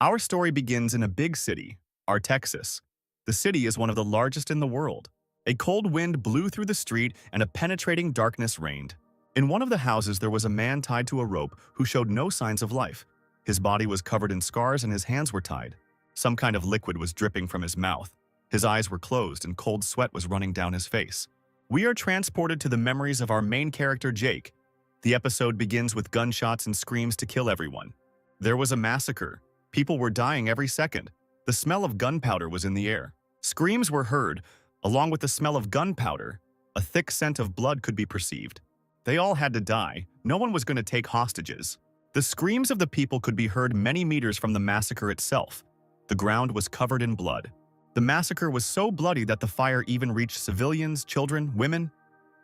Our story begins in a big city, Texas. The city is one of the largest in the world. A cold wind blew through the street and a penetrating darkness reigned. In one of the houses there was a man tied to a rope who showed no signs of life. His body was covered in scars and his hands were tied. Some kind of liquid was dripping from his mouth. His eyes were closed and cold sweat was running down his face. We are transported to the memories of our main character, Jake. The episode begins with gunshots and screams to kill everyone. There was a massacre. People were dying every second. The smell of gunpowder was in the air. Screams were heard. Along with the smell of gunpowder, a thick scent of blood could be perceived. They all had to die. No one was going to take hostages. The screams of the people could be heard many meters from the massacre itself. The ground was covered in blood. The massacre was so bloody that the fire even reached civilians, children, women.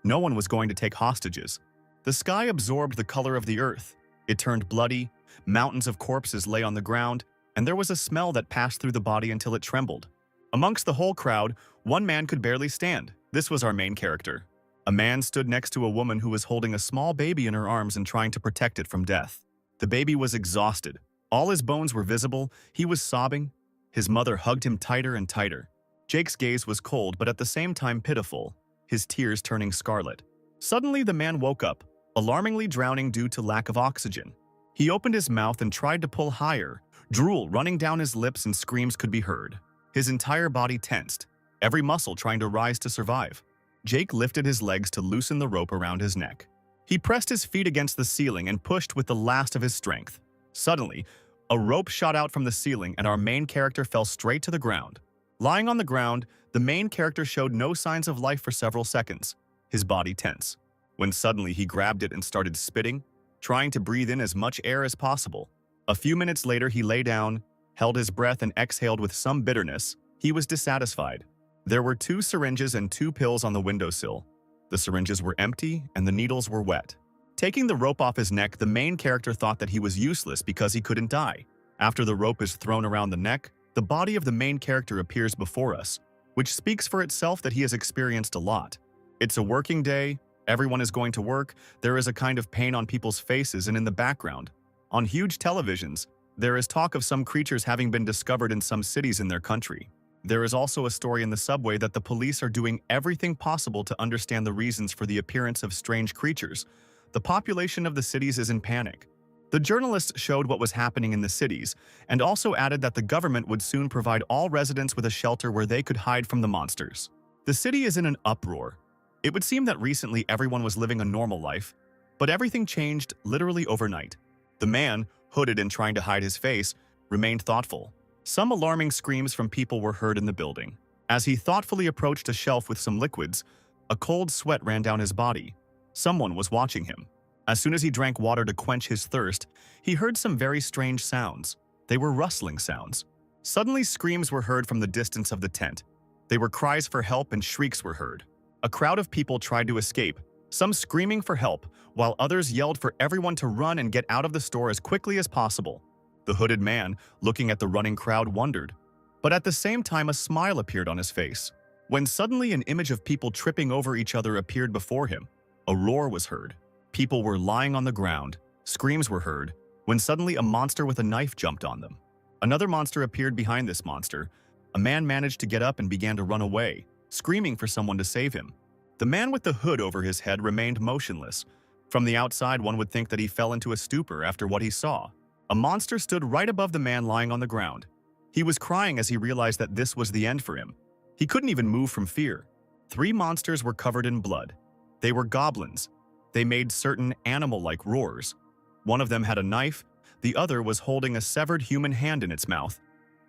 No one was going to take hostages. The sky absorbed the color of the earth. It turned bloody, mountains of corpses lay on the ground, and there was a smell that passed through the body until it trembled. Amongst the whole crowd, one man could barely stand. This was our main character. A man stood next to a woman who was holding a small baby in her arms and trying to protect it from death. The baby was exhausted. All his bones were visible. He was sobbing. His mother hugged him tighter and tighter. Jake's gaze was cold but at the same time pitiful, his tears turning scarlet. Suddenly the man woke up, alarmingly drowning due to lack of oxygen. He opened his mouth and tried to pull higher, drool running down his lips and screams could be heard. His entire body tensed, every muscle trying to rise to survive. Jake lifted his legs to loosen the rope around his neck. He pressed his feet against the ceiling and pushed with the last of his strength. Suddenly, a rope shot out from the ceiling and our main character fell straight to the ground. Lying on the ground, the main character showed no signs of life for several seconds, his body tense. When suddenly he grabbed it and started spitting, trying to breathe in as much air as possible. A few minutes later he lay down, held his breath and exhaled with some bitterness. He was dissatisfied. There were 2 syringes and 2 pills on the windowsill. The syringes were empty and the needles were wet. Taking the rope off his neck, the main character thought that he was useless because he couldn't die. After the rope is thrown around the neck, the body of the main character appears before us, which speaks for itself that he has experienced a lot. It's a working day, everyone is going to work, there is a kind of pain on people's faces and in the background. On huge televisions, there is talk of some creatures having been discovered in some cities in their country. There is also a story in the subway that the police are doing everything possible to understand the reasons for the appearance of strange creatures. The population of the cities is in panic. The journalists showed what was happening in the cities and also added that the government would soon provide all residents with a shelter where they could hide from the monsters. The city is in an uproar. It would seem that recently everyone was living a normal life, but everything changed literally overnight. The man, hooded and trying to hide his face, remained thoughtful. Some alarming screams from people were heard in the building. As he thoughtfully approached a shelf with some liquids, a cold sweat ran down his body. Someone was watching him. As soon as he drank water to quench his thirst, he heard some very strange sounds. They were rustling sounds. Suddenly screams were heard from the distance of the tent. They were cries for help and shrieks were heard. A crowd of people tried to escape, some screaming for help, while others yelled for everyone to run and get out of the store as quickly as possible. The hooded man, looking at the running crowd, wondered. But at the same time a smile appeared on his face. When suddenly an image of people tripping over each other appeared before him. A roar was heard. People were lying on the ground. Screams were heard, when suddenly a monster with a knife jumped on them. Another monster appeared behind this monster. A man managed to get up and began to run away, screaming for someone to save him. The man with the hood over his head remained motionless. From the outside, one would think that he fell into a stupor after what he saw. A monster stood right above the man lying on the ground. He was crying as he realized that this was the end for him. He couldn't even move from fear. 3 monsters were covered in blood. They were goblins. They made certain animal-like roars. One of them had a knife, the other was holding a severed human hand in its mouth,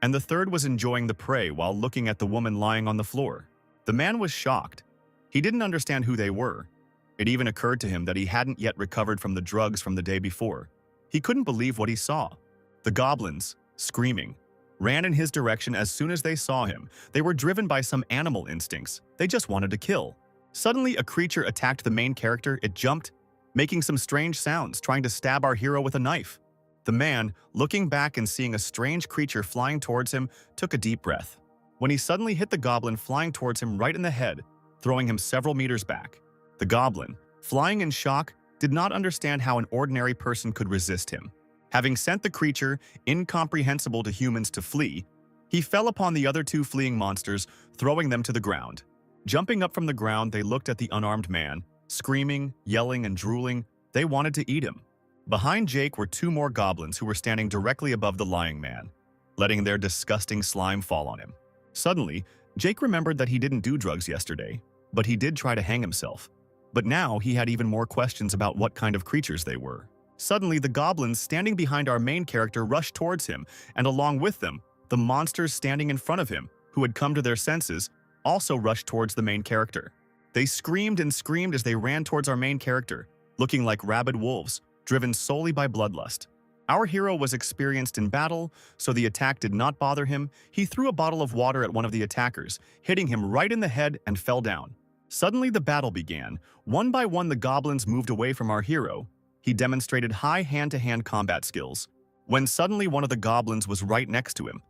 and the third was enjoying the prey while looking at the woman lying on the floor. The man was shocked. He didn't understand who they were. It even occurred to him that he hadn't yet recovered from the drugs from the day before. He couldn't believe what he saw. The goblins, screaming, ran in his direction as soon as they saw him. They were driven by some animal instincts. They just wanted to kill. Suddenly, a creature attacked the main character. It jumped, making some strange sounds, trying to stab our hero with a knife. The man, looking back and seeing a strange creature flying towards him, took a deep breath. When he suddenly hit the goblin flying towards him right in the head, throwing him several meters back. The goblin, flying in shock, did not understand how an ordinary person could resist him. Having sent the creature, incomprehensible to humans, to flee, he fell upon the other two fleeing monsters, throwing them to the ground. Jumping up from the ground, they looked at the unarmed man, screaming, yelling, and drooling. They wanted to eat him. Behind Jake were two more goblins who were standing directly above the lying man, letting their disgusting slime fall on him. Suddenly, Jake remembered that he didn't do drugs yesterday, but he did try to hang himself. But now he had even more questions about what kind of creatures they were. Suddenly, the goblins standing behind our main character rushed towards him, and along with them, the monsters standing in front of him, who had come to their senses, also rushed towards the main character. They screamed and screamed as they ran towards our main character, looking like rabid wolves, driven solely by bloodlust. Our hero was experienced in battle, so the attack did not bother him. He threw a bottle of water at one of the attackers, hitting him right in the head, and fell down. Suddenly the battle began. One by one the goblins moved away from our hero. He demonstrated high hand-to-hand combat skills, when suddenly one of the goblins was right next to him.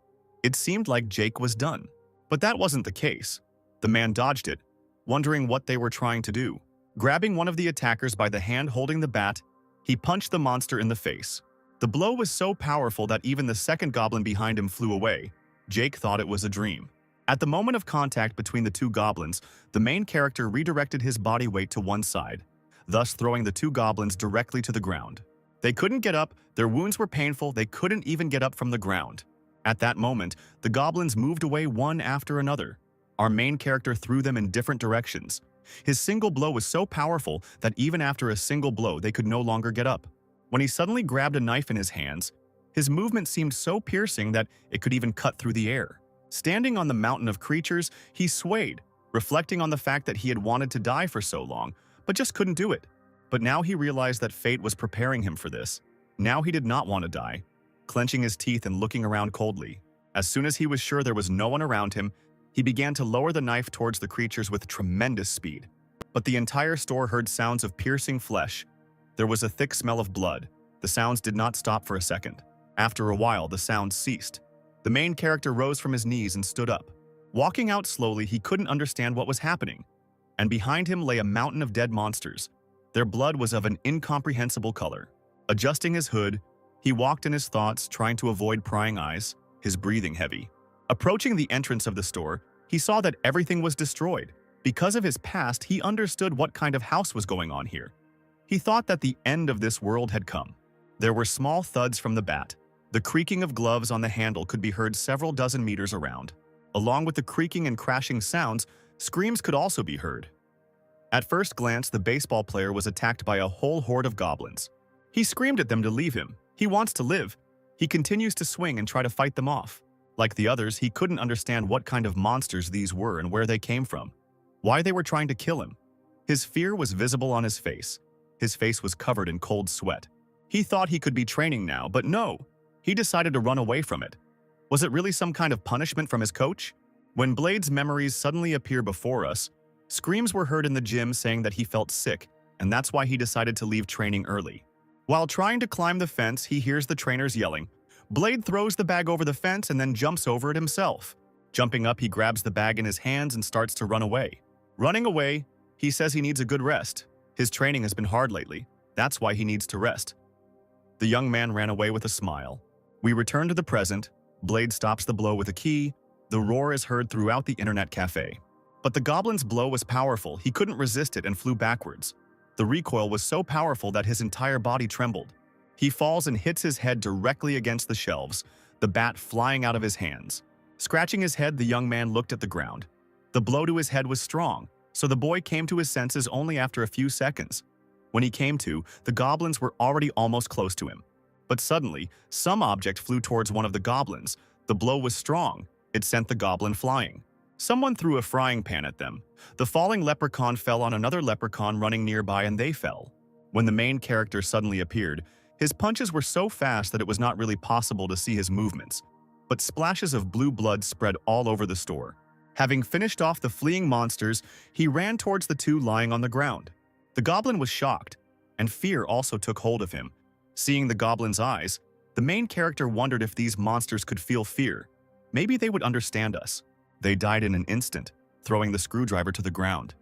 It seemed like Jake was done, but that wasn't the case. The man dodged it, wondering what they were trying to do. Grabbing one of the attackers by the hand holding the bat, he punched the monster in the face. The blow was so powerful that even the second goblin behind him flew away. Jake thought it was a dream. At the moment of contact between the two goblins, the main character redirected his body weight to one side, thus throwing the two goblins directly to the ground. They couldn't get up, their wounds were painful, they couldn't even get up from the ground. At that moment, the goblins moved away one after another. Our main character threw them in different directions. His single blow was so powerful that even after a single blow, they could no longer get up. When he suddenly grabbed a knife in his hands, his movement seemed so piercing that it could even cut through the air. Standing on the mountain of creatures, he swayed, reflecting on the fact that he had wanted to die for so long, but just couldn't do it. But now he realized that fate was preparing him for this. Now he did not want to die. Clenching his teeth and looking around coldly, as soon as he was sure there was no one around him, he began to lower the knife towards the creatures with tremendous speed. But the entire store heard sounds of piercing flesh. There was a thick smell of blood. The sounds did not stop for a second. After a while, the sounds ceased. The main character rose from his knees and stood up. Walking out slowly, he couldn't understand what was happening. And behind him lay a mountain of dead monsters. Their blood was of an incomprehensible color. Adjusting his hood, he walked in his thoughts, trying to avoid prying eyes, his breathing heavy. Approaching the entrance of the store, he saw that everything was destroyed. Because of his past, he understood what kind of house was going on here. He thought that the end of this world had come. There were small thuds from the bat. The creaking of gloves on the handle could be heard several dozen meters around. Along with the creaking and crashing sounds, screams could also be heard. At first glance, the baseball player was attacked by a whole horde of goblins. He screamed at them to leave him. He wants to live. He continues to swing and try to fight them off. Like the others, he couldn't understand what kind of monsters these were and where they came from. Why they were trying to kill him. His fear was visible on his face. His face was covered in cold sweat. He thought he could be training now, but no. He decided to run away from it. Was it really some kind of punishment from his coach? When Blade's memories suddenly appear before us, screams were heard in the gym saying that he felt sick, and that's why he decided to leave training early. While trying to climb the fence, he hears the trainers yelling. Blade throws the bag over the fence and then jumps over it himself. Jumping up, he grabs the bag in his hands and starts to run away. Running away, he says he needs a good rest. His training has been hard lately. That's why he needs to rest. The young man ran away with a smile. We return to the present. Blade stops the blow with a key. The roar is heard throughout the internet cafe. But the goblin's blow was powerful. He couldn't resist it and flew backwards. The recoil was so powerful that his entire body trembled. He falls and hits his head directly against the shelves, the bat flying out of his hands. Scratching his head, the young man looked at the ground. The blow to his head was strong, so the boy came to his senses only after a few seconds. When he came to, the goblins were already almost close to him. But suddenly, some object flew towards one of the goblins. The blow was strong. It sent the goblin flying. Someone threw a frying pan at them. The falling leprechaun fell on another leprechaun running nearby and they fell. When the main character suddenly appeared, his punches were so fast that it was not really possible to see his movements. But splashes of blue blood spread all over the store. Having finished off the fleeing monsters, he ran towards the two lying on the ground. The goblin was shocked, and fear also took hold of him. Seeing the goblin's eyes, the main character wondered if these monsters could feel fear. Maybe they would understand us. They died in an instant, throwing the screwdriver to the ground.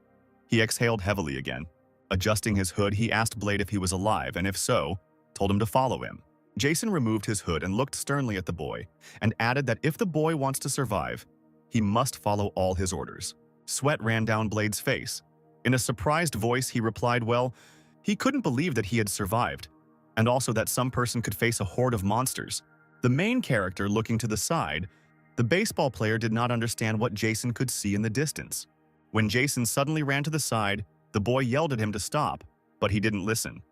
He exhaled heavily again. Adjusting his hood, he asked Blade if he was alive, and if so, told him to follow him. Jason removed his hood and looked sternly at the boy, and added that if the boy wants to survive, he must follow all his orders. Sweat ran down Blade's face. In a surprised voice, he replied, well, he couldn't believe that he had survived, and also that some person could face a horde of monsters. The main character looking to the side, the baseball player did not understand what Jason could see in the distance. When Jason suddenly ran to the side, the boy yelled at him to stop, but he didn't listen.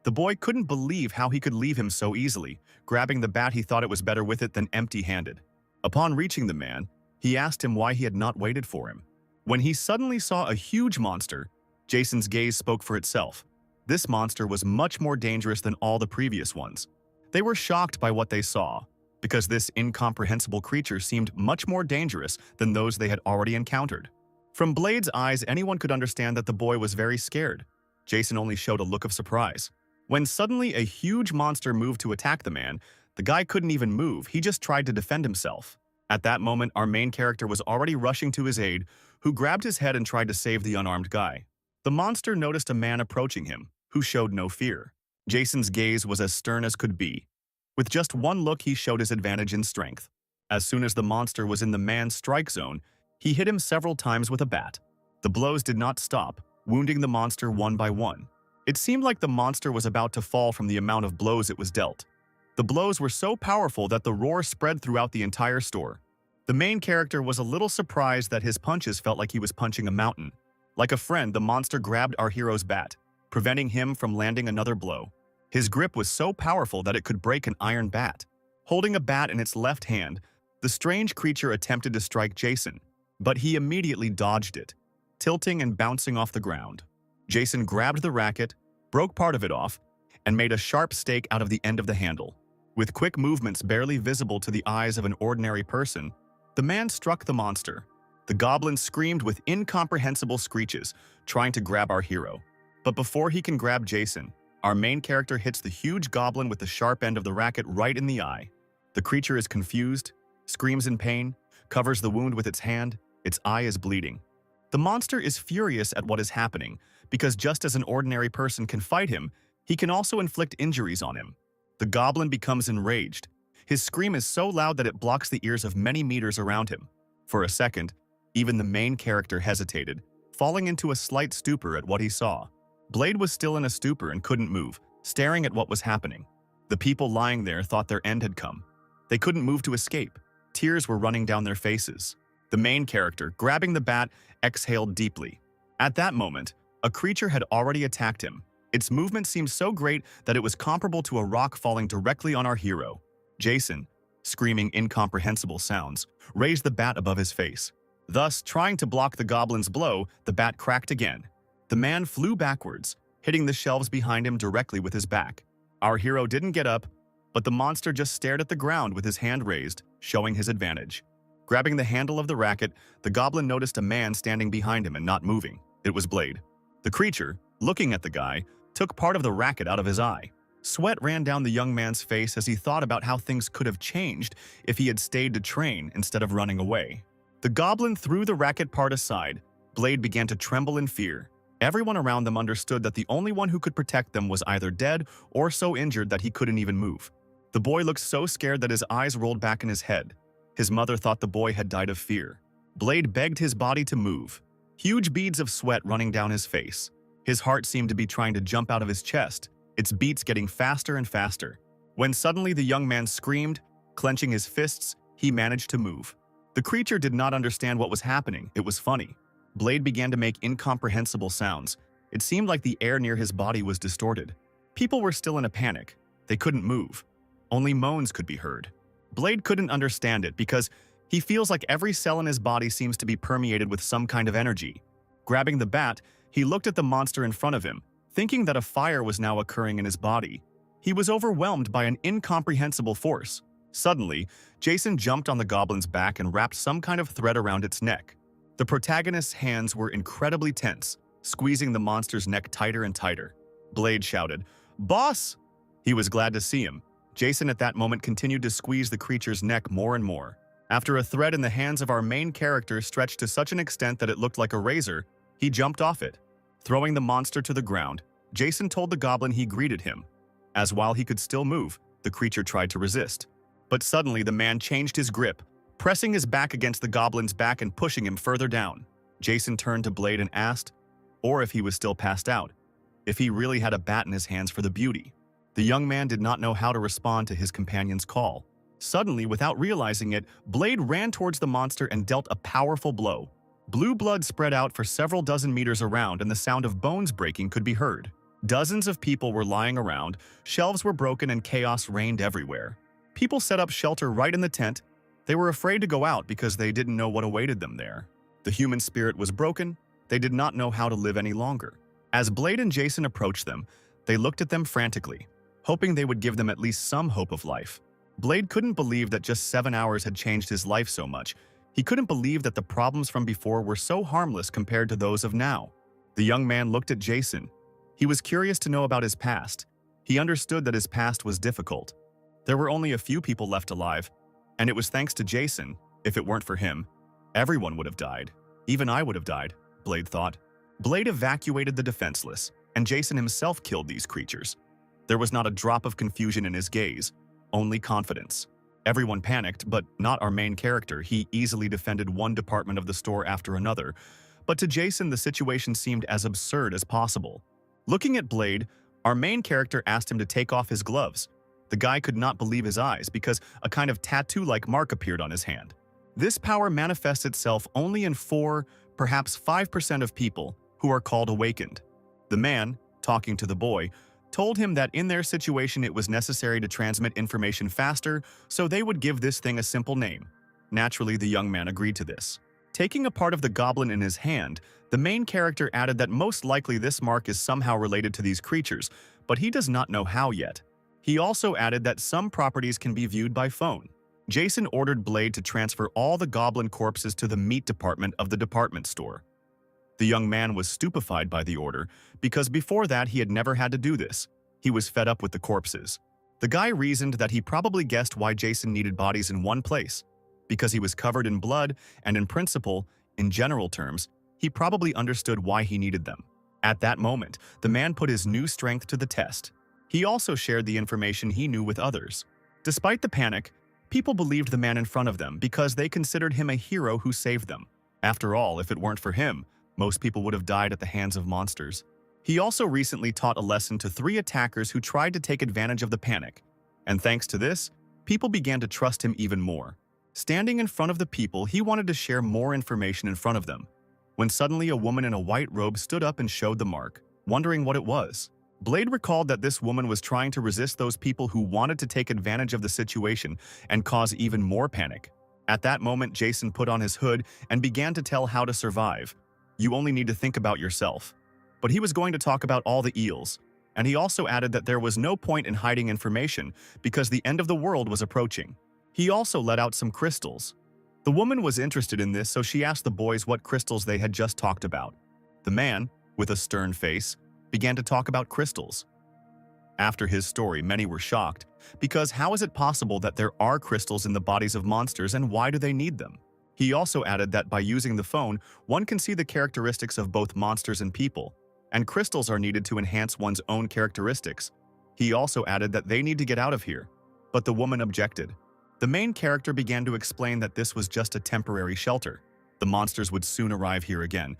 The boy couldn't believe how he could leave him so easily. Grabbing the bat, he thought it was better with it than empty-handed. Upon reaching the man, he asked him why he had not waited for him. When he suddenly saw a huge monster, Jason's gaze spoke for itself. This monster was much more dangerous than all the previous ones. They were shocked by what they saw, because this incomprehensible creature seemed much more dangerous than those they had already encountered. From Blade's eyes, anyone could understand that the boy was very scared. Jason only showed a look of surprise. When suddenly a huge monster moved to attack the man, the guy couldn't even move, he just tried to defend himself. At that moment, our main character was already rushing to his aid, who grabbed his head and tried to save the unarmed guy. The monster noticed a man approaching him, who showed no fear. Jason's gaze was as stern as could be. With just one look, he showed his advantage in strength. As soon as the monster was in the man's strike zone, he hit him several times with a bat. The blows did not stop, wounding the monster one by one. It seemed like the monster was about to fall from the amount of blows it was dealt. The blows were so powerful that the roar spread throughout the entire store. The main character was a little surprised that his punches felt like he was punching a mountain. Like a friend, the monster grabbed our hero's bat, preventing him from landing another blow. His grip was so powerful that it could break an iron bat. Holding a bat in its left hand, the strange creature attempted to strike Jason, but he immediately dodged it, tilting and bouncing off the ground. Jason grabbed the racket, broke part of it off, and made a sharp stake out of the end of the handle. With quick movements barely visible to the eyes of an ordinary person, the man struck the monster. The goblin screamed with incomprehensible screeches, trying to grab our hero. But before he can grab Jason, our main character hits the huge goblin with the sharp end of the racket right in the eye. The creature is confused, screams in pain, covers the wound with its hand, its eye is bleeding. The monster is furious at what is happening, because just as an ordinary person can fight him, he can also inflict injuries on him. The goblin becomes enraged. His scream is so loud that it blocks the ears of many meters around him. For a second, even the main character hesitated, falling into a slight stupor at what he saw. Blade was still in a stupor and couldn't move, staring at what was happening. The people lying there thought their end had come. They couldn't move to escape. Tears were running down their faces. The main character, grabbing the bat, exhaled deeply. At that moment, a creature had already attacked him. Its movement seemed so great that it was comparable to a rock falling directly on our hero. Jason, screaming incomprehensible sounds, raised the bat above his face. Thus, trying to block the goblin's blow, the bat cracked again. The man flew backwards, hitting the shelves behind him directly with his back. Our hero didn't get up, but the monster just stared at the ground with his hand raised, showing his advantage. Grabbing the handle of the racket, the goblin noticed a man standing behind him and not moving. It was Blade. The creature, looking at the guy, took part of the racket out of his eye. Sweat ran down the young man's face as he thought about how things could have changed if he had stayed to train instead of running away. The goblin threw the racket part aside. Blade began to tremble in fear. Everyone around them understood that the only one who could protect them was either dead or so injured that he couldn't even move. The boy looked so scared that his eyes rolled back in his head. His mother thought the boy had died of fear. Blade begged his body to move, huge beads of sweat running down his face. His heart seemed to be trying to jump out of his chest, its beats getting faster and faster. When suddenly the young man screamed, clenching his fists, he managed to move. The creature did not understand what was happening. It was funny. Blade began to make incomprehensible sounds. It seemed like the air near his body was distorted. People were still in a panic. They couldn't move. Only moans could be heard. Blade couldn't understand it because he feels like every cell in his body seems to be permeated with some kind of energy. Grabbing the bat, he looked at the monster in front of him, thinking that a fire was now occurring in his body. He was overwhelmed by an incomprehensible force. Suddenly, Jason jumped on the goblin's back and wrapped some kind of thread around its neck. The protagonist's hands were incredibly tense, squeezing the monster's neck tighter and tighter. Blade shouted, "Boss!" He was glad to see him. Jason at that moment continued to squeeze the creature's neck more and more. After a thread in the hands of our main character stretched to such an extent that it looked like a razor, he jumped off it. Throwing the monster to the ground, Jason told the goblin he greeted him, as while he could still move, The creature tried to resist. But suddenly the man changed his grip, pressing his back against the goblin's back and pushing him further down. Jason turned to Blade and asked, or if he was still passed out, if he really had a bat in his hands for the beauty. The young man did not know how to respond to his companion's call. Suddenly, without realizing it, Blade ran towards the monster and dealt a powerful blow. Blue blood spread out for several dozen meters around and the sound of bones breaking could be heard. Dozens of people were lying around, shelves were broken and chaos reigned everywhere. People set up shelter right in the tent. They were afraid to go out because they didn't know what awaited them there. The human spirit was broken. They did not know how to live any longer. As Blade and Jason approached them, they looked at them frantically, hoping they would give them at least some hope of life. Blade couldn't believe that just 7 hours had changed his life so much. He couldn't believe that the problems from before were so harmless compared to those of now. The young man looked at Jason. He was curious to know about his past. He understood that his past was difficult. There were only a few people left alive, and it was thanks to Jason. If it weren't for him, everyone would have died. Even I would have died, Blade thought. Blade evacuated the defenseless, and Jason himself killed these creatures. There was not a drop of confusion in his gaze, only confidence. Everyone panicked, but not our main character. He easily defended one department of the store after another. But to Jason, the situation seemed as absurd as possible. Looking at Blade, our main character asked him to take off his gloves. The guy could not believe his eyes because a kind of tattoo-like mark appeared on his hand. This power manifests itself only in 4, perhaps 5% of people who are called awakened. The man, talking to the boy, told him that in their situation it was necessary to transmit information faster, so they would give this thing a simple name. Naturally, the young man agreed to this. Taking a part of the goblin in his hand, the main character added that most likely this mark is somehow related to these creatures, but he does not know how yet. He also added that some properties can be viewed by phone. Jason ordered Blade to transfer all the goblin corpses to the meat department of the department store. The young man was stupefied by the order, because before that he had never had to do this. He was fed up with the corpses. The guy reasoned that he probably guessed why Jason needed bodies in one place. Because he was covered in blood, and in principle, in general terms, he probably understood why he needed them. At that moment, the man put his new strength to the test. He also shared the information he knew with others. Despite the panic, people believed the man in front of them because they considered him a hero who saved them. After all, if it weren't for him, most people would have died at the hands of monsters. He also recently taught a lesson to 3 attackers who tried to take advantage of the panic. And thanks to this, people began to trust him even more. Standing in front of the people, he wanted to share more information in front of them. When suddenly a woman in a white robe stood up and showed the mark, wondering what it was. Blade recalled that this woman was trying to resist those people who wanted to take advantage of the situation and cause even more panic. At that moment, Jason put on his hood and began to tell how to survive. You only need to think about yourself. But he was going to talk about all the eels, and he also added that there was no point in hiding information because the end of the world was approaching. He also let out some crystals. The woman was interested in this, so she asked the boys what crystals they had just talked about. The man, with a stern face, began to talk about crystals. After his story, many were shocked, because how is it possible that there are crystals in the bodies of monsters and why do they need them? He also added that by using the phone, one can see the characteristics of both monsters and people, and crystals are needed to enhance one's own characteristics. He also added that they need to get out of here, but the woman objected. The main character began to explain that this was just a temporary shelter. The monsters would soon arrive here again,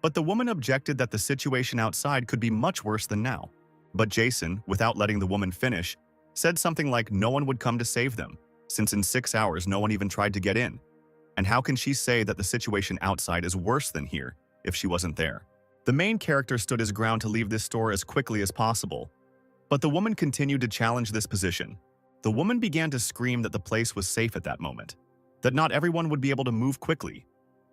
but the woman objected that the situation outside could be much worse than now. But Jason, without letting the woman finish, said something like no one would come to save them, since in 6 hours no one even tried to get in. And how can she say that the situation outside is worse than here if she wasn't there? The main character stood his ground to leave this store as quickly as possible. But the woman continued to challenge this position. The woman began to scream that the place was safe at that moment, that not everyone would be able to move quickly,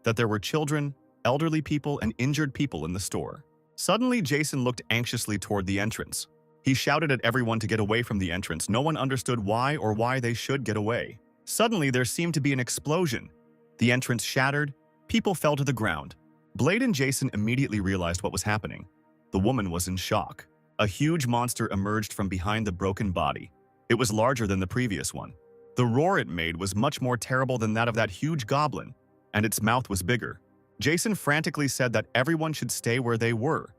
that there were children, elderly people, and injured people in the store. Suddenly, Jason looked anxiously toward the entrance. He shouted at everyone to get away from the entrance. No one understood why or why they should get away. Suddenly, there seemed to be an explosion. The entrance shattered. People fell to the ground. Blade and Jason immediately realized what was happening. The woman was in shock. A huge monster emerged from behind the broken body. It was larger than the previous one. The roar it made was much more terrible than that of that huge goblin, and its mouth was bigger. Jason frantically said that everyone should stay where they were.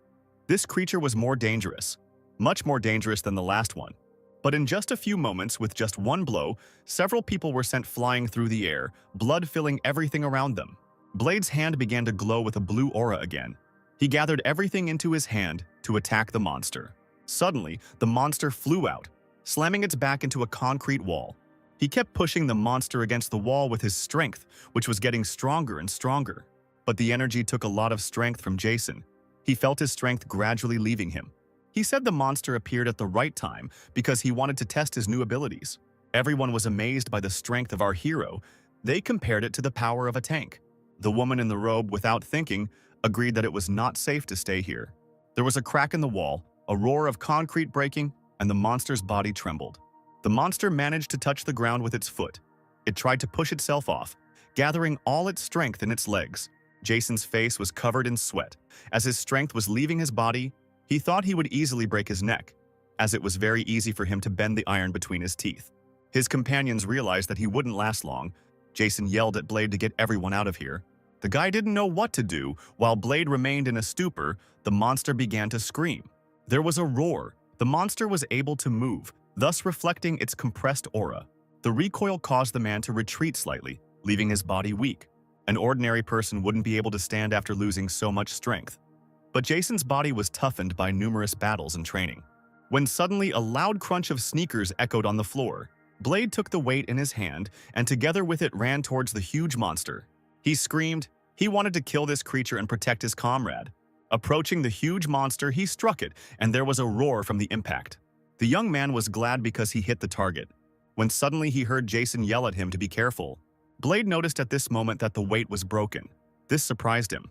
This creature was more dangerous, much more dangerous than the last one. But in just a few moments, with just one blow, several people were sent flying through the air, blood filling everything around them. Blade's hand began to glow with a blue aura again. He gathered everything into his hand to attack the monster. Suddenly, the monster flew out, slamming its back into a concrete wall. He kept pushing the monster against the wall with his strength, which was getting stronger and stronger. But the energy took a lot of strength from Jason. He felt his strength gradually leaving him. He said the monster appeared at the right time because he wanted to test his new abilities. Everyone was amazed by the strength of our hero. They compared it to the power of a tank. The woman in the robe, without thinking, agreed that it was not safe to stay here. There was a crack in the wall, a roar of concrete breaking, and the monster's body trembled. The monster managed to touch the ground with its foot. It tried to push itself off, gathering all its strength in its legs. Jason's face was covered in sweat. As his strength was leaving his body, he thought he would easily break his neck, as it was very easy for him to bend the iron between his teeth. His companions realized that he wouldn't last long. Jason yelled at Blade to get everyone out of here. The guy didn't know what to do. While Blade remained in a stupor, the monster began to scream. There was a roar. The monster was able to move, thus reflecting its compressed aura. The recoil caused the man to retreat slightly, leaving his body weak. An ordinary person wouldn't be able to stand after losing so much strength. But Jason's body was toughened by numerous battles and training. When suddenly a loud crunch of sneakers echoed on the floor, Blade took the weight in his hand and together with it ran towards the huge monster. He screamed. He wanted to kill this creature and protect his comrade. Approaching the huge monster, he struck it, and there was a roar from the impact. The young man was glad because he hit the target. When suddenly he heard Jason yell at him to be careful. Blade noticed at this moment that the weight was broken. This surprised him.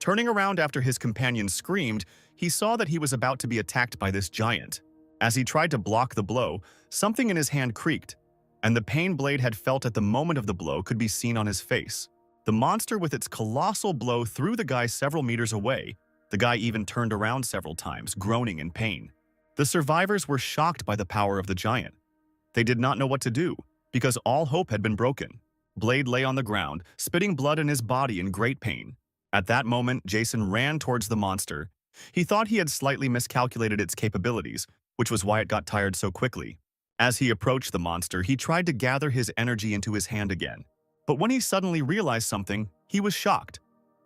Turning around after his companion screamed, he saw that he was about to be attacked by this giant. As he tried to block the blow, something in his hand creaked, and the pain Blade had felt at the moment of the blow could be seen on his face. The monster with its colossal blow threw the guy several meters away. The guy even turned around several times, groaning in pain. The survivors were shocked by the power of the giant. They did not know what to do, because all hope had been broken. Blade lay on the ground, spitting blood in his body in great pain. At that moment, Jason ran towards the monster. He thought he had slightly miscalculated its capabilities, which was why it got tired so quickly. As he approached the monster, he tried to gather his energy into his hand again. But when he suddenly realized something, he was shocked.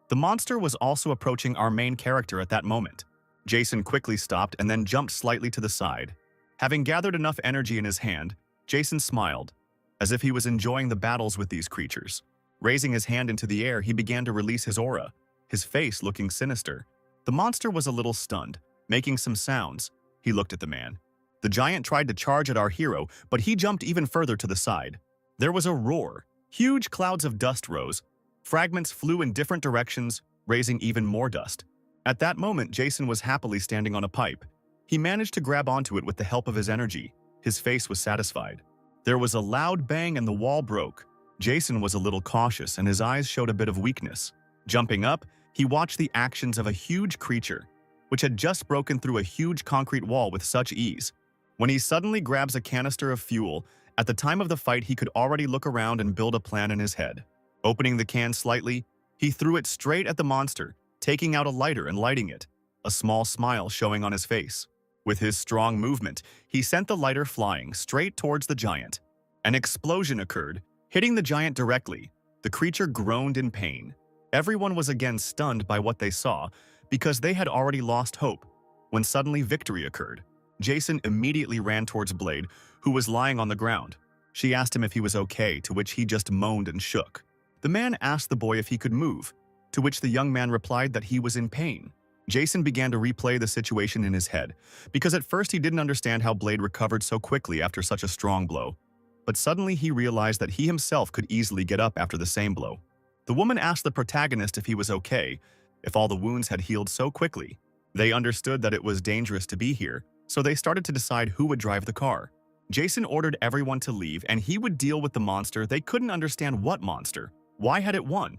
The monster was also approaching our main character at that moment. Jason quickly stopped and then jumped slightly to the side. Having gathered enough energy in his hand, Jason smiled, as if he was enjoying the battles with these creatures. Raising his hand into the air, he began to release his aura, his face looking sinister. The monster was a little stunned, making some sounds. He looked at the man. The giant tried to charge at our hero, but he jumped even further to the side. There was a roar. Huge clouds of dust rose. Fragments flew in different directions, raising even more dust. At that moment, Jason was happily standing on a pipe. He managed to grab onto it with the help of his energy. His face was satisfied. There was a loud bang and the wall broke. Jason was a little cautious and his eyes showed a bit of weakness. Jumping up, he watched the actions of a huge creature, which had just broken through a huge concrete wall with such ease. When he suddenly grabs a canister of fuel, at the time of the fight he could already look around and build a plan in his head. Opening the can slightly, he threw it straight at the monster, taking out a lighter and lighting it, a small smile showing on his face. With his strong movement, he sent the lighter flying straight towards the giant. An explosion occurred, hitting the giant directly. The creature groaned in pain. Everyone was again stunned by what they saw, because they had already lost hope, when suddenly victory occurred. Jason immediately ran towards Blade, who was lying on the ground. She asked him if he was okay, to which he just moaned and shook. The man asked the boy if he could move, to which the young man replied that he was in pain. Jason began to replay the situation in his head, because at first he didn't understand how Blade recovered so quickly after such a strong blow. But suddenly he realized that he himself could easily get up after the same blow. The woman asked the protagonist if he was okay, if all the wounds had healed so quickly. They understood that it was dangerous to be here, so they started to decide who would drive the car. Jason ordered everyone to leave and he would deal with the monster. They couldn't understand what monster. Why had it won?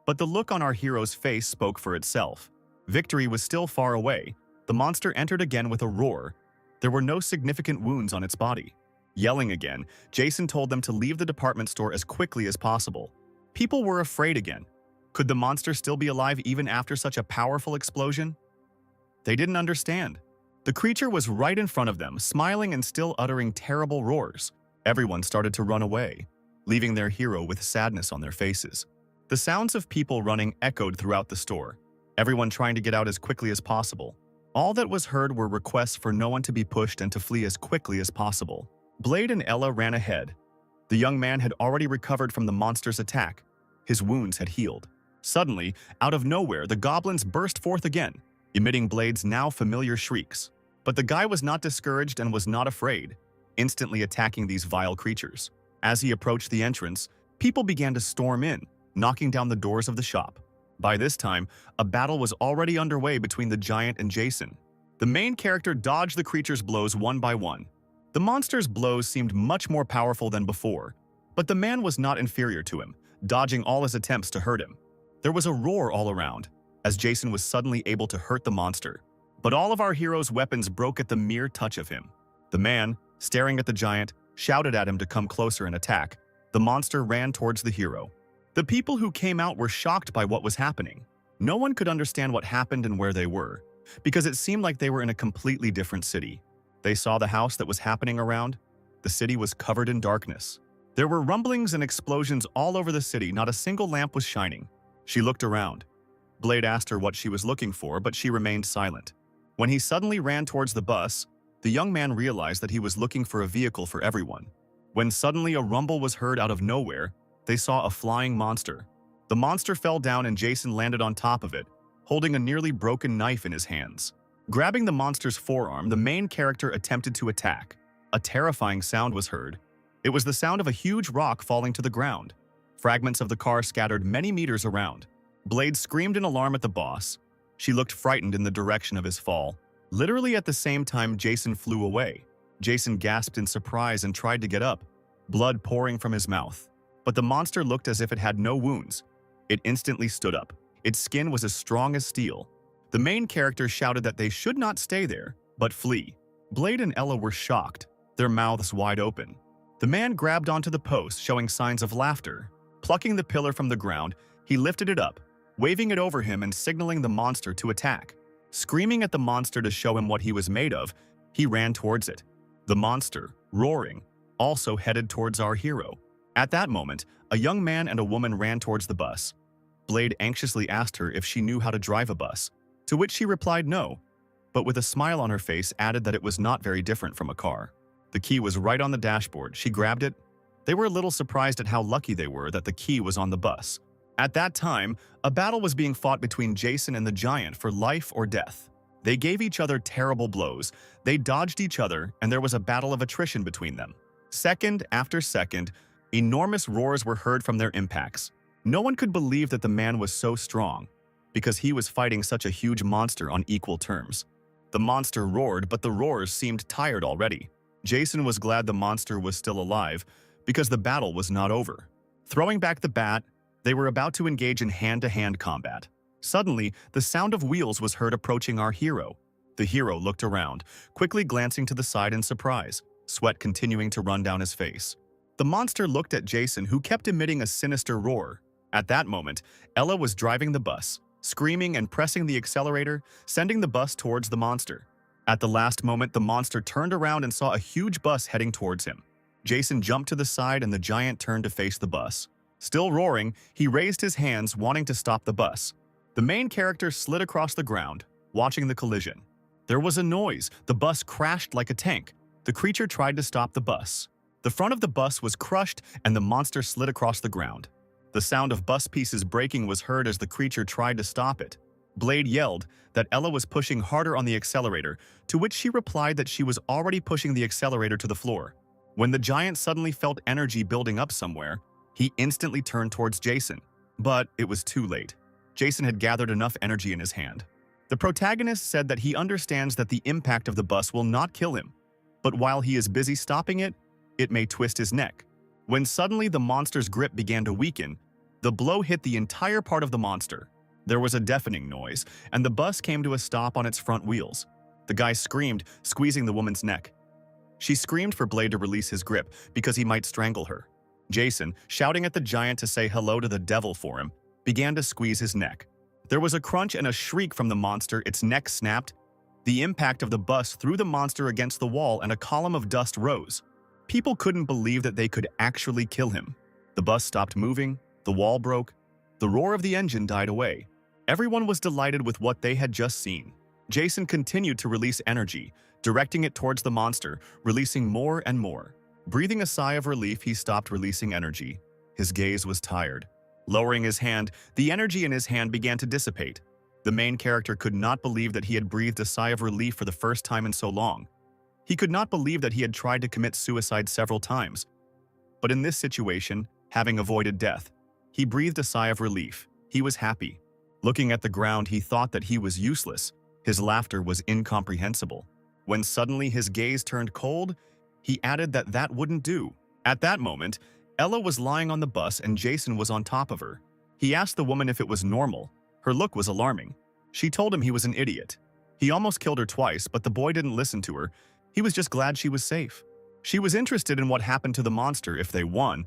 But the look on our hero's face spoke for itself. Victory was still far away. The monster entered again with a roar. There were no significant wounds on its body. Yelling again, Jason told them to leave the department store as quickly as possible. People were afraid again. Could the monster still be alive even after such a powerful explosion? They didn't understand. The creature was right in front of them, smiling and still uttering terrible roars. Everyone started to run away, leaving their hero with sadness on their faces. The sounds of people running echoed throughout the store, everyone trying to get out as quickly as possible. All that was heard were requests for no one to be pushed and to flee as quickly as possible. Blade and Ella ran ahead. The young man had already recovered from the monster's attack. His wounds had healed. Suddenly, out of nowhere, the goblins burst forth again, emitting Blade's now familiar shrieks. But the guy was not discouraged and was not afraid, instantly attacking these vile creatures. As he approached the entrance, people began to storm in, knocking down the doors of the shop. By this time, a battle was already underway between the giant and Jason. The main character dodged the creature's blows one by one. The monster's blows seemed much more powerful than before, but the man was not inferior to him, dodging all his attempts to hurt him. There was a roar all around, as Jason was suddenly able to hurt the monster. But all of our hero's weapons broke at the mere touch of him. The man, staring at the giant, shouted at him to come closer and attack. The monster ran towards the hero. The people who came out were shocked by what was happening. No one could understand what happened and where they were, because it seemed like they were in a completely different city. They saw the house that was happening around. The city was covered in darkness. There were rumblings and explosions all over the city, not a single lamp was shining. She looked around. Blade asked her what she was looking for, but she remained silent. When he suddenly ran towards the bus, the young man realized that he was looking for a vehicle for everyone. When suddenly a rumble was heard out of nowhere, they saw a flying monster. The monster fell down and Jason landed on top of it, holding a nearly broken knife in his hands. Grabbing the monster's forearm, the main character attempted to attack. A terrifying sound was heard. It was the sound of a huge rock falling to the ground. Fragments of the car scattered many meters around. Blade screamed in alarm at the boss. She looked frightened in the direction of his fall. Literally at the same time, Jason flew away. Jason gasped in surprise and tried to get up, blood pouring from his mouth. But the monster looked as if it had no wounds. It instantly stood up. Its skin was as strong as steel. The main character shouted that they should not stay there, but flee. Blade and Ella were shocked, their mouths wide open. The man grabbed onto the post, showing signs of laughter. Plucking the pillar from the ground, he lifted it up, waving it over him and signaling the monster to attack. Screaming at the monster to show him what he was made of, he ran towards it. The monster, roaring, also headed towards our hero. At that moment, a young man and a woman ran towards the bus. Blade anxiously asked her if she knew how to drive a bus, to which she replied no, but with a smile on her face added that it was not very different from a car. The key was right on the dashboard. She grabbed it. They were a little surprised at how lucky they were that the key was on the bus. At that time, a battle was being fought between Jason and the giant for life or death. They gave each other terrible blows, they dodged each other, and there was a battle of attrition between them. Second after second, enormous roars were heard from their impacts. No one could believe that the man was so strong, because he was fighting such a huge monster on equal terms. The monster roared, but the roars seemed tired already. Jason was glad the monster was still alive, because the battle was not over. Throwing back the bat, they were about to engage in hand-to-hand combat. Suddenly, the sound of wheels was heard approaching our hero. The hero looked around, quickly glancing to the side in surprise, sweat continuing to run down his face. The monster looked at Jason, who kept emitting a sinister roar. At that moment, Ella was driving the bus, screaming and pressing the accelerator, sending the bus towards the monster. At the last moment, the monster turned around and saw a huge bus heading towards him. Jason jumped to the side and the giant turned to face the bus. Still roaring, he raised his hands, wanting to stop the bus. The main character slid across the ground, watching the collision. There was a noise. The bus crashed like a tank. The creature tried to stop the bus. The front of the bus was crushed and the monster slid across the ground. The sound of bus pieces breaking was heard as the creature tried to stop it. Blade yelled that Ella was pushing harder on the accelerator, to which she replied that she was already pushing the accelerator to the floor. When the giant suddenly felt energy building up somewhere, he instantly turned towards Jason. But it was too late. Jason had gathered enough energy in his hand. The protagonist said that he understands that the impact of the bus will not kill him, but while he is busy stopping it, it may twist his neck. When suddenly the monster's grip began to weaken, the blow hit the entire part of the monster. There was a deafening noise, and the bus came to a stop on its front wheels. The guy screamed, squeezing the woman's neck. She screamed for Blade to release his grip because he might strangle her. Jason, shouting at the giant to say hello to the devil for him, began to squeeze his neck. There was a crunch and a shriek from the monster, its neck snapped, The impact of the bus threw the monster against the wall and a column of dust rose. People couldn't believe that they could actually kill him. The bus stopped moving, the wall broke, the roar of the engine died away. Everyone was delighted with what they had just seen. Jason continued to release energy, directing it towards the monster, releasing more and more. Breathing a sigh of relief, he stopped releasing energy. His gaze was tired. Lowering his hand, the energy in his hand began to dissipate. The main character could not believe that he had breathed a sigh of relief for the first time in so long. He could not believe that he had tried to commit suicide several times. But in this situation, having avoided death, he breathed a sigh of relief. He was happy. Looking at the ground, he thought that he was useless. His laughter was incomprehensible. When suddenly his gaze turned cold, he added that that wouldn't do. At that moment, Ella was lying on the bus and Jason was on top of her. He asked the woman if it was normal. Her look was alarming. She told him he was an idiot. He almost killed her twice, but the boy didn't listen to her. He was just glad she was safe. She was interested in what happened to the monster if they won,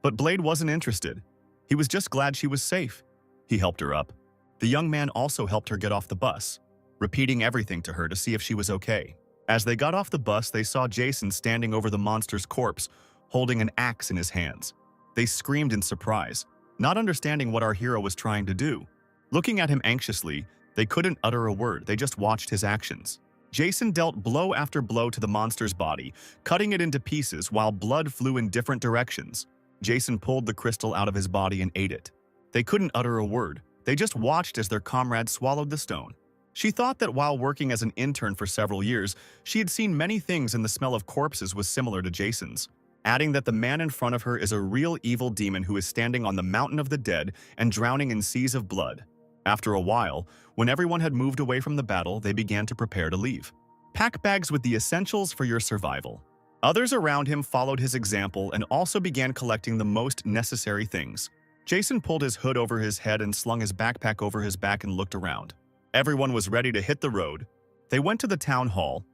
but Blade wasn't interested. He was just glad she was safe. He helped her up. The young man also helped her get off the bus, repeating everything to her to see if she was okay. As they got off the bus, they saw Jason standing over the monster's corpse, holding an axe in his hands. They screamed in surprise, not understanding what our hero was trying to do. Looking at him anxiously, they couldn't utter a word, they just watched his actions. Jason dealt blow after blow to the monster's body, cutting it into pieces while blood flew in different directions. Jason pulled the crystal out of his body and ate it. They couldn't utter a word, they just watched as their comrade swallowed the stone. She thought that while working as an intern for several years, she had seen many things and the smell of corpses was similar to Jason's, adding that the man in front of her is a real evil demon who is standing on the mountain of the dead and drowning in seas of blood. After a while, when everyone had moved away from the battle, they began to prepare to leave. Pack bags with the essentials for your survival. Others around him followed his example and also began collecting the most necessary things. Jason pulled his hood over his head and slung his backpack over his back and looked around. Everyone was ready to hit the road. They went to the town hall.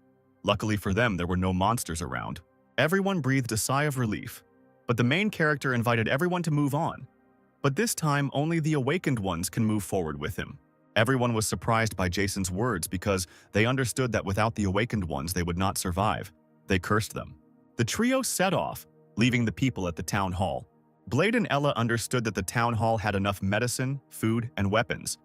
Luckily for them, there were no monsters around. Everyone breathed a sigh of relief. But the main character invited everyone to move on. But this time, only the awakened ones can move forward with him. Everyone was surprised by Jason's words because they understood that without the awakened ones, they would not survive. They cursed them. The trio set off, leaving the people at the town hall. Blade and Ella understood that the town hall had enough medicine, food, and weapons.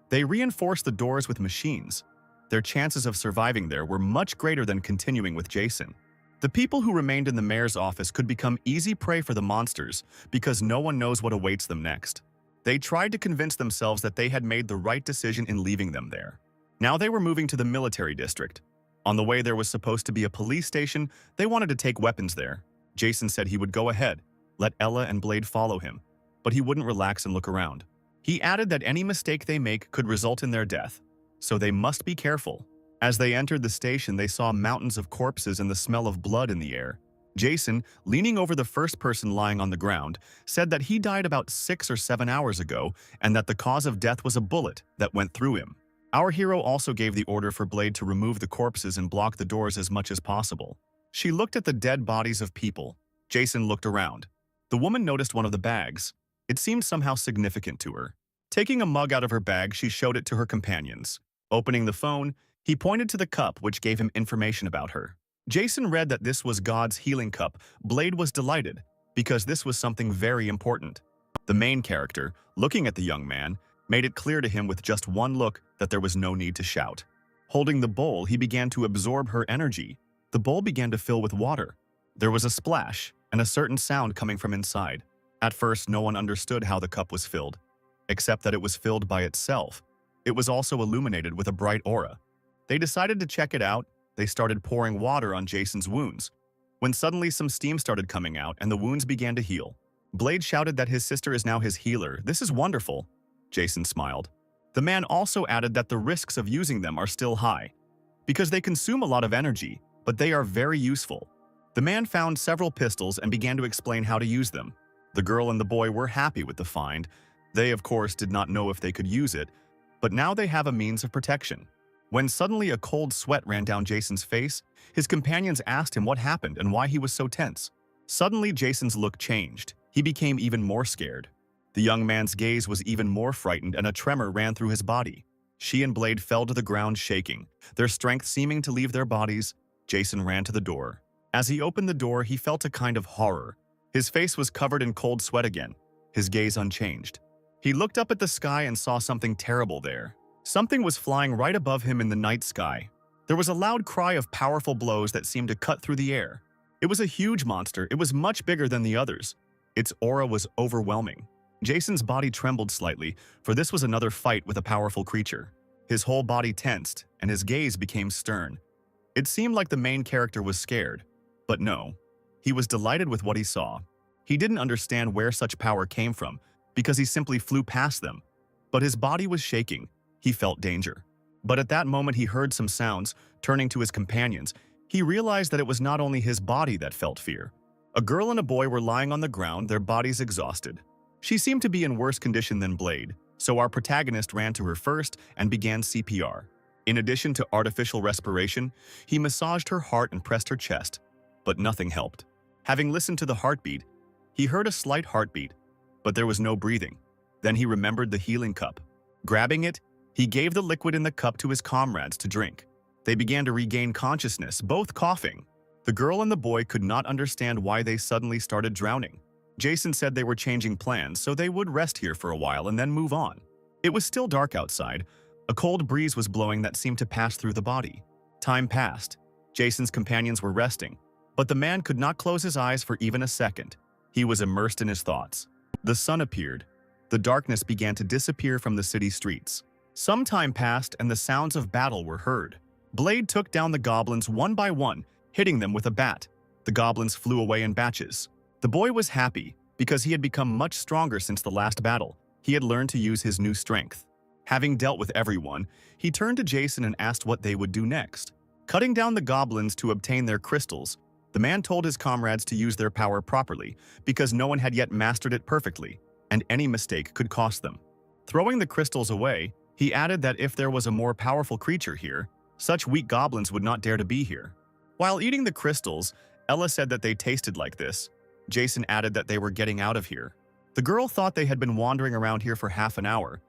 They reinforced the doors with machines. Their chances of surviving there were much greater than continuing with Jason. The people who remained in the mayor's office could become easy prey for the monsters because no one knows what awaits them next. They tried to convince themselves that they had made the right decision in leaving them there. Now they were moving to the military district. On the way there was supposed to be a police station. They wanted to take weapons there. Jason said he would go ahead, let Ella and Blade follow him, but he wouldn't relax and look around. He added that any mistake they make could result in their death, so they must be careful. As they entered the station, they saw mountains of corpses and the smell of blood in the air. Jason, leaning over the first person lying on the ground, said that he died about 6 or 7 hours ago and that the cause of death was a bullet that went through him. Our hero also gave the order for Blade to remove the corpses and block the doors as much as possible. She looked at the dead bodies of people. Jason looked around. The woman noticed one of the bags. It seemed somehow significant to her. Taking a mug out of her bag, she showed it to her companions. Opening the phone, he pointed to the cup, which gave him information about her. Jason read that this was God's healing cup. Blade was delighted, because this was something very important. The main character, looking at the young man, made it clear to him with just one look that there was no need to shout. Holding the bowl, he began to absorb her energy. The bowl began to fill with water. There was a splash and a certain sound coming from inside. At first, no one understood how the cup was filled, except that it was filled by itself. It was also illuminated with a bright aura. They decided to check it out. They started pouring water on Jason's wounds, when suddenly some steam started coming out and the wounds began to heal. Blade shouted that his sister is now his healer. This is wonderful. Jason smiled. The man also added that the risks of using them are still high, because they consume a lot of energy, but they are very useful. The man found several pistols and began to explain how to use them. The girl and the boy were happy with the find. They, of course, did not know if they could use it, but now they have a means of protection. When suddenly a cold sweat ran down Jason's face, his companions asked him what happened and why he was so tense. Suddenly, Jason's look changed. He became even more scared. The young man's gaze was even more frightened and a tremor ran through his body. She and Blade fell to the ground shaking, their strength seeming to leave their bodies. Jason ran to the door. As he opened the door, he felt a kind of horror. His face was covered in cold sweat again, his gaze unchanged. He looked up at the sky and saw something terrible there. Something was flying right above him in the night sky. There was a loud cry of powerful blows that seemed to cut through the air. It was a huge monster. It was much bigger than the others. Its aura was overwhelming. Jason's body trembled slightly, for this was another fight with a powerful creature. His whole body tensed, and his gaze became stern. It seemed like the main character was scared. But no, he was delighted with what he saw. He didn't understand where such power came from, because he simply flew past them. But his body was shaking. He felt danger. But at that moment he heard some sounds. Turning to his companions, he realized that it was not only his body that felt fear. A girl and a boy were lying on the ground, their bodies exhausted. She seemed to be in worse condition than Blade, so our protagonist ran to her first and began CPR. In addition to artificial respiration, he massaged her heart and pressed her chest, but nothing helped. Having listened to the heartbeat, he heard a slight heartbeat, but there was no breathing. Then he remembered the healing cup. Grabbing it, he gave the liquid in the cup to his comrades to drink. They began to regain consciousness, both coughing. The girl and the boy could not understand why they suddenly started drowning. Jason said they were changing plans, so they would rest here for a while and then move on. It was still dark outside. A cold breeze was blowing that seemed to pass through the body. Time passed. Jason's companions were resting, but the man could not close his eyes for even a second. He was immersed in his thoughts. The sun appeared. The darkness began to disappear from the city streets. Some time passed and the sounds of battle were heard. Blade took down the goblins one by one, hitting them with a bat. The goblins flew away in batches. The boy was happy because he had become much stronger since the last battle. He had learned to use his new strength. Having dealt with everyone, he turned to Jason and asked what they would do next. Cutting down the goblins to obtain their crystals, the man told his comrades to use their power properly because no one had yet mastered it perfectly, and any mistake could cost them. Throwing the crystals away, he added that if there was a more powerful creature here, such weak goblins would not dare to be here. While eating the crystals, Ella said that they tasted like this. Jason added that they were getting out of here. The girl thought they had been wandering around here for half an hour,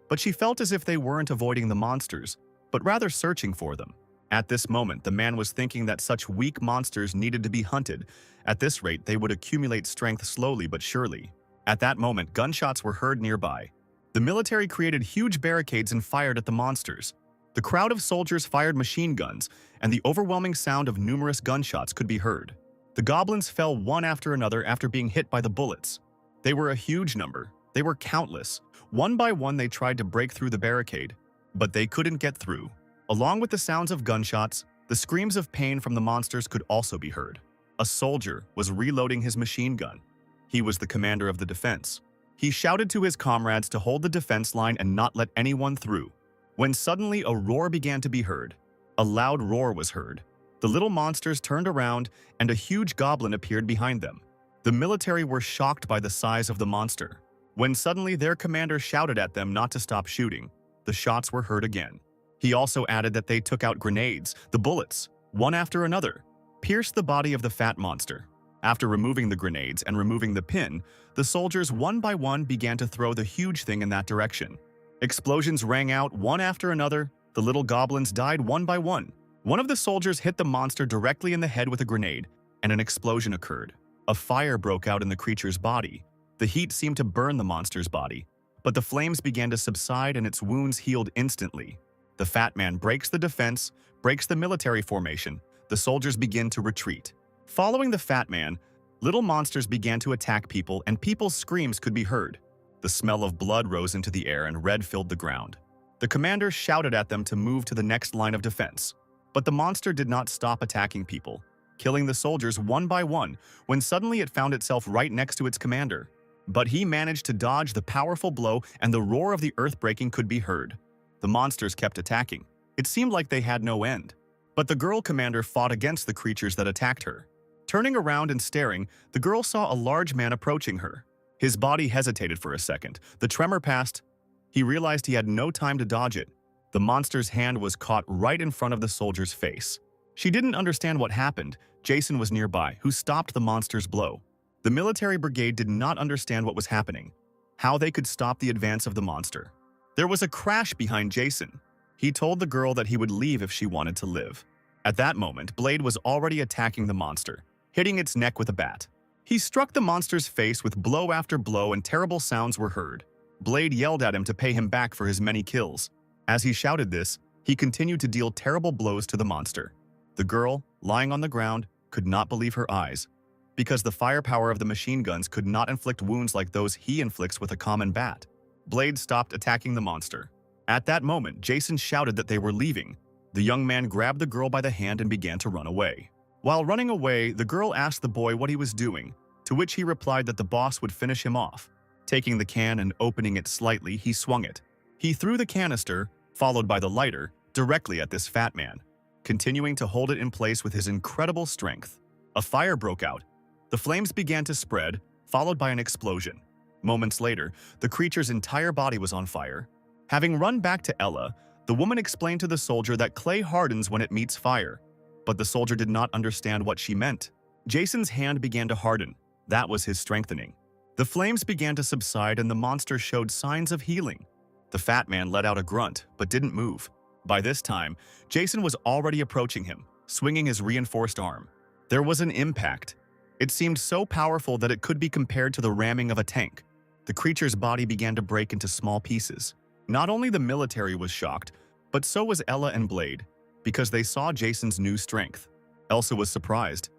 but she felt as if they weren't avoiding the monsters, but rather searching for them. At this moment, the man was thinking that such weak monsters needed to be hunted. At this rate, they would accumulate strength slowly but surely. At that moment, gunshots were heard nearby. The military created huge barricades and fired at the monsters. The crowd of soldiers fired machine guns, and the overwhelming sound of numerous gunshots could be heard. The goblins fell one after another after being hit by the bullets. They were a huge number. They were countless. One by one they tried to break through the barricade, but they couldn't get through. Along with the sounds of gunshots, the screams of pain from the monsters could also be heard. A soldier was reloading his machine gun. He was the commander of the defense. He shouted to his comrades to hold the defense line and not let anyone through. When suddenly a roar began to be heard. A loud roar was heard. The little monsters turned around and a huge goblin appeared behind them. The military were shocked by the size of the monster. When suddenly their commander shouted at them not to stop shooting, the shots were heard again. He also added that they took out grenades. The bullets, one after another, pierced the body of the fat monster. After removing the grenades and removing the pin, the soldiers one by one began to throw the huge thing in that direction. Explosions rang out one after another. The little goblins died one by one. One of the soldiers hit the monster directly in the head with a grenade, and an explosion occurred. A fire broke out in the creature's body. The heat seemed to burn the monster's body, but the flames began to subside and its wounds healed instantly. The fat man breaks the defense, breaks the military formation. The soldiers begin to retreat. Following the fat man, little monsters began to attack people and people's screams could be heard. The smell of blood rose into the air and red filled the ground. The commander shouted at them to move to the next line of defense. But the monster did not stop attacking people, killing the soldiers one by one when suddenly it found itself right next to its commander. But he managed to dodge the powerful blow and the roar of the earth breaking could be heard. The monsters kept attacking. It seemed like they had no end. But the girl commander fought against the creatures that attacked her. Turning around and staring, the girl saw a large man approaching her. His body hesitated for a second. The tremor passed. He realized he had no time to dodge it. The monster's hand was caught right in front of the soldier's face. She didn't understand what happened. Jason was nearby, who stopped the monster's blow. The military brigade did not understand what was happening, how they could stop the advance of the monster. There was a crash behind Jason. He told the girl that he would leave if she wanted to live. At that moment, Blade was already attacking the monster, hitting its neck with a bat. He struck the monster's face with blow after blow and terrible sounds were heard. Blade yelled at him to pay him back for his many kills. As he shouted this, he continued to deal terrible blows to the monster. The girl, lying on the ground, could not believe her eyes, because the firepower of the machine guns could not inflict wounds like those he inflicts with a common bat. Blade stopped attacking the monster. At that moment, Jason shouted that they were leaving. The young man grabbed the girl by the hand and began to run away. While running away, the girl asked the boy what he was doing, to which he replied that the boss would finish him off. Taking the can and opening it slightly, he swung it. He threw the canister, followed by the lighter, directly at this fat man, continuing to hold it in place with his incredible strength. A fire broke out. The flames began to spread, followed by an explosion. Moments later, the creature's entire body was on fire. Having run back to Ella, the woman explained to the soldier that clay hardens when it meets fire, but the soldier did not understand what she meant. Jason's hand began to harden. That was his strengthening. The flames began to subside and the monster showed signs of healing. The fat man let out a grunt, but didn't move. By this time, Jason was already approaching him, swinging his reinforced arm. There was an impact. It seemed so powerful that it could be compared to the ramming of a tank. The creature's body began to break into small pieces. Not only the military was shocked, but so was Ella and Blade, because they saw Jason's new strength. Elsa was surprised.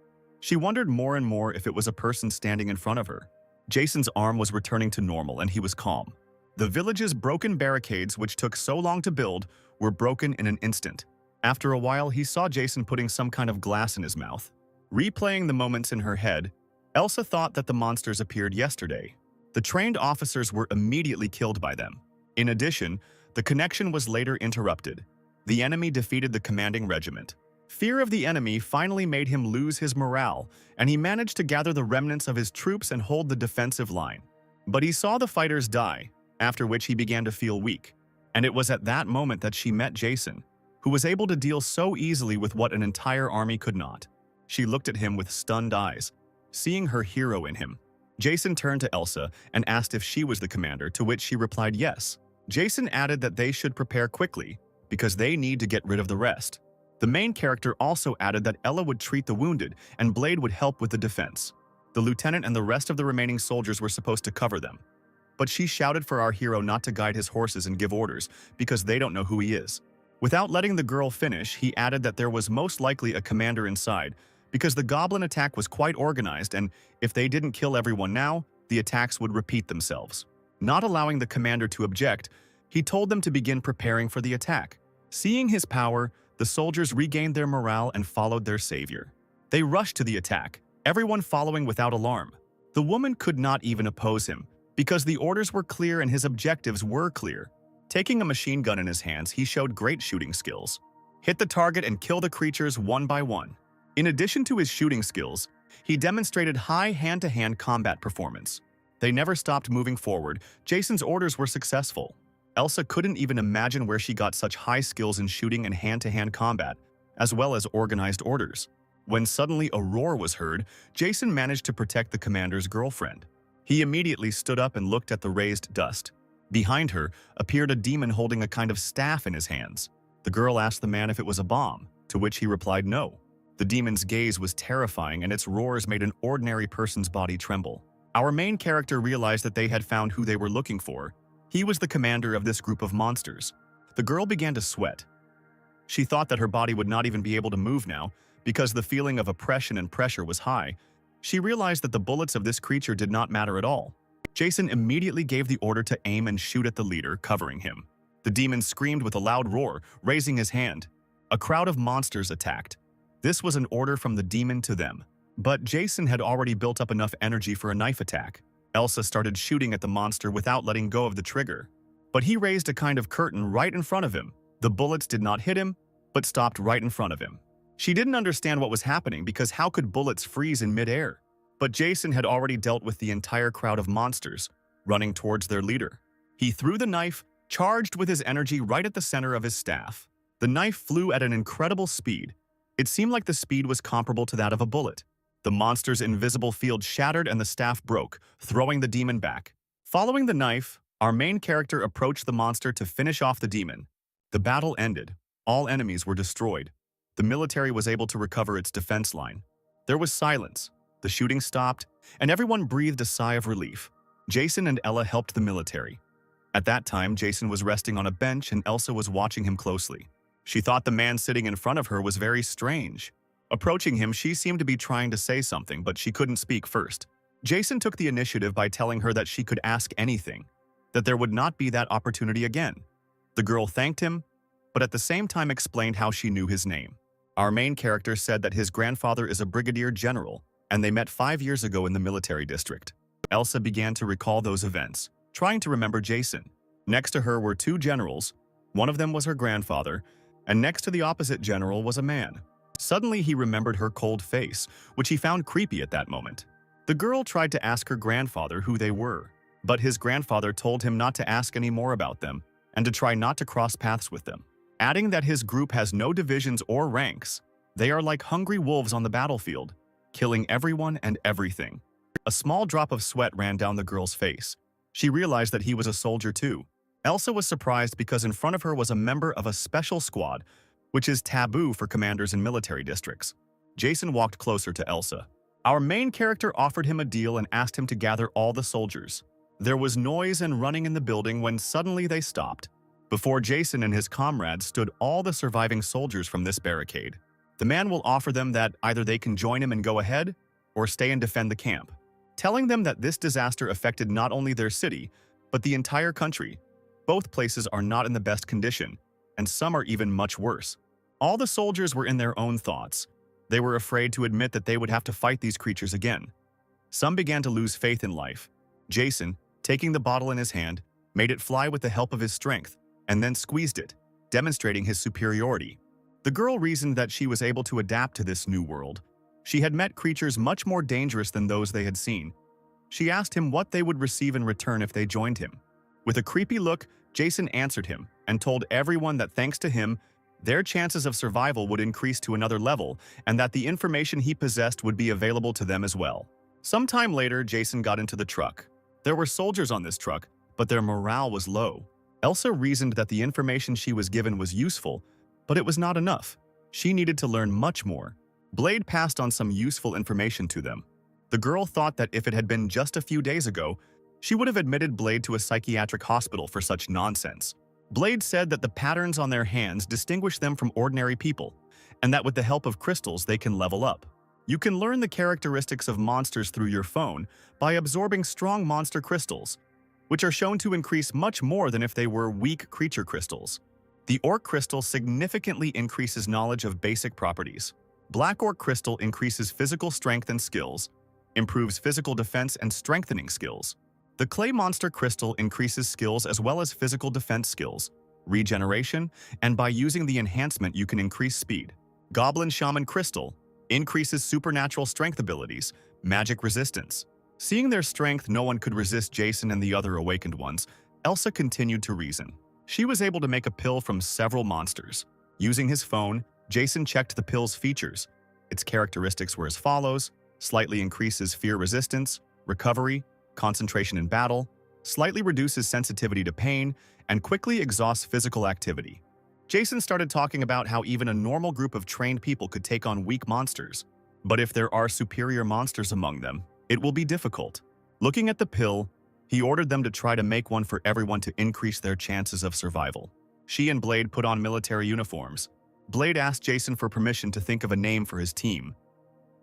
She wondered more and more if it was a person standing in front of her. Jason's arm was returning to normal and he was calm. The village's broken barricades, which took so long to build, were broken in an instant. After a while, he saw Jason putting some kind of glass in his mouth. Replaying the moments in her head, Elsa thought that the monsters appeared yesterday. The trained officers were immediately killed by them. In addition, the connection was later interrupted. The enemy defeated the commanding regiment. Fear of the enemy finally made him lose his morale, and he managed to gather the remnants of his troops and hold the defensive line. But he saw the fighters die, after which he began to feel weak. And it was at that moment that she met Jason, who was able to deal so easily with what an entire army could not. She looked at him with stunned eyes, seeing her hero in him. Jason turned to Elsa and asked if she was the commander, to which she replied yes. Jason added that they should prepare quickly, because they need to get rid of the rest. The main character also added that Ella would treat the wounded and Blade would help with the defense. The lieutenant and the rest of the remaining soldiers were supposed to cover them. But she shouted for our hero not to guide his horses and give orders, because they don't know who he is. Without letting the girl finish, he added that there was most likely a commander inside, because the goblin attack was quite organized and if they didn't kill everyone now, the attacks would repeat themselves. Not allowing the commander to object, he told them to begin preparing for the attack. Seeing his power, the soldiers regained their morale and followed their savior. They rushed to the attack, everyone following without alarm. The woman could not even oppose him, because the orders were clear and his objectives were clear. Taking a machine gun in his hands, he showed great shooting skills. Hit the target and kill the creatures one by one. In addition to his shooting skills, he demonstrated high hand-to-hand combat performance. They never stopped moving forward. Jason's orders were successful. Elsa couldn't even imagine where she got such high skills in shooting and hand-to-hand combat, as well as organized orders. When suddenly a roar was heard, Jason managed to protect the commander's girlfriend. He immediately stood up and looked at the raised dust. Behind her appeared a demon holding a kind of staff in his hands. The girl asked the man if it was a bomb, to which he replied no. The demon's gaze was terrifying and its roars made an ordinary person's body tremble. Our main character realized that they had found who they were looking for. He was the commander of this group of monsters. The girl began to sweat. She thought that her body would not even be able to move now, because the feeling of oppression and pressure was high. She realized that the bullets of this creature did not matter at all. Jason immediately gave the order to aim and shoot at the leader, covering him. The demon screamed with a loud roar, raising his hand. A crowd of monsters attacked. This was an order from the demon to them. But Jason had already built up enough energy for a knife attack. Elsa started shooting at the monster without letting go of the trigger. But he raised a kind of curtain right in front of him. The bullets did not hit him, but stopped right in front of him. She didn't understand what was happening because how could bullets freeze in midair? But Jason had already dealt with the entire crowd of monsters, running towards their leader. He threw the knife, charged with his energy right at the center of his staff. The knife flew at an incredible speed. It seemed like the speed was comparable to that of a bullet. The monster's invisible field shattered and the staff broke, throwing the demon back. Following the knife, Our main character approached the monster to finish off the demon. The battle ended. All enemies were destroyed. The military was able to recover its defense line. There was silence. The shooting stopped, and everyone breathed a sigh of relief. Jason and Ella helped the military. At that time, Jason was resting on a bench and Elsa was watching him closely. She thought the man sitting in front of her was very strange. Approaching him, she seemed to be trying to say something, but she couldn't speak first. Jason took the initiative by telling her that she could ask anything, that there would not be that opportunity again. The girl thanked him, but at the same time explained how she knew his name. Our main character said that his grandfather is a brigadier general, and they met 5 years ago in the military district. Elsa began to recall those events, trying to remember Jason. Next to her were 2 generals. One of them was her grandfather, and next to the opposite general was a man. Suddenly, he remembered her cold face, which he found creepy at that moment. The girl tried to ask her grandfather who they were, but his grandfather told him not to ask any more about them and to try not to cross paths with them, adding that his group has no divisions or ranks. They are like hungry wolves on the battlefield, killing everyone and everything. A small drop of sweat ran down the girl's face. She realized that he was a soldier too. Elsa was surprised because in front of her was a member of a special squad, which is taboo for commanders in military districts. Jason walked closer to Elsa. Our main character offered him a deal and asked him to gather all the soldiers. There was noise and running in the building when suddenly they stopped. Before Jason and his comrades stood all the surviving soldiers from this barricade. The man will offer them that either they can join him and go ahead, or stay and defend the camp, telling them that this disaster affected not only their city, but the entire country. Both places are not in the best condition, and some are even much worse. All the soldiers were in their own thoughts. They were afraid to admit that they would have to fight these creatures again. Some began to lose faith in life. Jason, taking the bottle in his hand, made it fly with the help of his strength, and then squeezed it, demonstrating his superiority. The girl reasoned that she was able to adapt to this new world. She had met creatures much more dangerous than those they had seen. She asked him what they would receive in return if they joined him. With a creepy look, Jason answered him and told everyone that thanks to him, their chances of survival would increase to another level and that the information he possessed would be available to them as well. Sometime later, Jason got into the truck. There were soldiers on this truck, but their morale was low. Elsa reasoned that the information she was given was useful, but it was not enough. She needed to learn much more. Blade passed on some useful information to them. The girl thought that if it had been just a few days ago, she would have admitted Blade to a psychiatric hospital for such nonsense. Blade said that the patterns on their hands distinguish them from ordinary people, and that with the help of crystals they can level up. You can learn the characteristics of monsters through your phone by absorbing strong monster crystals, which are shown to increase much more than if they were weak creature crystals. The Orc Crystal significantly increases knowledge of basic properties. Black Orc Crystal increases physical strength and skills, improves physical defense and strengthening skills. The Clay Monster Crystal increases skills as well as physical defense skills, regeneration, and by using the enhancement you can increase speed. Goblin Shaman Crystal increases supernatural strength abilities, magic resistance. Seeing their strength, no one could resist Jason and the other awakened ones. Elsa continued to reason. She was able to make a pill from several monsters. Using his phone, Jason checked the pill's features. Its characteristics were as follows: slightly increases fear resistance, recovery, concentration in battle, slightly reduces sensitivity to pain, and quickly exhausts physical activity. Jason started talking about how even a normal group of trained people could take on weak monsters. But if there are superior monsters among them, it will be difficult. Looking at the pill, he ordered them to try to make one for everyone to increase their chances of survival. She and Blade put on military uniforms. Blade asked Jason for permission to think of a name for his team.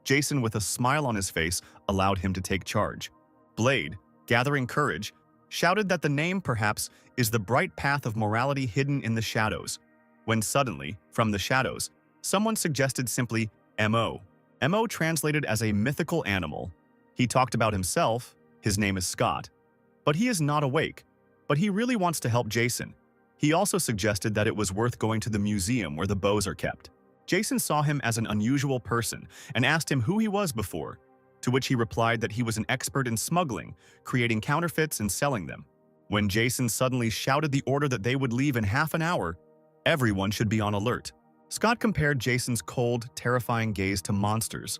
Jason, with a smile on his face, allowed him to take charge. Blade, gathering courage, shouted that the name, perhaps, is the bright path of morality hidden in the shadows, when suddenly, from the shadows, someone suggested simply M.O. M.O. translated as a mythical animal. He talked about himself. His name is Scott. But he is not awake. But he really wants to help Jason. He also suggested that it was worth going to the museum where the bows are kept. Jason saw him as an unusual person and asked him who he was before, to which he replied that he was an expert in smuggling, creating counterfeits and selling them. When Jason suddenly shouted the order that they would leave in half an hour, everyone should be on alert. Scott compared Jason's cold, terrifying gaze to monsters,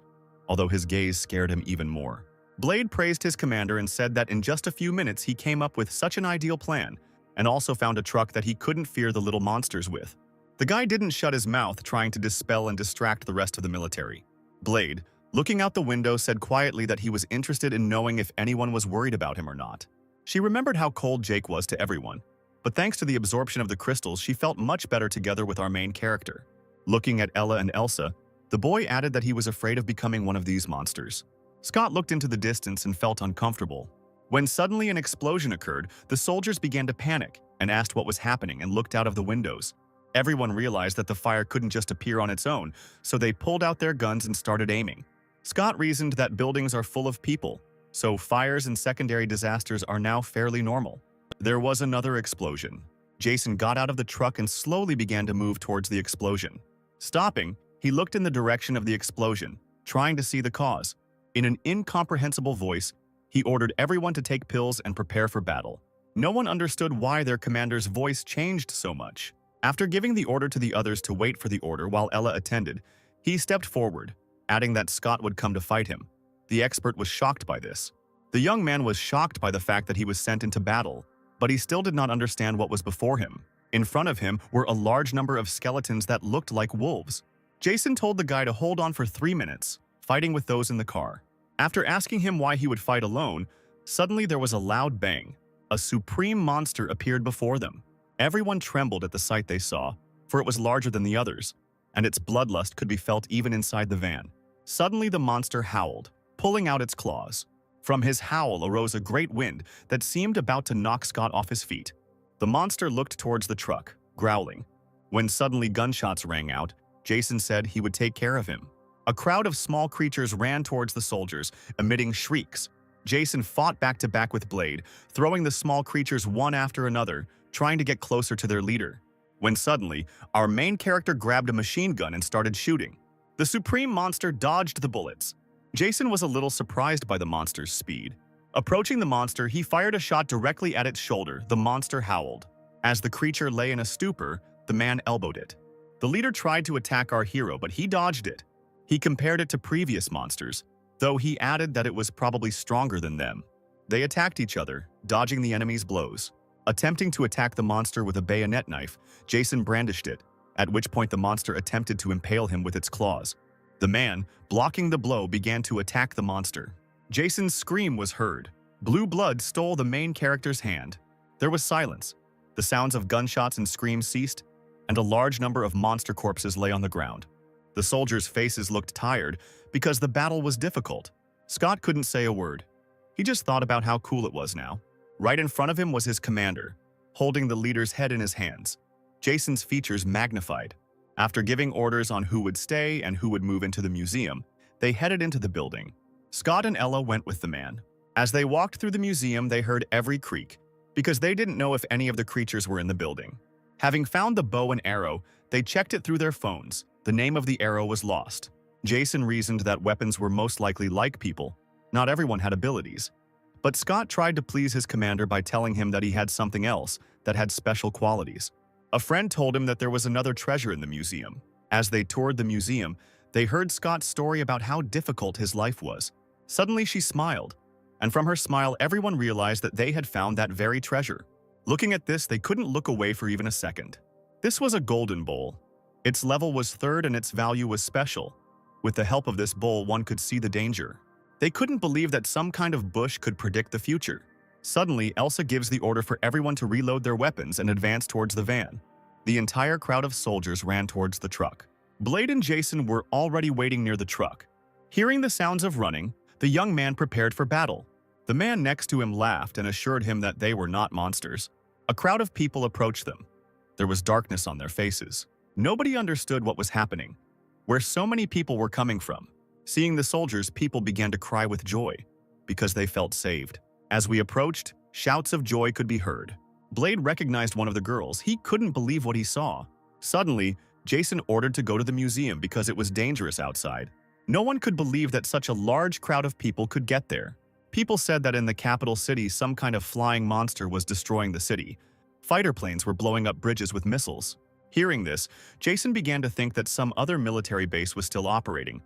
although his gaze scared him even more. Blade praised his commander and said that in just a few minutes he came up with such an ideal plan, and also found a truck that he couldn't fear the little monsters with. The guy didn't shut his mouth, trying to dispel and distract the rest of the military. Blade, looking out the window, said quietly that he was interested in knowing if anyone was worried about him or not. She remembered how cold Jake was to everyone, but thanks to the absorption of the crystals, she felt much better together with our main character. Looking at Ella and Elsa, the boy added that he was afraid of becoming one of these monsters. Scott looked into the distance and felt uncomfortable. When suddenly an explosion occurred, the soldiers began to panic and asked what was happening and looked out of the windows. Everyone realized that the fire couldn't just appear on its own, so they pulled out their guns and started aiming. Scott reasoned that buildings are full of people, so fires and secondary disasters are now fairly normal. There was another explosion. Jason got out of the truck and slowly began to move towards the explosion. Stopping, he looked in the direction of the explosion, trying to see the cause. In an incomprehensible voice, he ordered everyone to take pills and prepare for battle. No one understood why their commander's voice changed so much. After giving the order to the others to wait for the order while Ella attended, he stepped forward, adding that Scott would come to fight him. The expert was shocked by this. The young man was shocked by the fact that he was sent into battle, but he still did not understand what was before him. In front of him were a large number of skeletons that looked like wolves. Jason told the guy to hold on for 3 minutes, fighting with those in the car. After asking him why he would fight alone, suddenly there was a loud bang. A supreme monster appeared before them. Everyone trembled at the sight they saw, for it was larger than the others, and its bloodlust could be felt even inside the van. Suddenly the monster howled, pulling out its claws. From his howl arose a great wind that seemed about to knock Scott off his feet. The monster looked towards the truck, growling. When suddenly gunshots rang out, Jason said he would take care of him. A crowd of small creatures ran towards the soldiers, emitting shrieks. Jason fought back to back with Blade, throwing the small creatures one after another, trying to get closer to their leader. When suddenly, our main character grabbed a machine gun and started shooting. The supreme monster dodged the bullets. Jason was a little surprised by the monster's speed. Approaching the monster, he fired a shot directly at its shoulder. The monster howled. As the creature lay in a stupor, the man elbowed it. The leader tried to attack our hero, but he dodged it. He compared it to previous monsters, though he added that it was probably stronger than them. They attacked each other, dodging the enemy's blows. Attempting to attack the monster with a bayonet knife, Jason brandished it, at which point the monster attempted to impale him with its claws. The man, blocking the blow, began to attack the monster. Jason's scream was heard. Blue blood stole the main character's hand. There was silence. The sounds of gunshots and screams ceased, and a large number of monster corpses lay on the ground. The soldiers' faces looked tired because the battle was difficult. Scott couldn't say a word. He just thought about how cool it was now. Right in front of him was his commander, holding the leader's head in his hands. Jason's features magnified. After giving orders on who would stay and who would move into the museum, they headed into the building. Scott and Ella went with the man. As they walked through the museum, they heard every creak, because they didn't know if any of the creatures were in the building. Having found the bow and arrow, they checked it through their phones. The name of the arrow was lost. Jason reasoned that weapons were most likely like people. Not everyone had abilities. But Scott tried to please his commander by telling him that he had something else that had special qualities. A friend told him that there was another treasure in the museum. As they toured the museum, they heard Scott's story about how difficult his life was. Suddenly she smiled, and from her smile everyone realized that they had found that very treasure. Looking at this, they couldn't look away for even a second. This was a golden bowl. Its level was 3rd and its value was special. With the help of this bowl, one could see the danger. They couldn't believe that some kind of bush could predict the future. Suddenly, Elsa gives the order for everyone to reload their weapons and advance towards the van. The entire crowd of soldiers ran towards the truck. Blade and Jason were already waiting near the truck. Hearing the sounds of running, the young man prepared for battle. The man next to him laughed and assured him that they were not monsters. A crowd of people approached them. There was darkness on their faces. Nobody understood what was happening, where so many people were coming from. Seeing the soldiers, people began to cry with joy, because they felt saved. As we approached, shouts of joy could be heard. Blade recognized one of the girls. He couldn't believe what he saw. Suddenly, Jason ordered to go to the museum because it was dangerous outside. No one could believe that such a large crowd of people could get there. People said that in the capital city, some kind of flying monster was destroying the city. Fighter planes were blowing up bridges with missiles. Hearing this, Jason began to think that some other military base was still operating,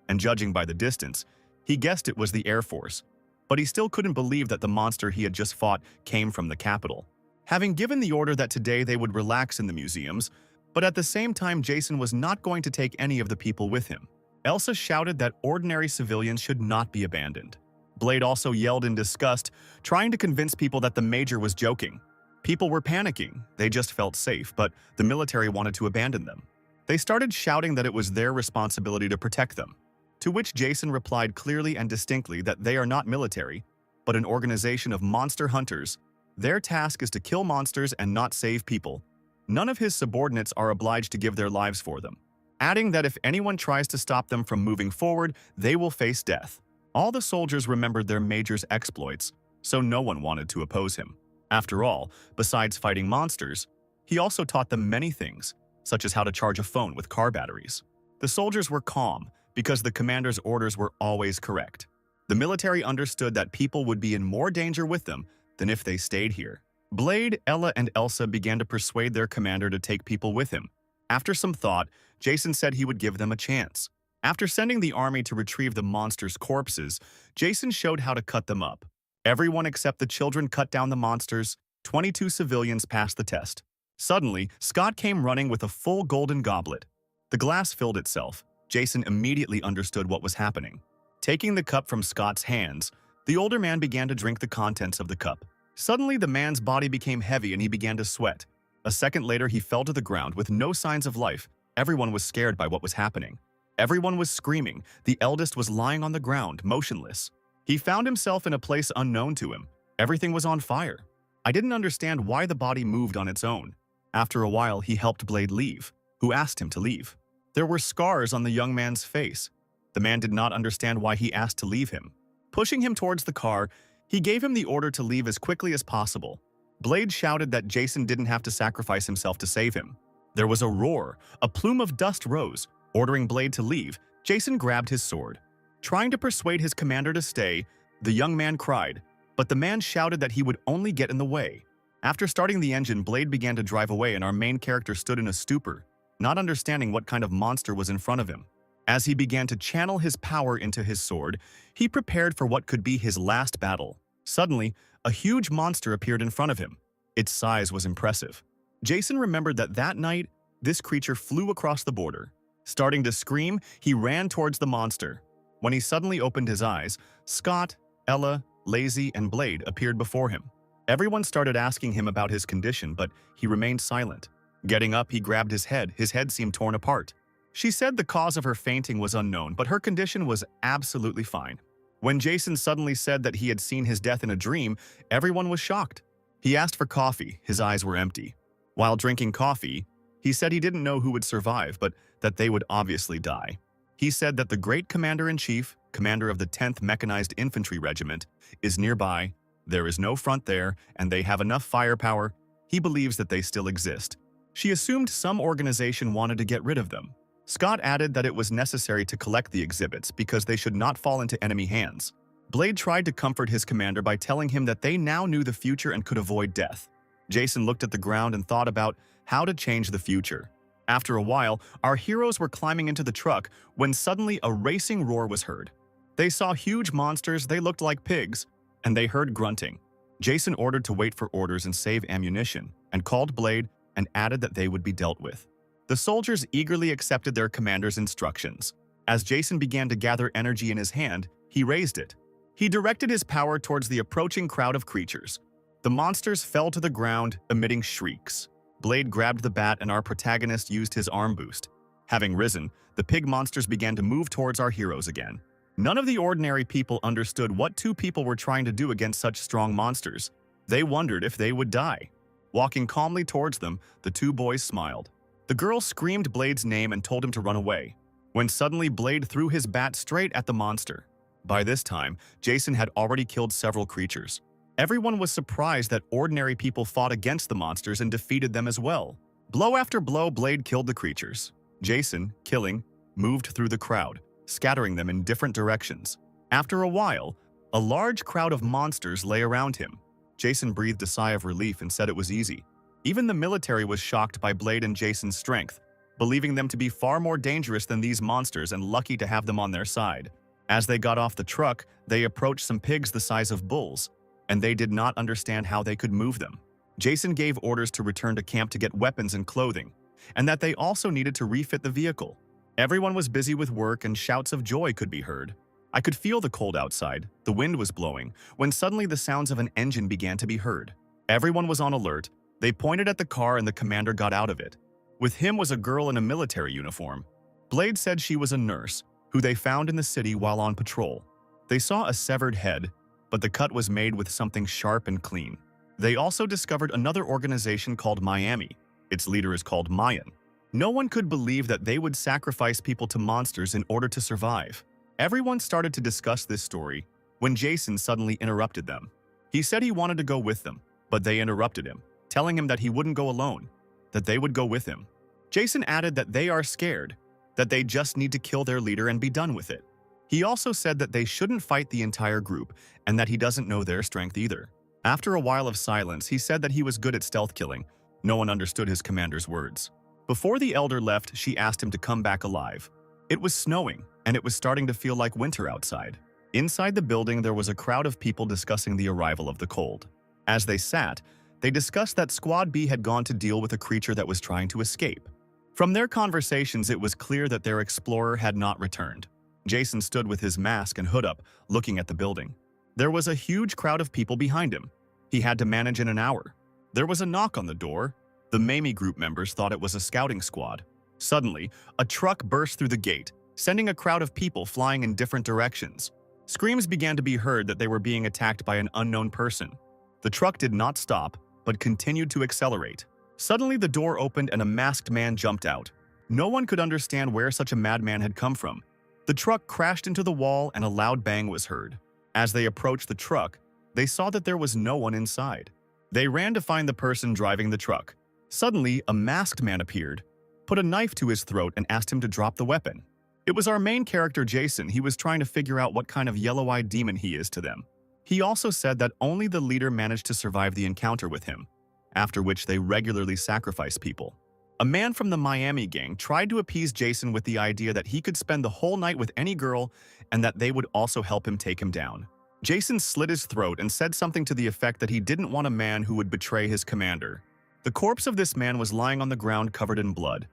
and judging by the distance, he guessed it was the Air Force. but he still couldn't believe that the monster he had just fought came from the capital. Having given the order that today they would relax in the museums, but at the same time Jason was not going to take any of the people with him. Elsa shouted that ordinary civilians should not be abandoned. Blade also yelled in disgust, trying to convince people that the Major was joking. People were panicking, they just felt safe, but the military wanted to abandon them. They started shouting that it was their responsibility to protect them, to which Jason replied clearly and distinctly that they are not military, but an organization of monster hunters. Their task is to kill monsters and not save people. None of his subordinates are obliged to give their lives for them, adding that if anyone tries to stop them from moving forward, they will face death. All the soldiers remembered their Major's exploits, so no one wanted to oppose him. After all, besides fighting monsters, he also taught them many things, such as how to charge a phone with car batteries. The soldiers were calm because the commander's orders were always correct. The military understood that people would be in more danger with them than if they stayed here. Blade, Ella, and Elsa began to persuade their commander to take people with him. After some thought, Jason said he would give them a chance. After sending the army to retrieve the monsters' corpses, Jason showed how to cut them up. Everyone except the children cut down the monsters. 22 civilians passed the test. Suddenly, Scott came running with a full golden goblet. The glass filled itself. Jason immediately understood what was happening. Taking the cup from Scott's hands, the older man began to drink the contents of the cup. Suddenly, the man's body became heavy and he began to sweat. A second later, he fell to the ground with no signs of life. Everyone was scared by what was happening. Everyone was screaming. The eldest was lying on the ground, motionless. He found himself in a place unknown to him. Everything was on fire. I didn't understand why the body moved on its own. After a while, he helped Blade leave, who asked him to leave. There were scars on the young man's face. The man did not understand why he asked to leave him. Pushing him towards the car, he gave him the order to leave as quickly as possible. Blade shouted that Jason didn't have to sacrifice himself to save him. There was a roar. A plume of dust rose. Ordering Blade to leave, Jason grabbed his sword. Trying to persuade his commander to stay, the young man cried, but the man shouted that he would only get in the way. After starting the engine, Blade began to drive away and our main character stood in a stupor, not understanding what kind of monster was in front of him. As he began to channel his power into his sword, he prepared for what could be his last battle. Suddenly, a huge monster appeared in front of him. Its size was impressive. Jason remembered that that night, this creature flew across the border. Starting to scream, he ran towards the monster. When he suddenly opened his eyes, Scott, Ella, Lazy, and Blade appeared before him. Everyone started asking him about his condition, but he remained silent. Getting up, he grabbed his head. His head seemed torn apart. She said the cause of her fainting was unknown, but her condition was absolutely fine. When Jason suddenly said that he had seen his death in a dream, everyone was shocked. He asked for coffee. His eyes were empty. While drinking coffee, he said he didn't know who would survive, but that they would obviously die. He said that the great commander-in-chief, commander of the 10th Mechanized Infantry Regiment, is nearby. There is no front there, and they have enough firepower. He believes that they still exist. She assumed some organization wanted to get rid of them. Scott added that it was necessary to collect the exhibits because they should not fall into enemy hands. Blade tried to comfort his commander by telling him that they now knew the future and could avoid death. Jason looked at the ground and thought about how to change the future. After a while, our heroes were climbing into the truck when suddenly a racing roar was heard. They saw huge monsters, they looked like pigs, and they heard grunting. Jason ordered to wait for orders and save ammunition, and called Blade and added that they would be dealt with. The soldiers eagerly accepted their commander's instructions. As Jason began to gather energy in his hand, he raised it. He directed his power towards the approaching crowd of creatures. The monsters fell to the ground, emitting shrieks. Blade grabbed the bat and our protagonist used his arm boost. Having risen, the pig monsters began to move towards our heroes again. None of the ordinary people understood what two people were trying to do against such strong monsters. They wondered if they would die. Walking calmly towards them, the two boys smiled. The girl screamed Blade's name and told him to run away, when suddenly Blade threw his bat straight at the monster. By this time, Jason had already killed several creatures. Everyone was surprised that ordinary people fought against the monsters and defeated them as well. Blow after blow, Blade killed the creatures. Jason, killing, moved through the crowd, scattering them in different directions. After a while, a large crowd of monsters lay around him. Jason breathed a sigh of relief and said it was easy. Even the military was shocked by Blade and Jason's strength, believing them to be far more dangerous than these monsters and lucky to have them on their side. As they got off the truck, they approached some pigs the size of bulls, and they did not understand how they could move them. Jason gave orders to return to camp to get weapons and clothing, and that they also needed to refit the vehicle. Everyone was busy with work and shouts of joy could be heard. I could feel the cold outside, the wind was blowing, when suddenly the sounds of an engine began to be heard. Everyone was on alert. They pointed at the car and the commander got out of it. With him was a girl in a military uniform. Blade said she was a nurse, who they found in the city while on patrol. They saw a severed head, but the cut was made with something sharp and clean. They also discovered another organization called Miami. Its leader is called Mayan. No one could believe that they would sacrifice people to monsters in order to survive. Everyone started to discuss this story when Jason suddenly interrupted them. He said he wanted to go with them, but they interrupted him, telling him that he wouldn't go alone, that they would go with him. Jason added that they are scared, that they just need to kill their leader and be done with it. He also said that they shouldn't fight the entire group and that he doesn't know their strength either. After a while of silence, he said that he was good at stealth killing. No one understood his commander's words. Before the elder left, she asked him to come back alive. It was snowing, and it was starting to feel like winter outside. Inside the building, there was a crowd of people discussing the arrival of the cold. As they sat, they discussed that Squad B had gone to deal with a creature that was trying to escape. From their conversations, it was clear that their explorer had not returned. Jason stood with his mask and hood up, looking at the building. There was a huge crowd of people behind him. He had to manage in an hour. There was a knock on the door. The Mamie group members thought it was a scouting squad. Suddenly, a truck burst through the gate, sending a crowd of people flying in different directions. Screams began to be heard that they were being attacked by an unknown person. The truck did not stop, but continued to accelerate. Suddenly, the door opened and a masked man jumped out. No one could understand where such a madman had come from. The truck crashed into the wall and a loud bang was heard. As they approached the truck, they saw that there was no one inside. They ran to find the person driving the truck. Suddenly, a masked man appeared, put a knife to his throat and asked him to drop the weapon. It was our main character, Jason. He was trying to figure out what kind of yellow-eyed demon he is to them. He also said that only the leader managed to survive the encounter with him, after which they regularly sacrifice people. A man from the Miami gang tried to appease Jason with the idea that he could spend the whole night with any girl and that they would also help him take him down. Jason slit his throat and said something to the effect that he didn't want a man who would betray his commander. The corpse of this man was lying on the ground covered in blood.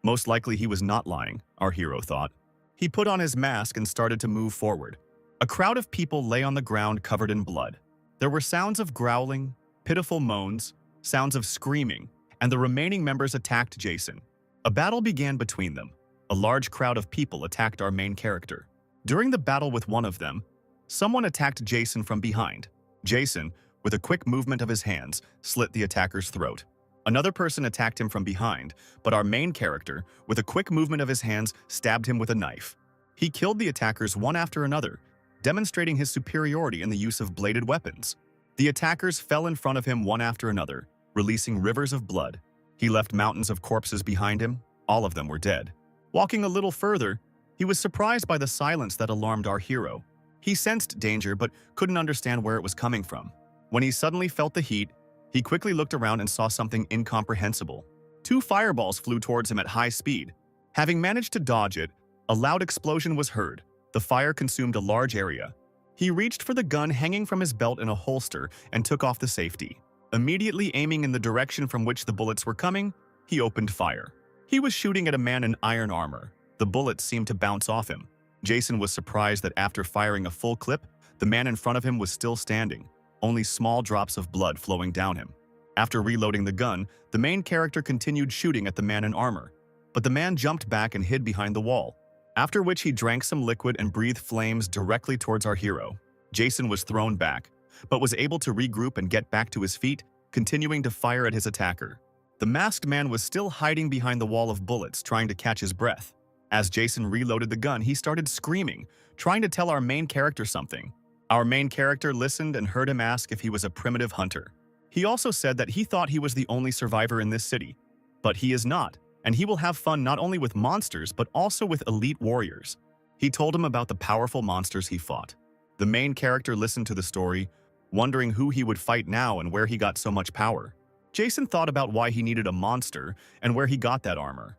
Most likely he was not lying, our hero thought. He put on his mask and started to move forward. A crowd of people lay on the ground covered in blood. There were sounds of growling, pitiful moans, sounds of screaming, and the remaining members attacked Jason. A battle began between them. A large crowd of people attacked our main character. During the battle with one of them, someone attacked Jason from behind. Jason, with a quick movement of his hands, slit the attacker's throat. Another person attacked him from behind, but our main character, with a quick movement of his hands, stabbed him with a knife. He killed the attackers one after another, demonstrating his superiority in the use of bladed weapons. The attackers fell in front of him one after another, releasing rivers of blood. He left mountains of corpses behind him. All of them were dead. Walking a little further, he was surprised by the silence that alarmed our hero. He sensed danger but couldn't understand where it was coming from. When he suddenly felt the heat, he quickly looked around and saw something incomprehensible. 2 fireballs flew towards him at high speed. Having managed to dodge it, a loud explosion was heard. The fire consumed a large area. He reached for the gun hanging from his belt in a holster and took off the safety. Immediately aiming in the direction from which the bullets were coming, he opened fire. He was shooting at a man in iron armor. The bullets seemed to bounce off him. Jason was surprised that after firing a full clip, the man in front of him was still standing, only small drops of blood flowing down him. After reloading the gun, the main character continued shooting at the man in armor, but the man jumped back and hid behind the wall, after which he drank some liquid and breathed flames directly towards our hero. Jason was thrown back, but was able to regroup and get back to his feet, continuing to fire at his attacker. The masked man was still hiding behind the wall of bullets, trying to catch his breath. As Jason reloaded the gun, he started screaming, trying to tell our main character something. Our main character listened and heard him ask if he was a primitive hunter. He also said that he thought he was the only survivor in this city, but he is not, and he will have fun not only with monsters but also with elite warriors. He told him about the powerful monsters he fought. The main character listened to the story, wondering who he would fight now and where he got so much power. Jason thought about why he needed a monster and where he got that armor.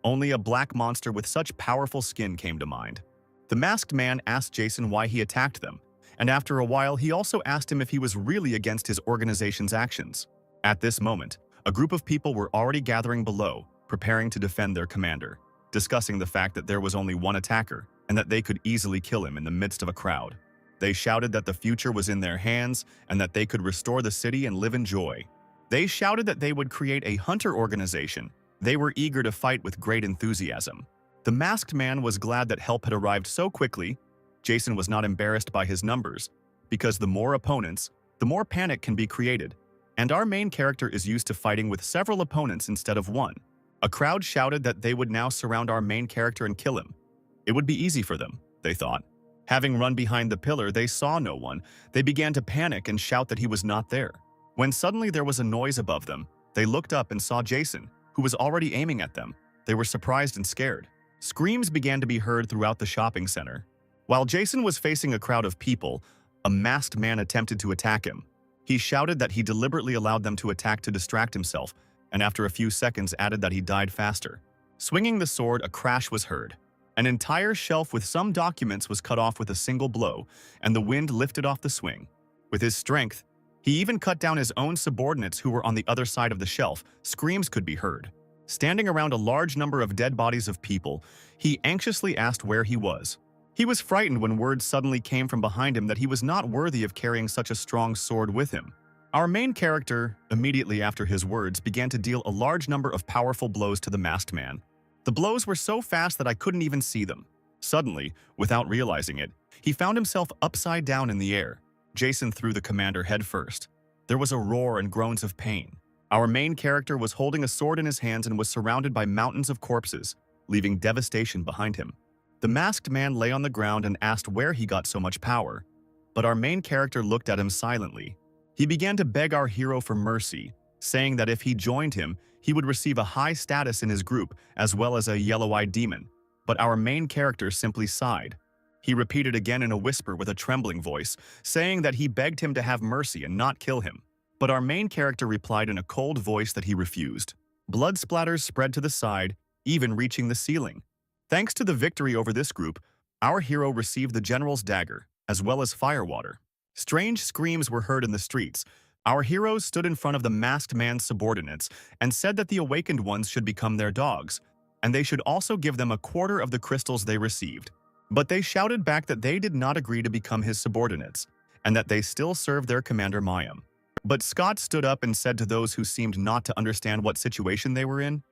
Only a black monster with such powerful skin came to mind. The masked man asked Jason why he attacked them, and after a while he also asked him if he was really against his organization's actions. At this moment, a group of people were already gathering below, preparing to defend their commander, discussing the fact that there was only one attacker and that they could easily kill him in the midst of a crowd. They shouted that the future was in their hands and that they could restore the city and live in joy. They shouted that they would create a hunter organization. They were eager to fight with great enthusiasm. The masked man was glad that help had arrived so quickly. Jason was not embarrassed by his numbers, because the more opponents, the more panic can be created, and our main character is used to fighting with several opponents instead of one. A crowd shouted that they would now surround our main character and kill him. It would be easy for them, they thought. Having run behind the pillar, they saw no one. They began to panic and shout that he was not there. When suddenly there was a noise above them, they looked up and saw Jason, who was already aiming at them. They were surprised and scared. Screams began to be heard throughout the shopping center. While Jason was facing a crowd of people, a masked man attempted to attack him. He shouted that he deliberately allowed them to attack to distract himself, and after a few seconds added that he died faster. Swinging the sword, a crash was heard. An entire shelf with some documents was cut off with a single blow, and the wind lifted off the swing. With his strength, he even cut down his own subordinates who were on the other side of the shelf. Screams could be heard. Standing around a large number of dead bodies of people, he anxiously asked where he was. He was frightened when word suddenly came from behind him that he was not worthy of carrying such a strong sword with him. Our main character, immediately after his words, began to deal a large number of powerful blows to the masked man. The blows were so fast that I couldn't even see them. Suddenly, without realizing it, he found himself upside down in the air. Jason threw the commander head first. There was a roar and groans of pain. Our main character was holding a sword in his hands and was surrounded by mountains of corpses, leaving devastation behind him. The masked man lay on the ground and asked where he got so much power. But our main character looked at him silently. He began to beg our hero for mercy, saying that if he joined him, he would receive a high status in his group as well as a yellow-eyed demon. But our main character simply sighed. He repeated again in a whisper with a trembling voice, saying that he begged him to have mercy and not kill him. But our main character replied in a cold voice that he refused. Blood splatters spread to the side, even reaching the ceiling. Thanks to the victory over this group, our hero received the general's dagger, as well as firewater. Strange screams were heard in the streets. Our heroes stood in front of the masked man's subordinates and said that the awakened ones should become their dogs, and they should also give them a quarter of the crystals they received. But they shouted back that they did not agree to become his subordinates, and that they still served their commander Mayim. But Scott stood up and said to those who seemed not to understand what situation they were in,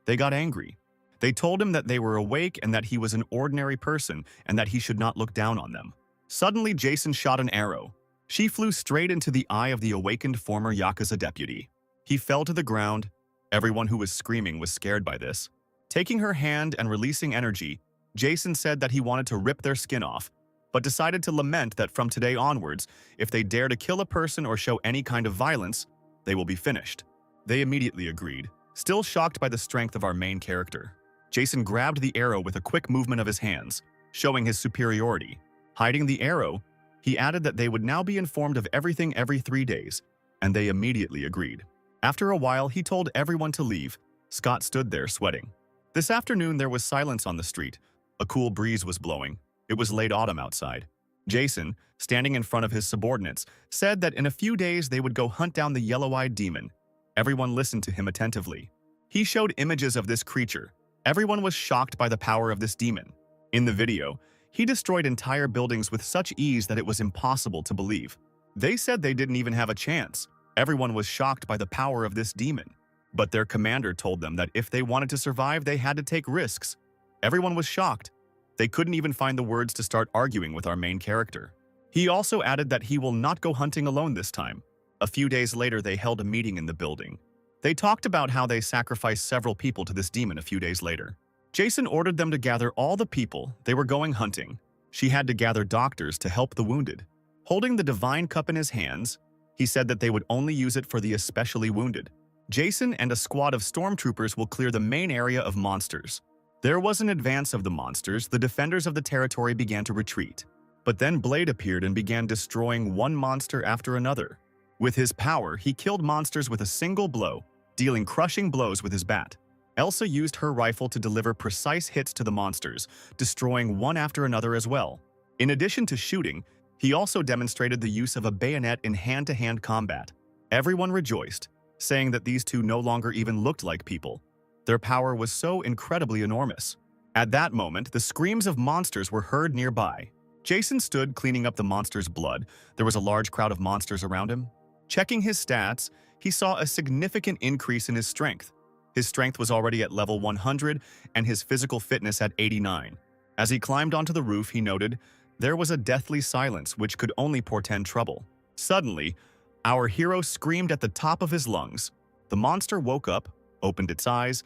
they got angry. They told him that they were awake and that he was an ordinary person and that he should not look down on them. Suddenly, Jason shot an arrow. She flew straight into the eye of the awakened former Yakuza deputy. He fell to the ground. Everyone who was screaming was scared by this. Taking her hand and releasing energy, Jason said that he wanted to rip their skin off, but decided to lament that from today onwards, if they dare to kill a person or show any kind of violence, they will be finished. They immediately agreed, still shocked by the strength of our main character. Jason grabbed the arrow with a quick movement of his hands, showing his superiority. Hiding the arrow, he added that they would now be informed of everything every 3 days, and they immediately agreed. After a while, he told everyone to leave. Scott stood there sweating. This afternoon, there was silence on the street. A cool breeze was blowing. It was late autumn outside. Jason, standing in front of his subordinates, said that in a few days they would go hunt down the yellow-eyed demon. Everyone listened to him attentively. He showed images of this creature. Everyone was shocked by the power of this demon. In the video, he destroyed entire buildings with such ease that it was impossible to believe. They said they didn't even have a chance. Everyone was shocked by the power of this demon. But their commander told them that if they wanted to survive, they had to take risks. Everyone was shocked. They couldn't even find the words to start arguing with our main character. He also added that he will not go hunting alone this time. A few days later, they held a meeting in the building. They talked about how they sacrificed several people to this demon a few days later. Jason ordered them to gather all the people. They were going hunting. She had to gather doctors to help the wounded. Holding the divine cup in his hands, he said that they would only use it for the especially wounded. Jason and a squad of stormtroopers will clear the main area of monsters. There was an advance of the monsters. The defenders of the territory began to retreat. But then Blade appeared and began destroying one monster after another. With his power, he killed monsters with a single blow, dealing crushing blows with his bat. Elsa used her rifle to deliver precise hits to the monsters, destroying one after another as well. In addition to shooting, he also demonstrated the use of a bayonet in hand-to-hand combat. Everyone rejoiced, saying that these two no longer even looked like people. Their power was so incredibly enormous. At that moment, the screams of monsters were heard nearby. Jason stood cleaning up the monster's blood. There was a large crowd of monsters around him. Checking his stats, he saw a significant increase in his strength. His strength was already at level 100 and his physical fitness at 89. As he climbed onto the roof, he noted, there was a deathly silence which could only portend trouble. Suddenly, our hero screamed at the top of his lungs. The monster woke up, opened its eyes,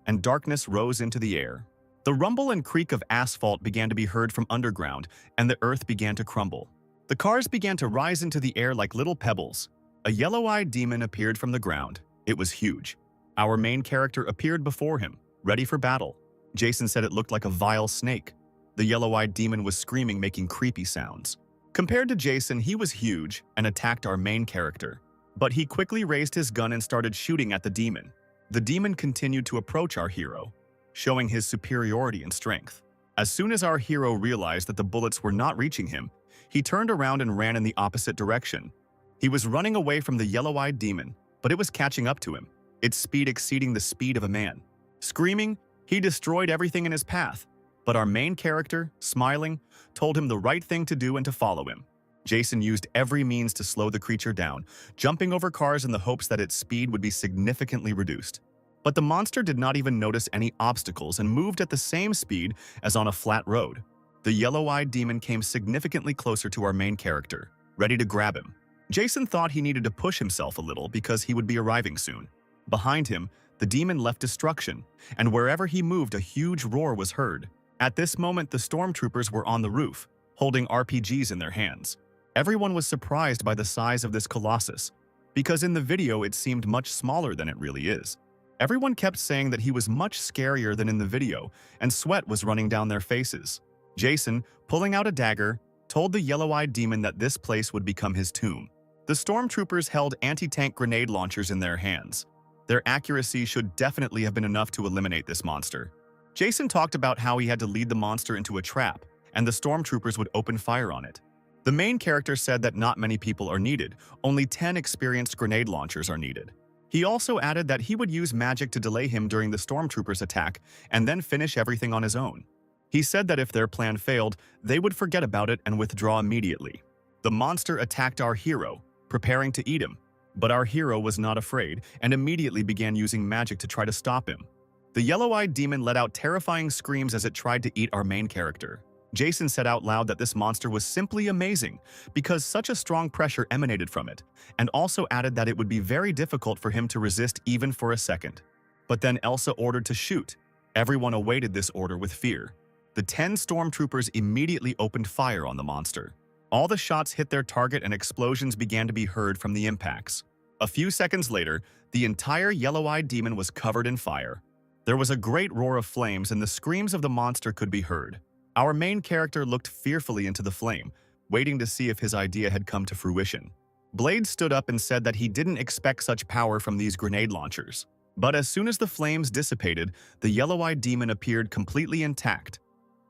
and darkness rose into the air. The rumble and creak of asphalt began to be heard from underground, and the earth began to crumble. The cars began to rise into the air like little pebbles. A yellow-eyed demon appeared from the ground. It was huge. Our main character appeared before him, ready for battle. Jason said it looked like a vile snake. The yellow-eyed demon was screaming, making creepy sounds. Compared to Jason, he was huge and attacked our main character. But he quickly raised his gun and started shooting at the demon. The demon continued to approach our hero, showing his superiority and strength. As soon as our hero realized that the bullets were not reaching him, he turned around and ran in the opposite direction. He was running away from the yellow-eyed demon, but it was catching up to him, its speed exceeding the speed of a man. Screaming, he destroyed everything in his path. But our main character, smiling, told him the right thing to do and to follow him. Jason used every means to slow the creature down, jumping over cars in the hopes that its speed would be significantly reduced. But the monster did not even notice any obstacles and moved at the same speed as on a flat road. The yellow-eyed demon came significantly closer to our main character, ready to grab him. Jason thought he needed to push himself a little because he would be arriving soon. Behind him, the demon left destruction, and wherever he moved, a huge roar was heard. At this moment, the stormtroopers were on the roof, holding RPGs in their hands. Everyone was surprised by the size of this colossus, because in the video it seemed much smaller than it really is. Everyone kept saying that he was much scarier than in the video, and sweat was running down their faces. Jason, pulling out a dagger, told the yellow-eyed demon that this place would become his tomb. The stormtroopers held anti-tank grenade launchers in their hands. Their accuracy should definitely have been enough to eliminate this monster. Jason talked about how he had to lead the monster into a trap, and the stormtroopers would open fire on it. The main character said that not many people are needed, only 10 experienced grenade launchers are needed. He also added that he would use magic to delay him during the stormtroopers' attack and then finish everything on his own. He said that if their plan failed, they would forget about it and withdraw immediately. The monster attacked our hero, preparing to eat him, but our hero was not afraid and immediately began using magic to try to stop him. The yellow-eyed demon let out terrifying screams as it tried to eat our main character. Jason said out loud that this monster was simply amazing because such a strong pressure emanated from it, and also added that it would be very difficult for him to resist even for a second. But then Elsa ordered to shoot. Everyone awaited this order with fear. The 10 stormtroopers immediately opened fire on the monster. All the shots hit their target and explosions began to be heard from the impacts. A few seconds later, the entire yellow-eyed demon was covered in fire. There was a great roar of flames and the screams of the monster could be heard. Our main character looked fearfully into the flame, waiting to see if his idea had come to fruition. Blade stood up and said that he didn't expect such power from these grenade launchers. But as soon as the flames dissipated, the yellow-eyed demon appeared completely intact.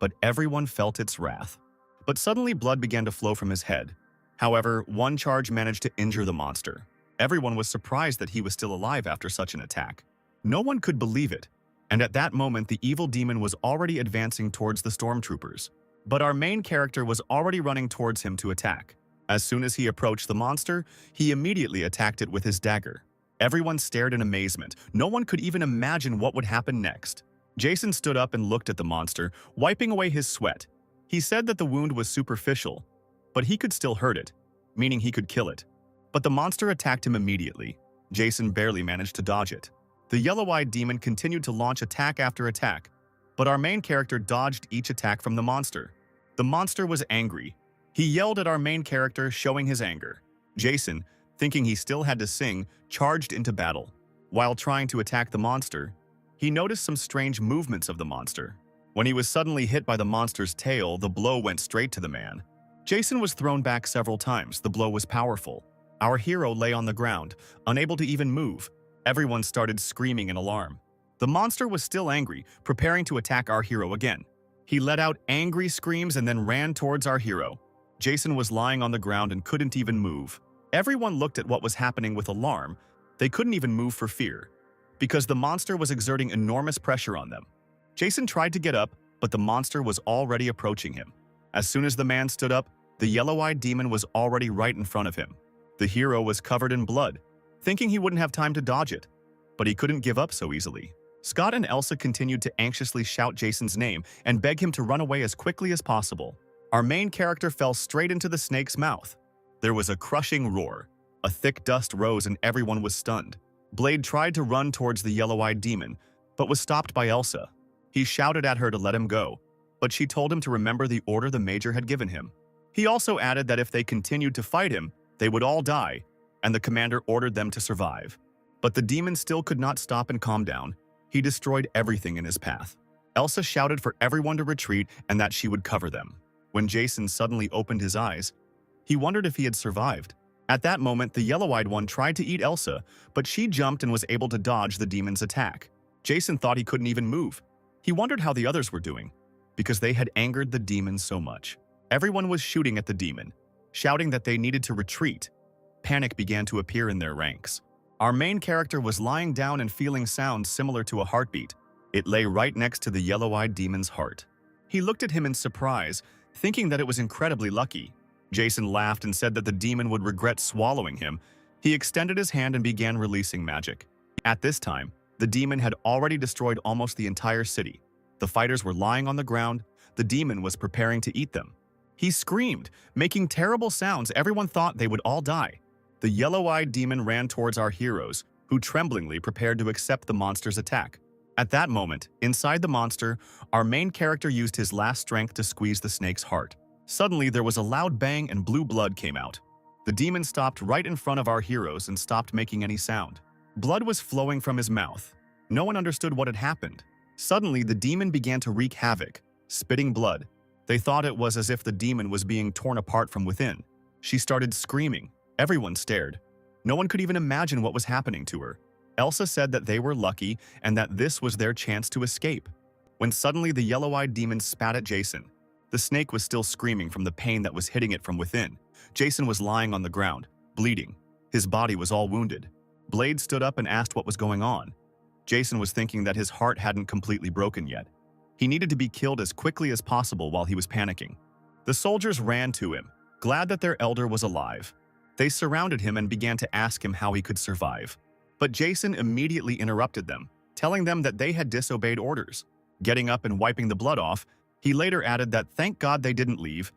But everyone felt its wrath. But suddenly blood began to flow from his head. However, one charge managed to injure the monster. Everyone was surprised that he was still alive after such an attack. No one could believe it. And at that moment, the evil demon was already advancing towards the stormtroopers. But our main character was already running towards him to attack. As soon as he approached the monster, he immediately attacked it with his dagger. Everyone stared in amazement. No one could even imagine what would happen next. Jason stood up and looked at the monster, wiping away his sweat. He said that the wound was superficial, but he could still hurt it, meaning he could kill it. But the monster attacked him immediately. Jason barely managed to dodge it. The yellow-eyed demon continued to launch attack after attack, but our main character dodged each attack from the monster. The monster was angry. He yelled at our main character, showing his anger. Jason, thinking he still had to sing, charged into battle. While trying to attack the monster, he noticed some strange movements of the monster. When he was suddenly hit by the monster's tail, the blow went straight to the man. Jason was thrown back several times. The blow was powerful. Our hero lay on the ground, unable to even move. Everyone started screaming in alarm. The monster was still angry, preparing to attack our hero again. He let out angry screams and then ran towards our hero. Jason was lying on the ground and couldn't even move. Everyone looked at what was happening with alarm. They couldn't even move for fear, because the monster was exerting enormous pressure on them. Jason tried to get up, but the monster was already approaching him. As soon as the man stood up, the yellow-eyed demon was already right in front of him. The hero was covered in blood, thinking he wouldn't have time to dodge it. But he couldn't give up so easily. Scott and Elsa continued to anxiously shout Jason's name and beg him to run away as quickly as possible. Our main character fell straight into the snake's mouth. There was a crushing roar. A thick dust rose and everyone was stunned. Blade tried to run towards the yellow-eyed demon, but was stopped by Elsa. He shouted at her to let him go, but she told him to remember the order the Major had given him. He also added that if they continued to fight him, they would all die, and the commander ordered them to survive. But the demon still could not stop and calm down. He destroyed everything in his path. Elsa shouted for everyone to retreat and that she would cover them. When Jason suddenly opened his eyes, he wondered if he had survived. At that moment, the yellow-eyed one tried to eat Elsa, but she jumped and was able to dodge the demon's attack. Jason thought he couldn't even move. He wondered how the others were doing, because they had angered the demon so much. Everyone was shooting at the demon, shouting that they needed to retreat. Panic began to appear in their ranks. Our main character was lying down and feeling sounds similar to a heartbeat. It lay right next to the yellow-eyed demon's heart. He looked at him in surprise, thinking that it was incredibly lucky. Jason laughed and said that the demon would regret swallowing him. He extended his hand and began releasing magic. At this time, the demon had already destroyed almost the entire city. The fighters were lying on the ground. The demon was preparing to eat them. He screamed, making terrible sounds. Everyone thought they would all die. The yellow-eyed demon ran towards our heroes, who tremblingly prepared to accept the monster's attack. At that moment, inside the monster, our main character used his last strength to squeeze the snake's heart. Suddenly, there was a loud bang and blue blood came out. The demon stopped right in front of our heroes and stopped making any sound. Blood was flowing from his mouth. No one understood what had happened. Suddenly, the demon began to wreak havoc, spitting blood. They thought it was as if the demon was being torn apart from within. She started screaming. Everyone stared. No one could even imagine what was happening to her. Elsa said that they were lucky and that this was their chance to escape. When suddenly the yellow-eyed demon spat at Jason. The snake was still screaming from the pain that was hitting it from within. Jason was lying on the ground, bleeding. His body was all wounded. Blade stood up and asked what was going on. Jason was thinking that his heart hadn't completely broken yet. He needed to be killed as quickly as possible while he was panicking. The soldiers ran to him, glad that their elder was alive. They surrounded him and began to ask him how he could survive. But Jason immediately interrupted them, telling them that they had disobeyed orders. Getting up and wiping the blood off, he later added that thank God they didn't leave.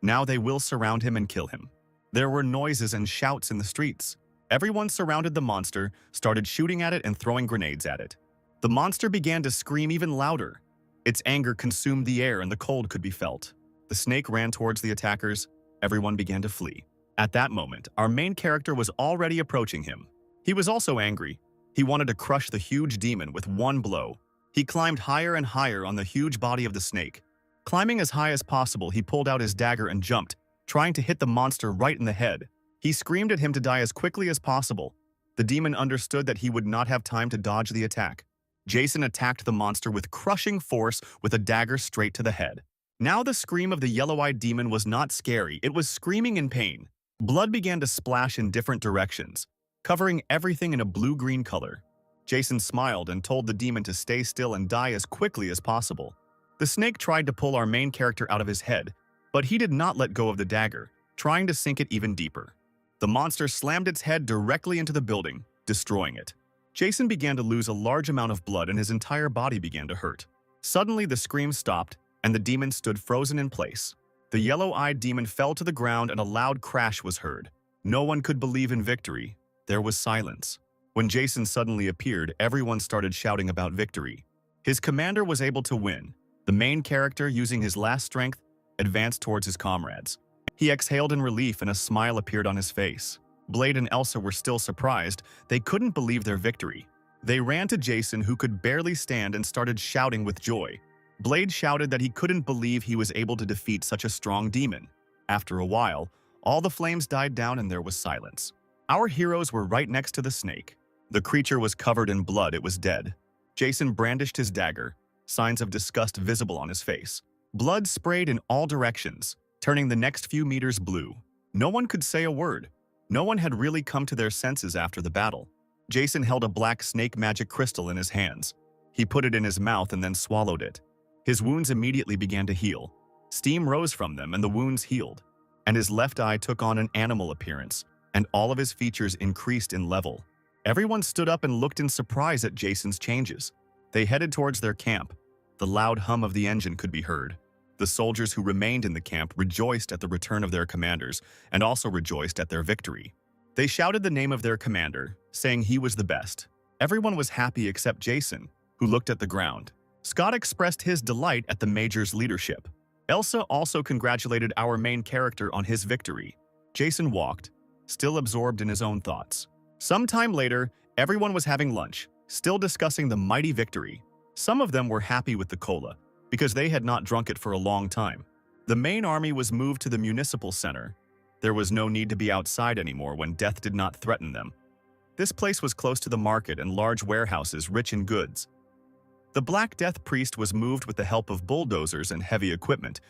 Now they will surround him and kill him. There were noises and shouts in the streets. Everyone surrounded the monster, started shooting at it and throwing grenades at it. The monster began to scream even louder. Its anger consumed the air and the cold could be felt. The snake ran towards the attackers. Everyone began to flee. At that moment, our main character was already approaching him. He was also angry. He wanted to crush the huge demon with one blow. He climbed higher and higher on the huge body of the snake. Climbing as high as possible, he pulled out his dagger and jumped, trying to hit the monster right in the head. He screamed at him to die as quickly as possible. The demon understood that he would not have time to dodge the attack. Jason attacked the monster with crushing force with a dagger straight to the head. Now the scream of the yellow-eyed demon was not scary, it was screaming in pain. Blood began to splash in different directions, covering everything in a blue-green color. Jason smiled and told the demon to stay still and die as quickly as possible. The snake tried to pull our main character out of his head, but he did not let go of the dagger, trying to sink it even deeper. The monster slammed its head directly into the building, destroying it. Jason began to lose a large amount of blood and his entire body began to hurt. Suddenly, the screams stopped and the demon stood frozen in place. The yellow-eyed demon fell to the ground and a loud crash was heard. No one could believe in victory. There was silence. When Jason suddenly appeared, everyone started shouting about victory. His commander was able to win. The main character, using his last strength, advanced towards his comrades. He exhaled in relief and a smile appeared on his face. Blade and Elsa were still surprised. They couldn't believe their victory. They ran to Jason, who could barely stand, and started shouting with joy. Blade shouted that he couldn't believe he was able to defeat such a strong demon. After a while, all the flames died down and there was silence. Our heroes were right next to the snake. The creature was covered in blood, it was dead. Jason brandished his dagger, signs of disgust visible on his face. Blood sprayed in all directions, turning the next few meters blue. No one could say a word. No one had really come to their senses after the battle. Jason held a black snake magic crystal in his hands. He put it in his mouth and then swallowed it. His wounds immediately began to heal. Steam rose from them and the wounds healed. And his left eye took on an animal appearance, and all of his features increased in level. Everyone stood up and looked in surprise at Jason's changes. They headed towards their camp. The loud hum of the engine could be heard. The soldiers who remained in the camp rejoiced at the return of their commanders and also rejoiced at their victory. They shouted the name of their commander, saying he was the best. Everyone was happy except Jason, who looked at the ground. Scott expressed his delight at the major's leadership. Elsa also congratulated our main character on his victory. Jason walked, still absorbed in his own thoughts. Sometime later, everyone was having lunch, still discussing the mighty victory. Some of them were happy with the cola, because they had not drunk it for a long time. The main army was moved to the municipal center. There was no need to be outside anymore when death did not threaten them. This place was close to the market and large warehouses rich in goods. The Black Death priest was moved with the help of bulldozers and heavy equipment.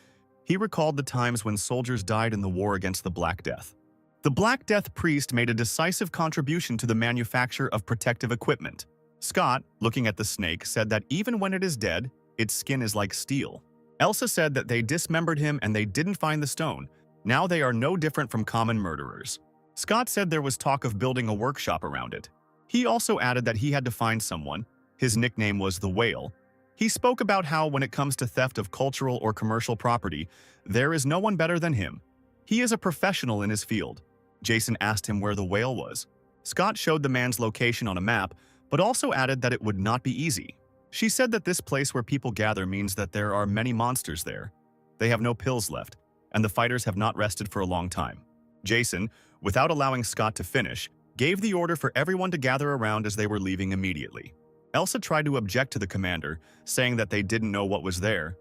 He recalled the times when soldiers died in the war against the Black Death. The Black Death priest made a decisive contribution to the manufacture of protective equipment. Scott, looking at the snake, said that even when it is dead, its skin is like steel. Elsa said that they dismembered him and they didn't find the stone. Now they are no different from common murderers. Scott said there was talk of building a workshop around it. He also added that he had to find someone. His nickname was the Whale. He spoke about how when it comes to theft of cultural or commercial property, there is no one better than him. He is a professional in his field. Jason asked him where the whale was. Scott showed the man's location on a map, but also added that it would not be easy. She said that this place where people gather means that there are many monsters there. They have no pills left, and the fighters have not rested for a long time. Jason, without allowing Scott to finish, gave the order for everyone to gather around as they were leaving immediately. Elsa tried to object to the commander, saying that they didn't know what was there,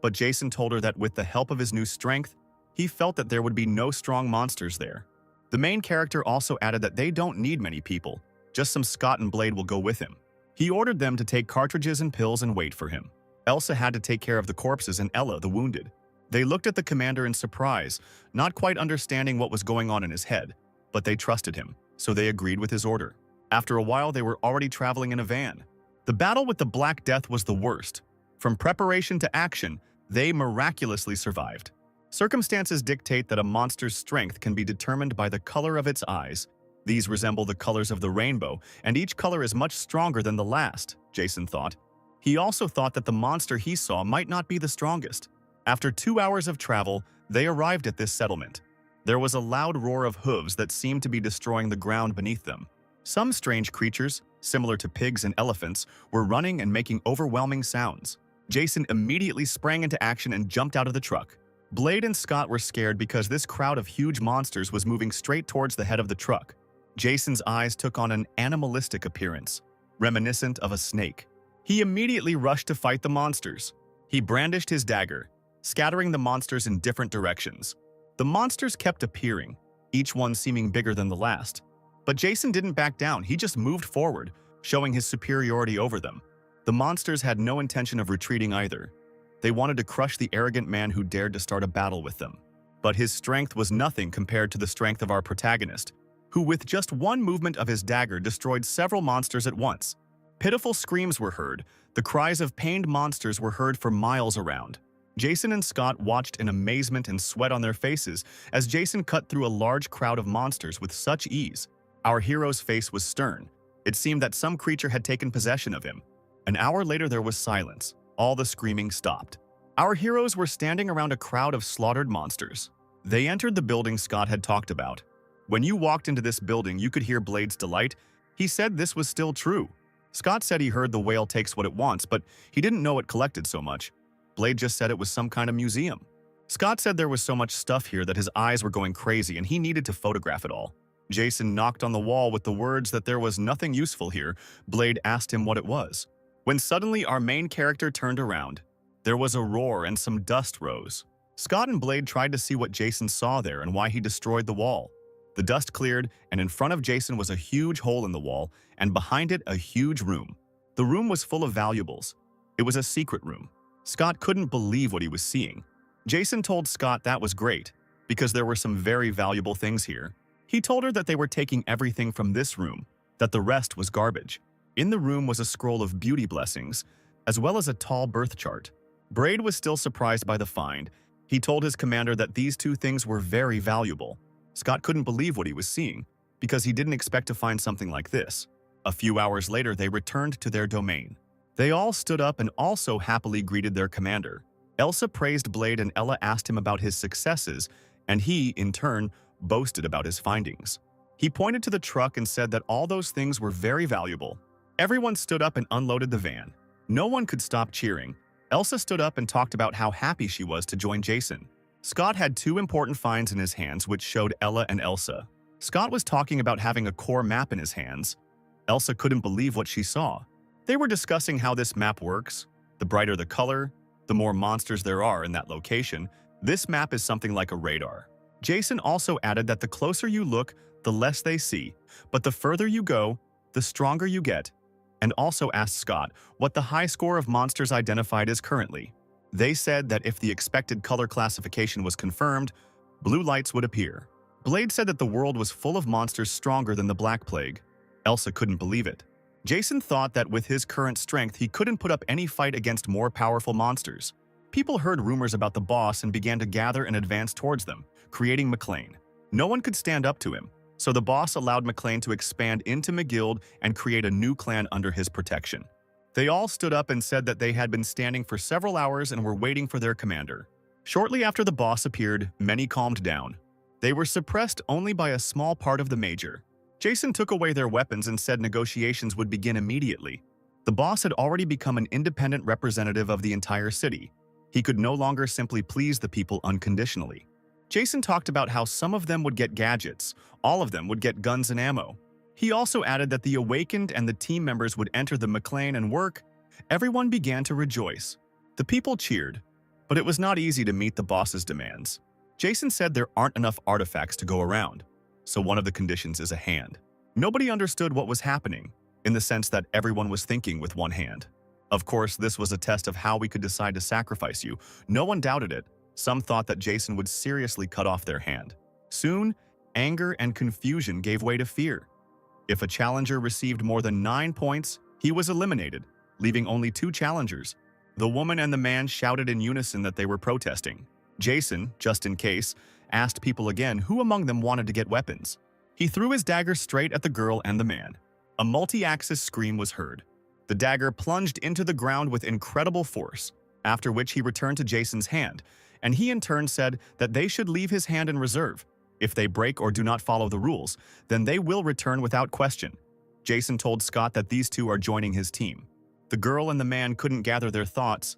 but Jason told her that with the help of his new strength, he felt that there would be no strong monsters there. The main character also added that they don't need many people, just some Scott and Blade will go with him. He ordered them to take cartridges and pills and wait for him. Elsa had to take care of the corpses and Ella, the wounded. They looked at the commander in surprise, not quite understanding what was going on in his head, but they trusted him, so they agreed with his order. After a while, they were already traveling in a van. The battle with the Black Death was the worst. From preparation to action, they miraculously survived. Circumstances dictate that a monster's strength can be determined by the color of its eyes. These resemble the colors of the rainbow, and each color is much stronger than the last, Jason thought. He also thought that the monster he saw might not be the strongest. After 2 hours of travel, they arrived at this settlement. There was a loud roar of hooves that seemed to be destroying the ground beneath them. Some strange creatures, similar to pigs and elephants, were running and making overwhelming sounds. Jason immediately sprang into action and jumped out of the truck. Blade and Scott were scared because this crowd of huge monsters was moving straight towards the head of the truck. Jason's eyes took on an animalistic appearance, reminiscent of a snake. He immediately rushed to fight the monsters. He brandished his dagger, scattering the monsters in different directions. The monsters kept appearing, each one seeming bigger than the last. But Jason didn't back down, he just moved forward, showing his superiority over them. The monsters had no intention of retreating either. They wanted to crush the arrogant man who dared to start a battle with them. But his strength was nothing compared to the strength of our protagonist, who with just one movement of his dagger destroyed several monsters at once. Pitiful screams were heard. The cries of pained monsters were heard for miles around. Jason and Scott watched in amazement and sweat on their faces as Jason cut through a large crowd of monsters with such ease. Our hero's face was stern. It seemed that some creature had taken possession of him. An hour later there was silence. All the screaming stopped. Our heroes were standing around a crowd of slaughtered monsters. They entered the building Scott had talked about. When you walked into this building, you could hear Blade's delight. He said this was still true. Scott said he heard the whale takes what it wants, but he didn't know it collected so much. Blade just said it was some kind of museum. Scott said there was so much stuff here that his eyes were going crazy and he needed to photograph it all. Jason knocked on the wall with the words that there was nothing useful here. Blade asked him what it was. When suddenly our main character turned around, there was a roar and some dust rose. Scott and Blade tried to see what Jason saw there and why he destroyed the wall. The dust cleared, and in front of Jason was a huge hole in the wall, and behind it a huge room. The room was full of valuables. It was a secret room. Scott couldn't believe what he was seeing. Jason told Scott that was great, because there were some very valuable things here. He told her that they were taking everything from this room, that the rest was garbage. In the room was a scroll of beauty blessings, as well as a tall birth chart. Braid was still surprised by the find. He told his commander that these two things were very valuable. Scott couldn't believe what he was seeing, because he didn't expect to find something like this. A few hours later, they returned to their domain. They all stood up and also happily greeted their commander. Elsa praised Blade and Ella asked him about his successes, and he, in turn, boasted about his findings. He pointed to the truck and said that all those things were very valuable. Everyone stood up and unloaded the van. No one could stop cheering. Elsa stood up and talked about how happy she was to join Jason. Scott had two important finds in his hands which showed Ella and Elsa. Scott was talking about having a core map in his hands. Elsa couldn't believe what she saw. They were discussing how this map works. The brighter the color, the more monsters there are in that location. This map is something like a radar. Jason also added that the closer you look, the less they see, but the further you go, the stronger you get, and also asked Scott what the high score of monsters identified is currently. They said that if the expected color classification was confirmed, blue lights would appear. Blade said that the world was full of monsters stronger than the Black Plague. Elsa couldn't believe it. Jason thought that with his current strength, he couldn't put up any fight against more powerful monsters. People heard rumors about the boss and began to gather and advance towards them, creating McLean. No one could stand up to him, so the boss allowed McLean to expand into McGuild and create a new clan under his protection. They all stood up and said that they had been standing for several hours and were waiting for their commander. Shortly after the boss appeared, many calmed down. They were suppressed only by a small part of the major. Jason took away their weapons and said negotiations would begin immediately. The boss had already become an independent representative of the entire city. He could no longer simply please the people unconditionally. Jason talked about how some of them would get gadgets, all of them would get guns and ammo. He also added that the Awakened and the team members would enter the McLean and work. Everyone began to rejoice. The people cheered, but it was not easy to meet the boss's demands. Jason said there aren't enough artifacts to go around, so one of the conditions is a hand. Nobody understood what was happening, in the sense that everyone was thinking with one hand. Of course, this was a test of how we could decide to sacrifice you. No one doubted it. Some thought that Jason would seriously cut off their hand. Soon, anger and confusion gave way to fear. If a challenger received more than 9 points, he was eliminated, leaving only 2 challengers. The woman and the man shouted in unison that they were protesting. Jason, just in case, asked people again who among them wanted to get weapons. He threw his dagger straight at the girl and the man. A multi-axis scream was heard. The dagger plunged into the ground with incredible force, after which he returned to Jason's hand, and he in turn said that they should leave his hand in reserve. If they break or do not follow the rules, then they will return without question. Jason told Scott that these two are joining his team. The girl and the man couldn't gather their thoughts.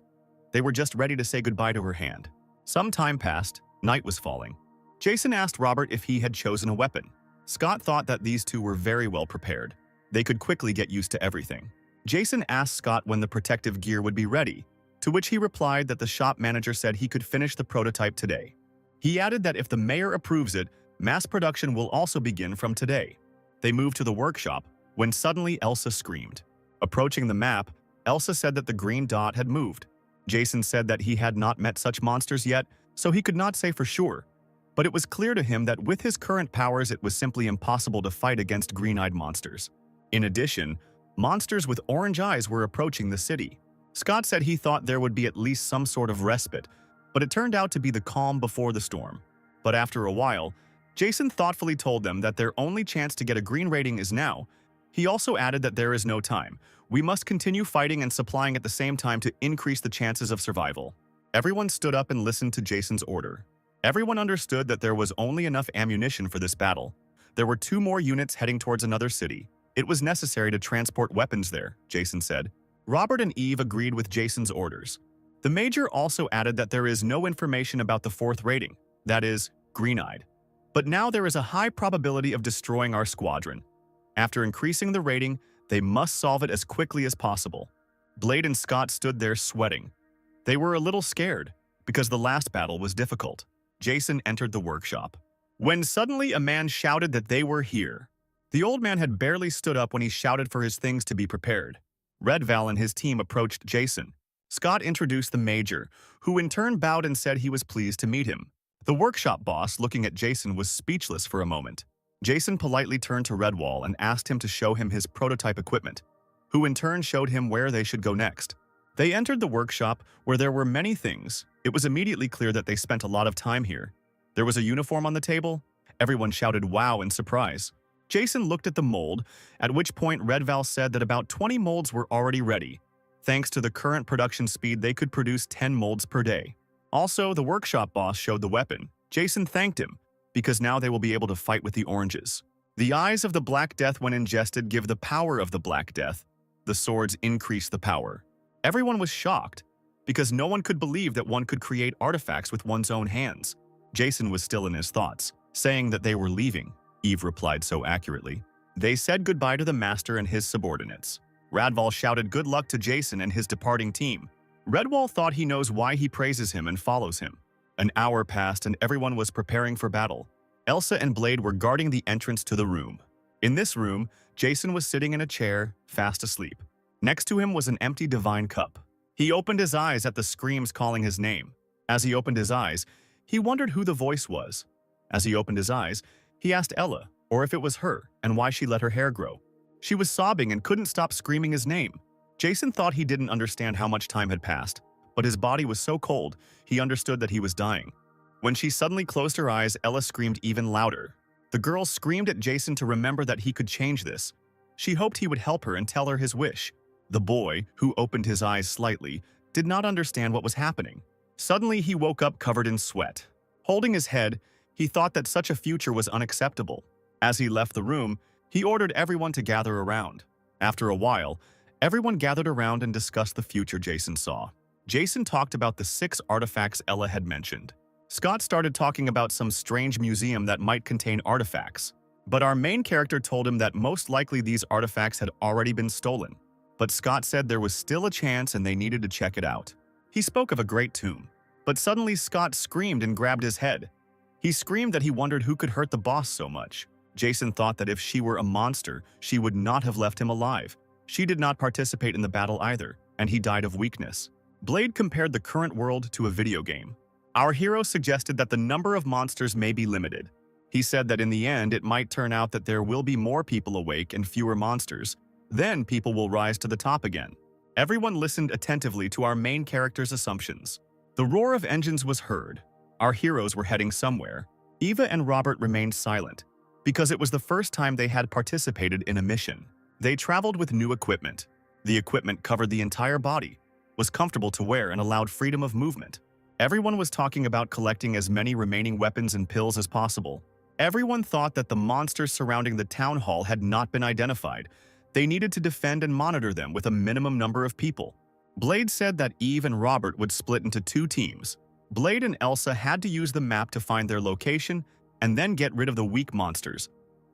They were just ready to say goodbye to her hand. Some time passed. Night was falling. Jason asked Robert if he had chosen a weapon. Scott thought that these two were very well prepared. They could quickly get used to everything. Jason asked Scott when the protective gear would be ready, to which he replied that the shop manager said he could finish the prototype today. He added that if the mayor approves it, mass production will also begin from today. They moved to the workshop when suddenly Elsa screamed. Approaching the map, Elsa said that the green dot had moved. Jason said that he had not met such monsters yet, so he could not say for sure. But it was clear to him that with his current powers it was simply impossible to fight against green-eyed monsters. In addition, monsters with orange eyes were approaching the city. Scott said he thought there would be at least some sort of respite, but it turned out to be the calm before the storm. But after a while, Jason thoughtfully told them that their only chance to get a green rating is now. He also added that there is no time. We must continue fighting and supplying at the same time to increase the chances of survival. Everyone stood up and listened to Jason's order. Everyone understood that there was only enough ammunition for this battle. There were 2 more units heading towards another city. It was necessary to transport weapons there, Jason said. Robert and Eve agreed with Jason's orders. The Major also added that there is no information about the 4th rating, that is, green-eyed. But now there is a high probability of destroying our squadron. After increasing the rating, they must solve it as quickly as possible. Blade and Scott stood there sweating. They were a little scared, because the last battle was difficult. Jason entered the workshop, when suddenly a man shouted that they were here. The old man had barely stood up when he shouted for his things to be prepared. Red Val and his team approached Jason. Scott introduced the Major, who in turn bowed and said he was pleased to meet him. The workshop boss, looking at Jason, was speechless for a moment. Jason politely turned to Redwall and asked him to show him his prototype equipment, who in turn showed him where they should go next. They entered the workshop, where there were many things. It was immediately clear that they spent a lot of time here. There was a uniform on the table. Everyone shouted wow in surprise. Jason looked at the mold, at which point Red Val said that about 20 molds were already ready. Thanks to the current production speed, they could produce 10 molds per day. Also, the workshop boss showed the weapon. Jason thanked him, because now they will be able to fight with the oranges. The eyes of the Black Death, when ingested, give the power of the Black Death. The swords increase the power. Everyone was shocked, because no one could believe that one could create artifacts with one's own hands. Jason was still in his thoughts, saying that they were leaving. Eve replied so accurately. They said goodbye to the master and his subordinates. Radval shouted good luck to Jason and his departing team. Redwall thought he knows why he praises him and follows him. An hour passed and everyone was preparing for battle. Elsa and Blade were guarding the entrance to the room. In this room, Jason was sitting in a chair, fast asleep. Next to him was an empty divine cup. He opened his eyes at the screams calling his name. As he opened his eyes, he wondered who the voice was. As he opened his eyes, he asked Ella, or if it was her, and why she let her hair grow. She was sobbing and couldn't stop screaming his name. Jason thought he didn't understand how much time had passed, but his body was so cold, he understood that he was dying. When she suddenly closed her eyes, Ella screamed even louder. The girl screamed at Jason to remember that he could change this. She hoped he would help her and tell her his wish. The boy, who opened his eyes slightly, did not understand what was happening. Suddenly, he woke up covered in sweat. Holding his head, he thought that such a future was unacceptable. As he left the room, he ordered everyone to gather around. After a while, everyone gathered around and discussed the future Jason saw. Jason talked about the 6 artifacts Ella had mentioned. Scott started talking about some strange museum that might contain artifacts. But our main character told him that most likely these artifacts had already been stolen. But Scott said there was still a chance and they needed to check it out. He spoke of a great tomb. But suddenly Scott screamed and grabbed his head. He screamed that he wondered who could hurt the boss so much. Jason thought that if she were a monster, she would not have left him alive. She did not participate in the battle either, and he died of weakness. Blade compared the current world to a video game. Our hero suggested that the number of monsters may be limited. He said that in the end, it might turn out that there will be more people awake and fewer monsters. Then people will rise to the top again. Everyone listened attentively to our main character's assumptions. The roar of engines was heard. Our heroes were heading somewhere. Eva and Robert remained silent, because it was the first time they had participated in a mission. They traveled with new equipment. The equipment covered the entire body, was comfortable to wear, and allowed freedom of movement. Everyone was talking about collecting as many remaining weapons and pills as possible. Everyone thought that the monsters surrounding the town hall had not been identified. They needed to defend and monitor them with a minimum number of people. Blade said that Eve and Robert would split into 2 teams. Blade and Elsa had to use the map to find their location and then get rid of the weak monsters,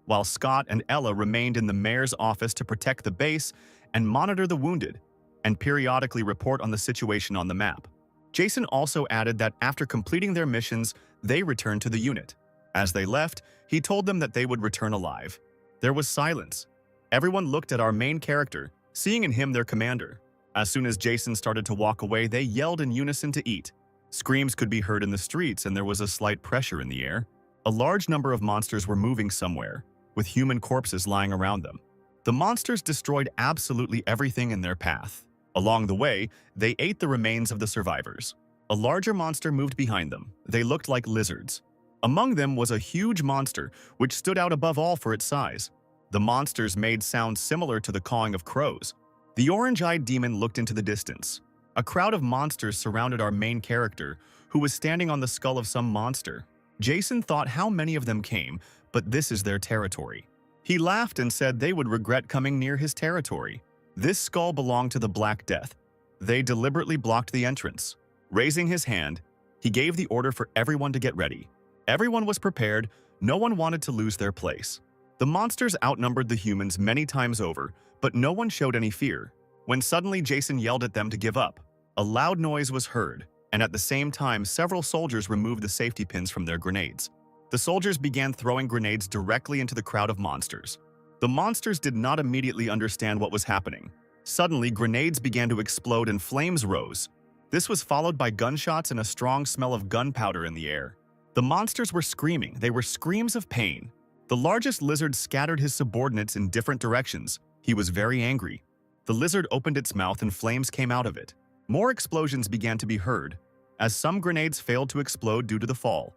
while Scott and Ella remained in the mayor's office to protect the base and monitor the wounded, and periodically report on the situation on the map. Jason also added that after completing their missions, they returned to the unit. As they left, he told them that they would return alive. There was silence. Everyone looked at our main character, seeing in him their commander. As soon as Jason started to walk away, they yelled in unison to eat. Screams could be heard in the streets, and there was a slight pressure in the air. A large number of monsters were moving somewhere, with human corpses lying around them. The monsters destroyed absolutely everything in their path. Along the way, they ate the remains of the survivors. A larger monster moved behind them. They looked like lizards. Among them was a huge monster, which stood out above all for its size. The monsters made sounds similar to the cawing of crows. The orange-eyed demon looked into the distance. A crowd of monsters surrounded our main character, who was standing on the skull of some monster. Jason thought how many of them came, but this is their territory. He laughed and said they would regret coming near his territory. This skull belonged to the Black Death. They deliberately blocked the entrance. Raising his hand, he gave the order for everyone to get ready. Everyone was prepared. No one wanted to lose their place. The monsters outnumbered the humans many times over, but no one showed any fear. When suddenly Jason yelled at them to give up, a loud noise was heard, and at the same time several soldiers removed the safety pins from their grenades. The soldiers began throwing grenades directly into the crowd of monsters. The monsters did not immediately understand what was happening. Suddenly, grenades began to explode and flames rose. This was followed by gunshots and a strong smell of gunpowder in the air. The monsters were screaming. They were screams of pain. The largest lizard scattered his subordinates in different directions. He was very angry. The lizard opened its mouth and flames came out of it. More explosions began to be heard, as some grenades failed to explode due to the fall,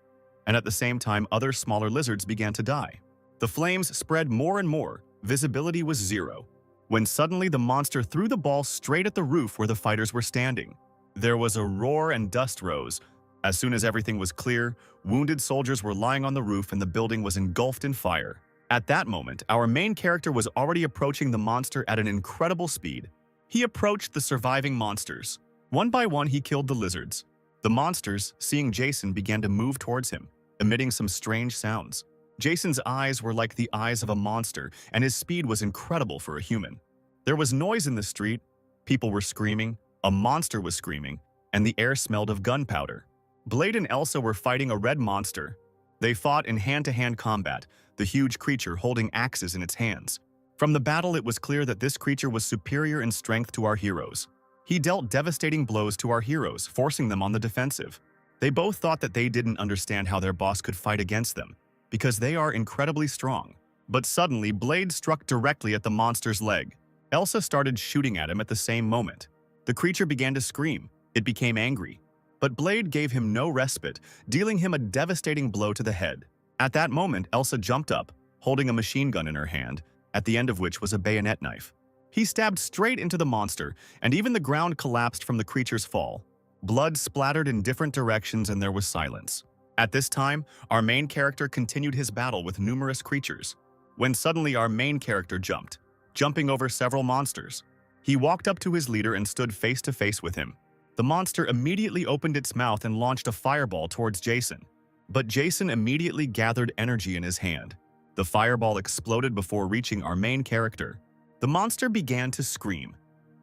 and at the same time other smaller lizards began to die. The flames spread more and more. Visibility was zero, when suddenly the monster threw the ball straight at the roof where the fighters were standing. There was a roar and dust rose. As soon as everything was clear, wounded soldiers were lying on the roof and the building was engulfed in fire. At that moment, our main character was already approaching the monster at an incredible speed. He approached the surviving monsters. One by one, he killed the lizards. The monsters, seeing Jason, began to move towards him, emitting some strange sounds. Jason's eyes were like the eyes of a monster, and his speed was incredible for a human. There was noise in the street, people were screaming, a monster was screaming, and the air smelled of gunpowder. Blade and Elsa were fighting a red monster. They fought in hand-to-hand combat, the huge creature holding axes in its hands. From the battle, it was clear that this creature was superior in strength to our heroes. He dealt devastating blows to our heroes, forcing them on the defensive. They both thought that they didn't understand how their boss could fight against them, because they are incredibly strong. But suddenly, Blade struck directly at the monster's leg. Elsa started shooting at him at the same moment. The creature began to scream. It became angry. But Blade gave him no respite, dealing him a devastating blow to the head. At that moment, Elsa jumped up, holding a machine gun in her hand, at the end of which was a bayonet knife. He stabbed straight into the monster, and even the ground collapsed from the creature's fall. Blood splattered in different directions and there was silence. At this time, our main character continued his battle with numerous creatures, when suddenly our main character jumped, jumping over several monsters. He walked up to his leader and stood face to face with him. The monster immediately opened its mouth and launched a fireball towards Jason. But Jason immediately gathered energy in his hand. The fireball exploded before reaching our main character. The monster began to scream.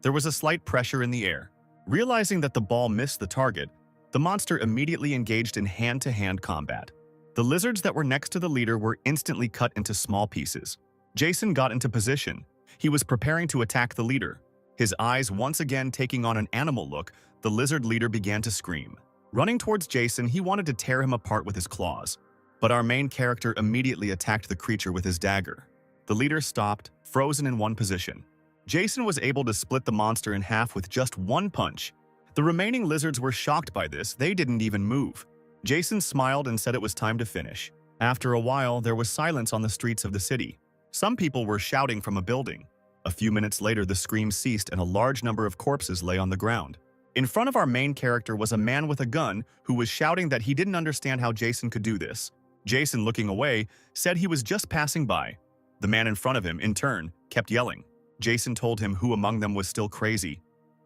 There was a slight pressure in the air. Realizing that the ball missed the target, the monster immediately engaged in hand-to-hand combat. The lizards that were next to the leader were instantly cut into small pieces. Jason got into position. He was preparing to attack the leader. His eyes once again taking on an animal look, the lizard leader began to scream. Running towards Jason, he wanted to tear him apart with his claws. But our main character immediately attacked the creature with his dagger. The leader stopped, frozen in one position. Jason was able to split the monster in half with just one punch. The remaining lizards were shocked by this. They didn't even move. Jason smiled and said it was time to finish. After a while, there was silence on the streets of the city. Some people were shouting from a building. A few minutes later, the screams ceased and a large number of corpses lay on the ground. In front of our main character was a man with a gun who was shouting that he didn't understand how Jason could do this. Jason, looking away, said he was just passing by. The man in front of him, in turn, kept yelling. Jason told him who among them was still crazy.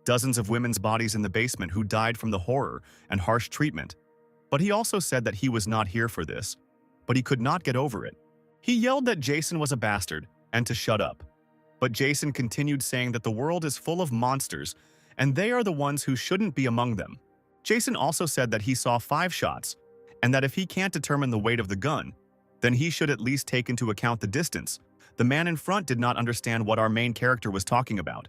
Dozens of women's bodies in the basement who died from the horror and harsh treatment. But he also said that he was not here for this, but he could not get over it. He yelled that Jason was a bastard and to shut up. But Jason continued saying that the world is full of monsters and they are the ones who shouldn't be among them. Jason also said that he saw 5 shots and that if he can't determine the weight of the gun, then he should at least take into account the distance. The man in front did not understand what our main character was talking about.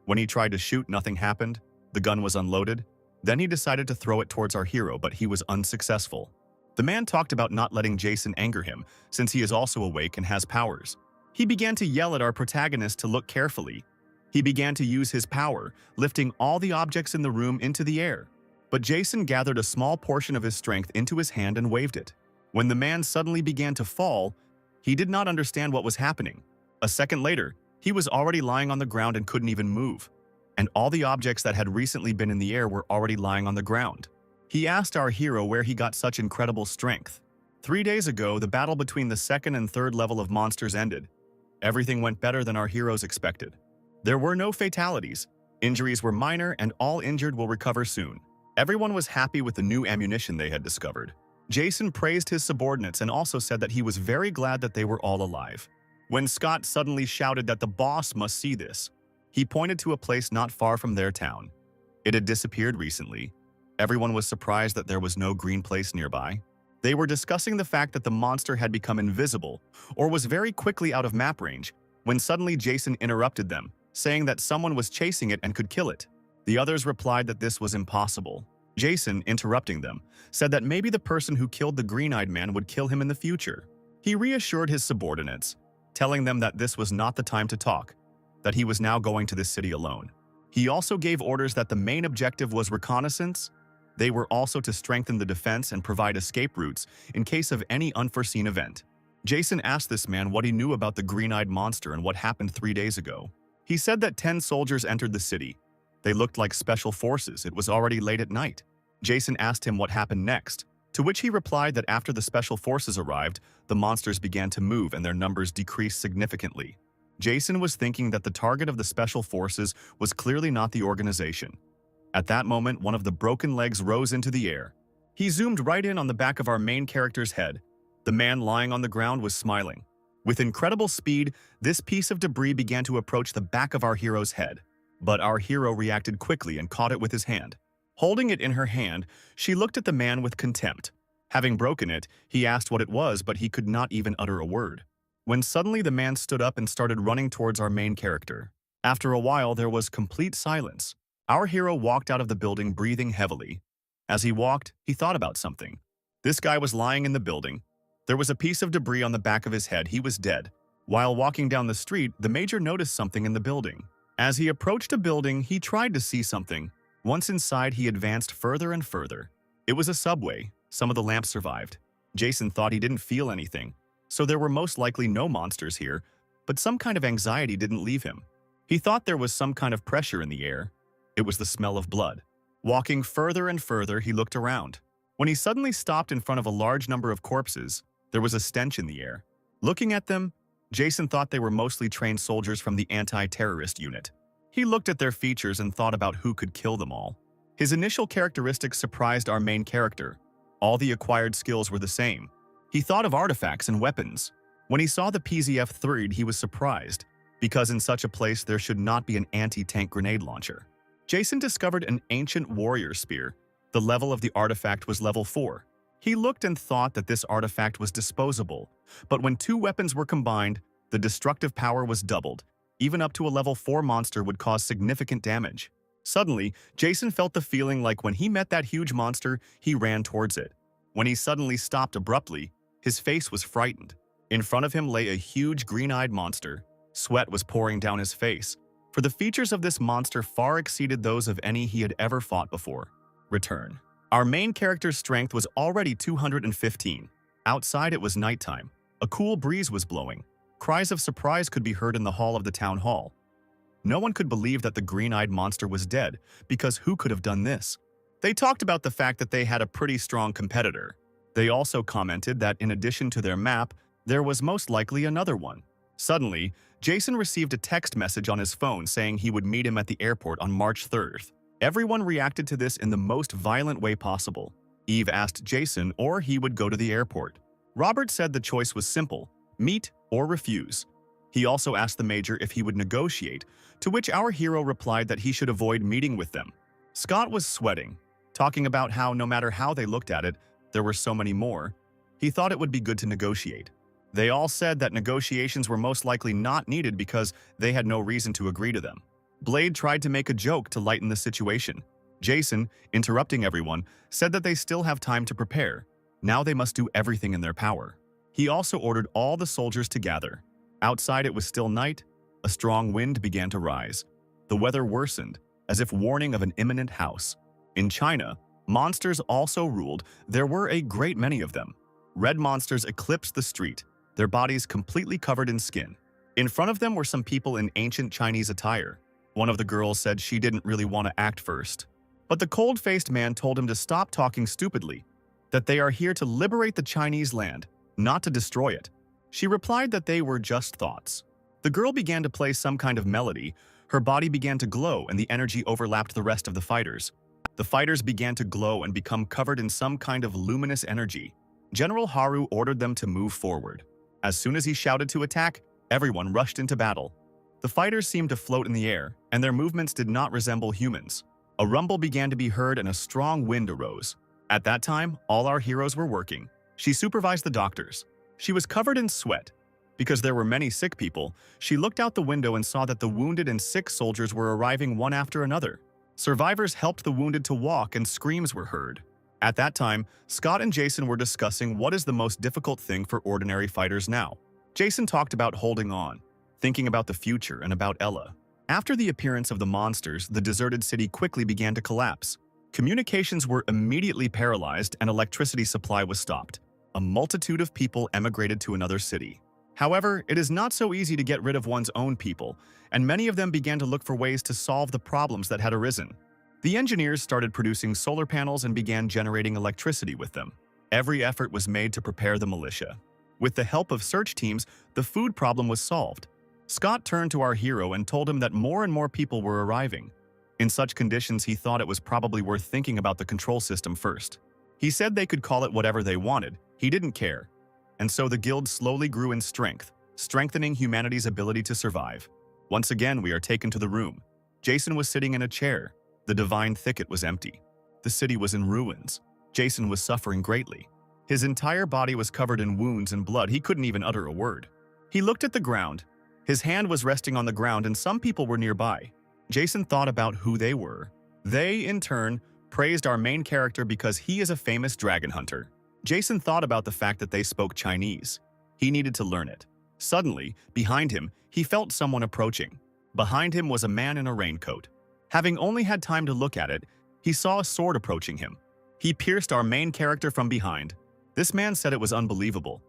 When he tried to shoot, nothing happened. The gun was unloaded. Then he decided to throw it towards our hero, but he was unsuccessful. The man talked about not letting Jason anger him, since he is also awake and has powers. He began to yell at our protagonist to look carefully. He began to use his power, lifting all the objects in the room into the air. But Jason gathered a small portion of his strength into his hand and waved it. When the man suddenly began to fall, he did not understand what was happening. A second later, he was already lying on the ground and couldn't even move. And all the objects that had recently been in the air were already lying on the ground. He asked our hero where he got such incredible strength. 3 days ago, the battle between the second and third level of monsters ended. Everything went better than our heroes expected. There were no fatalities. Injuries were minor and all injured will recover soon. Everyone was happy with the new ammunition they had discovered. Jason praised his subordinates and also said that he was very glad that they were all alive. When Scott suddenly shouted that the boss must see this, he pointed to a place not far from their town. It had disappeared recently. Everyone was surprised that there was no green place nearby. They were discussing the fact that the monster had become invisible or was very quickly out of map range when suddenly Jason interrupted them. saying that someone was chasing it and could kill it. The others replied that this was impossible. Jason, interrupting them, said that maybe the person who killed the green-eyed man would kill him in the future. He reassured his subordinates, telling them that this was not the time to talk, that he was now going to this city alone. He also gave orders that the main objective was reconnaissance. They were also to strengthen the defense and provide escape routes in case of any unforeseen event. Jason asked this man what he knew about the green-eyed monster and what happened 3 days ago. He said that 10 soldiers entered the city. They looked like special forces. It was already late at night. Jason asked him what happened next, to which he replied that after the special forces arrived, the monsters began to move and their numbers decreased significantly. Jason was thinking that the target of the special forces was clearly not the organization. At that moment, one of the broken legs rose into the air. He zoomed right in on the back of our main character's head. The man lying on the ground was smiling. With incredible speed, this piece of debris began to approach the back of our hero's head. But our hero reacted quickly and caught it with his hand. Holding it in her hand, she looked at the man with contempt. Having broken it, he asked what it was, but he could not even utter a word. When suddenly the man stood up and started running towards our main character. After a while, there was complete silence. Our hero walked out of the building breathing heavily. As he walked, he thought about something. This guy was lying in the building. There was a piece of debris on the back of his head. He was dead. While walking down the street, the major noticed something in the building. As he approached a building, he tried to see something. Once inside, he advanced further and further. It was a subway. Some of the lamps survived. Jason thought he didn't feel anything, so there were most likely no monsters here, but some kind of anxiety didn't leave him. He thought there was some kind of pressure in the air. It was the smell of blood. Walking further and further, he looked around. When he suddenly stopped in front of a large number of corpses, there was a stench in the air. Looking at them, Jason thought they were mostly trained soldiers from the anti-terrorist unit. He looked at their features and thought about who could kill them all. His initial characteristics surprised our main character. All the acquired skills were the same. He thought of artifacts and weapons. When he saw the PZF-3, he was surprised, because in such a place there should not be an anti-tank grenade launcher. Jason discovered an ancient warrior spear. The level of the artifact was level 4. He looked and thought that this artifact was disposable, but when 2 weapons were combined, the destructive power was doubled. Even up to a level 4 monster would cause significant damage. Suddenly, Jason felt the feeling like when he met that huge monster, he ran towards it. When he suddenly stopped abruptly, his face was frightened. In front of him lay a huge green-eyed monster. Sweat was pouring down his face, for the features of this monster far exceeded those of any he had ever fought before. Return. Our main character's strength was already 215. Outside, it was nighttime. A cool breeze was blowing. Cries of surprise could be heard in the hall of the town hall. No one could believe that the green-eyed monster was dead, because who could have done this? They talked about the fact that they had a pretty strong competitor. They also commented that in addition to their map, there was most likely another one. Suddenly, Jason received a text message on his phone saying he would meet him at the airport on March 3rd. Everyone reacted to this in the most violent way possible. Eve asked Jason or he would go to the airport. Robert said the choice was simple: meet or refuse. He also asked the major if he would negotiate, to which our hero replied that he should avoid meeting with them. Scott was sweating, talking about how no matter how they looked at it, there were so many more. He thought it would be good to negotiate. They all said that negotiations were most likely not needed because they had no reason to agree to them. Blade tried to make a joke to lighten the situation. Jason, interrupting everyone, said that they still have time to prepare. Now they must do everything in their power. He also ordered all the soldiers to gather. Outside it was still night. A strong wind began to rise. The weather worsened, as if warning of an imminent house. In China, monsters also ruled. There were a great many of them. Red monsters eclipsed the street, their bodies completely covered in skin. In front of them were some people in ancient Chinese attire. One of the girls said she didn't really want to act first. But the cold-faced man told him to stop talking stupidly, that they are here to liberate the Chinese land, not to destroy it. She replied that they were just thoughts. The girl began to play some kind of melody. Her body began to glow and the energy overlapped the rest of the fighters. The fighters began to glow and become covered in some kind of luminous energy. General Haru ordered them to move forward. As soon as he shouted to attack, everyone rushed into battle. The fighters seemed to float in the air, and their movements did not resemble humans. A rumble began to be heard and a strong wind arose. At that time, all our heroes were working. She supervised the doctors. She was covered in sweat. Because there were many sick people, she looked out the window and saw that the wounded and sick soldiers were arriving one after another. Survivors helped the wounded to walk and screams were heard. At that time, Scott and Jason were discussing what is the most difficult thing for ordinary fighters now. Jason talked about holding on, thinking about the future and about Ella. After the appearance of the monsters, the deserted city quickly began to collapse. Communications were immediately paralyzed and electricity supply was stopped. A multitude of people emigrated to another city. However, it is not so easy to get rid of one's own people, and many of them began to look for ways to solve the problems that had arisen. The engineers started producing solar panels and began generating electricity with them. Every effort was made to prepare the militia. With the help of search teams, the food problem was solved. Scott turned to our hero and told him that more and more people were arriving. In such conditions, he thought it was probably worth thinking about the control system first. He said they could call it whatever they wanted. He didn't care. And so the guild slowly grew in strength, strengthening humanity's ability to survive. Once again, we are taken to the room. Jason was sitting in a chair. The divine thicket was empty. The city was in ruins. Jason was suffering greatly. His entire body was covered in wounds and blood. He couldn't even utter a word. He looked at the ground. His hand was resting on the ground and some people were nearby. Jason thought about who they were. They, in turn, praised our main character because he is a famous dragon hunter. Jason thought about the fact that they spoke Chinese. He needed to learn it. Suddenly, behind him, he felt someone approaching. Behind him was a man in a raincoat. Having only had time to look at it, he saw a sword approaching him. He pierced our main character from behind. This man said it was unbelievable.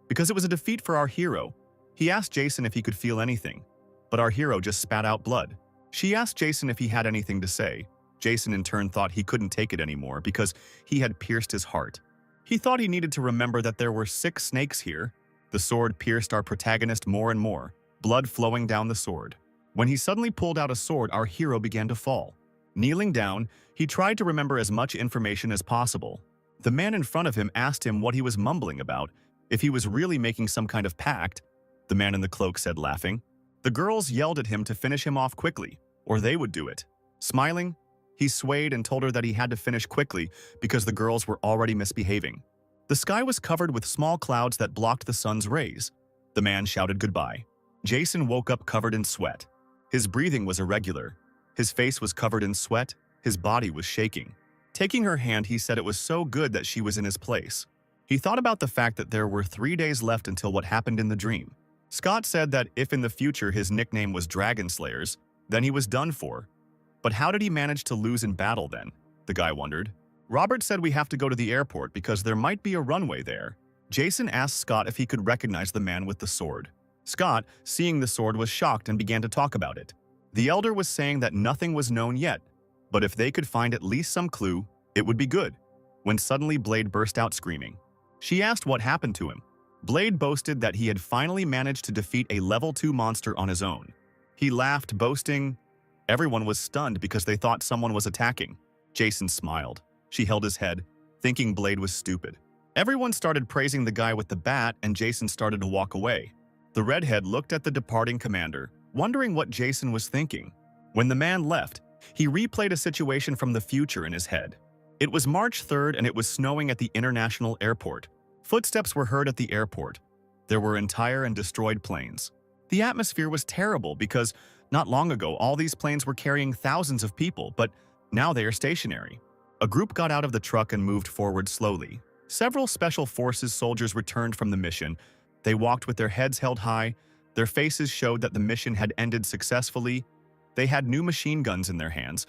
Because it was a defeat for our hero, he asked Jason if he could feel anything. But our hero just spat out blood. She asked Jason if he had anything to say. Jason in turn thought he couldn't take it anymore because he had pierced his heart. He thought he needed to remember that there were 6 snakes here. The sword pierced our protagonist more and more, blood flowing down the sword. When he suddenly pulled out a sword, our hero began to fall. Kneeling down, he tried to remember as much information as possible. The man in front of him asked him what he was mumbling about, if he was really making some kind of pact. The man in the cloak said, laughing. The girls yelled at him to finish him off quickly, or they would do it. Smiling, he swayed and told her that he had to finish quickly because the girls were already misbehaving. The sky was covered with small clouds that blocked the sun's rays. The man shouted goodbye. Jason woke up covered in sweat. His breathing was irregular. His face was covered in sweat. His body was shaking. Taking her hand, he said it was so good that she was in his place. He thought about the fact that there were 3 days left until what happened in the dream. Scott said that if in the future his nickname was Dragon Slayers, then he was done for. But how did he manage to lose in battle then? The guy wondered. Robert said we have to go to the airport because there might be a runway there. Jason asked Scott if he could recognize the man with the sword. Scott, seeing the sword, was shocked and began to talk about it. The elder was saying that nothing was known yet, but if they could find at least some clue, it would be good. When suddenly Blade burst out screaming. She asked what happened to him. Blade boasted that he had finally managed to defeat a level 2 monster on his own. He laughed, boasting. Everyone was stunned because they thought someone was attacking. Jason smiled. She held his head, thinking Blade was stupid. Everyone started praising the guy with the bat and Jason started to walk away. The redhead looked at the departing commander, wondering what Jason was thinking. When the man left, he replayed a situation from the future in his head. It was March 3rd and it was snowing at the international airport. Footsteps were heard at the airport. There were entire and destroyed planes. The atmosphere was terrible because not long ago all these planes were carrying thousands of people, but now they are stationary. A group got out of the truck and moved forward slowly. Several Special Forces soldiers returned from the mission. They walked with their heads held high. Their faces showed that the mission had ended successfully. They had new machine guns in their hands.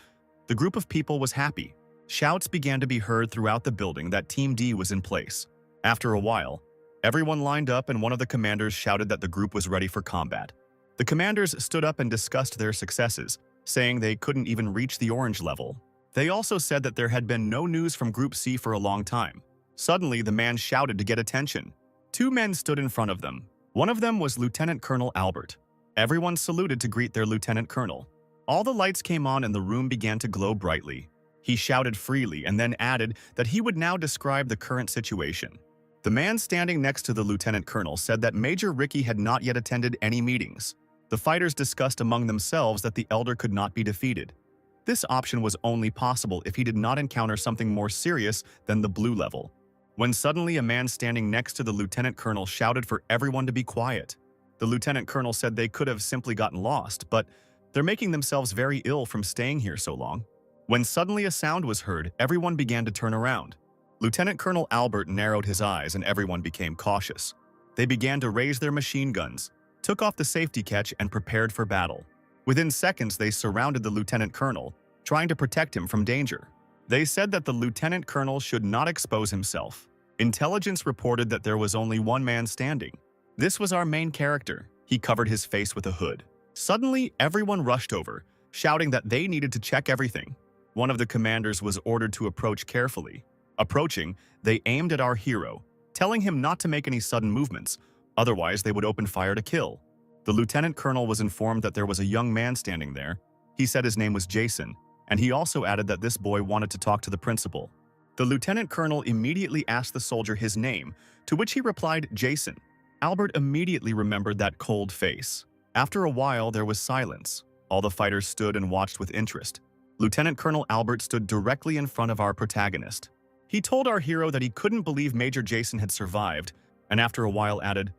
The group of people was happy. Shouts began to be heard throughout the building that Team D was in place. After a while, everyone lined up and one of the commanders shouted that the group was ready for combat. The commanders stood up and discussed their successes, saying they couldn't even reach the orange level. They also said that there had been no news from Group C for a long time. Suddenly, the man shouted to get attention. 2 men stood in front of them. One of them was Lieutenant Colonel Albert. Everyone saluted to greet their lieutenant colonel. All the lights came on and the room began to glow brightly. He shouted freely and then added that he would now describe the current situation. The man standing next to the lieutenant colonel said that Major Ricky had not yet attended any meetings. The fighters discussed among themselves that the elder could not be defeated. This option was only possible if he did not encounter something more serious than the blue level. When suddenly a man standing next to the lieutenant colonel shouted for everyone to be quiet. The lieutenant colonel said they could have simply gotten lost, but they're making themselves very ill from staying here so long. When suddenly a sound was heard, everyone began to turn around. Lieutenant Colonel Albert narrowed his eyes and everyone became cautious. They began to raise their machine guns, took off the safety catch, and prepared for battle. Within seconds, they surrounded the lieutenant colonel, trying to protect him from danger. They said that the lieutenant colonel should not expose himself. Intelligence reported that there was only one man standing. This was our main character. He covered his face with a hood. Suddenly, everyone rushed over, shouting that they needed to check everything. One of the commanders was ordered to approach carefully. Approaching, they aimed at our hero, telling him not to make any sudden movements, otherwise they would open fire to kill. The lieutenant colonel was informed that there was a young man standing there. He said his name was Jason, and he also added that this boy wanted to talk to the principal. The lieutenant colonel immediately asked the soldier his name, to which he replied, Jason. Albert immediately remembered that cold face. After a while, there was silence. All the fighters stood and watched with interest. Lieutenant Colonel Albert stood directly in front of our protagonist. He told our hero that he couldn't believe Major Jason had survived, and after a while added,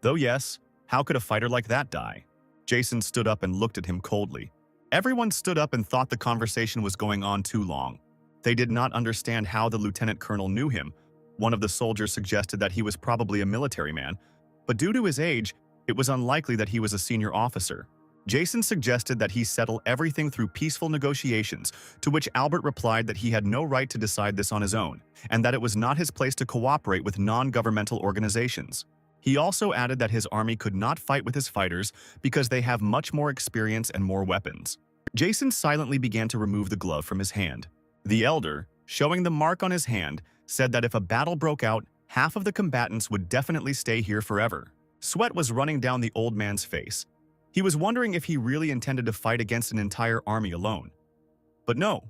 though yes, how could a fighter like that die? Jason stood up and looked at him coldly. Everyone stood up and thought the conversation was going on too long. They did not understand how the lieutenant colonel knew him. One of the soldiers suggested that he was probably a military man, but due to his age, it was unlikely that he was a senior officer. Jason suggested that he settle everything through peaceful negotiations, to which Albert replied that he had no right to decide this on his own, and that it was not his place to cooperate with non-governmental organizations. He also added that his army could not fight with his fighters because they have much more experience and more weapons. Jason silently began to remove the glove from his hand. The elder, showing the mark on his hand, said that if a battle broke out, half of the combatants would definitely stay here forever. Sweat was running down the old man's face. He was wondering if he really intended to fight against an entire army alone. But no,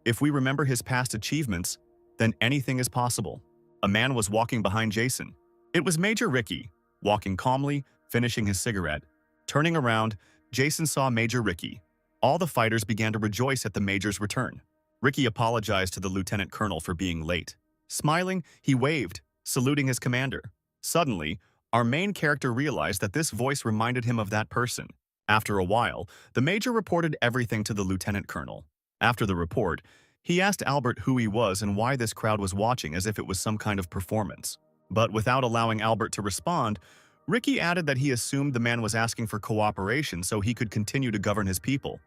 if we remember his past achievements, then anything is possible. A man was walking behind Jason. It was Major Ricky, walking calmly, finishing his cigarette. Turning around, Jason saw Major Ricky. All the fighters began to rejoice at the Major's return. Ricky apologized to the lieutenant colonel for being late. Smiling, he waved, saluting his commander. Suddenly, our main character realized that this voice reminded him of that person. After a while, the major reported everything to the lieutenant colonel. After the report, he asked Albert who he was and why this crowd was watching as if it was some kind of performance. But without allowing Albert to respond, Ricky added that he assumed the man was asking for cooperation so he could continue to govern his people.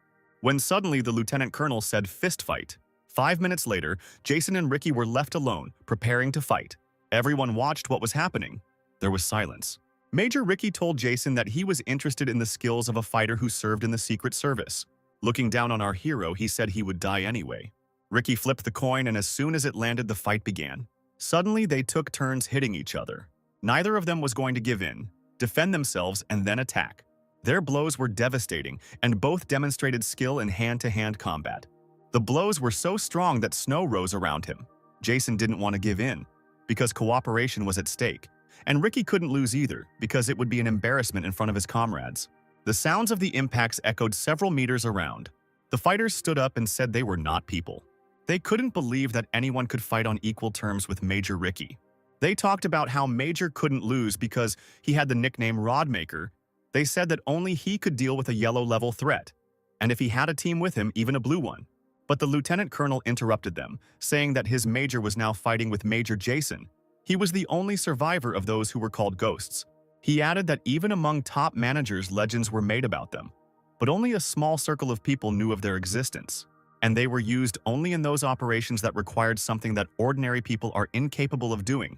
When suddenly the lieutenant colonel said fist fight. 5 minutes later, Jason and Ricky were left alone, preparing to fight. Everyone watched what was happening. There was silence. Major Ricky told Jason that he was interested in the skills of a fighter who served in the Secret Service. Looking down on our hero, he said he would die anyway. Ricky flipped the coin, and as soon as it landed, the fight began. Suddenly, they took turns hitting each other. Neither of them was going to give in, defend themselves, and then attack. Their blows were devastating, and both demonstrated skill in hand-to-hand combat. The blows were so strong that snow rose around him. Jason didn't want to give in, because cooperation was at stake. And Ricky couldn't lose either, because it would be an embarrassment in front of his comrades. The sounds of the impacts echoed several meters around. The fighters stood up and said they were not people. They couldn't believe that anyone could fight on equal terms with Major Ricky. They talked about how Major couldn't lose because he had the nickname Rodmaker. They said that only he could deal with a yellow-level threat, and if he had a team with him, even a blue one. But the lieutenant colonel interrupted them, saying that his major was now fighting with Major Jason. He was the only survivor of those who were called ghosts. He added that even among top managers, legends were made about them, but only a small circle of people knew of their existence, and they were used only in those operations that required something that ordinary people are incapable of doing.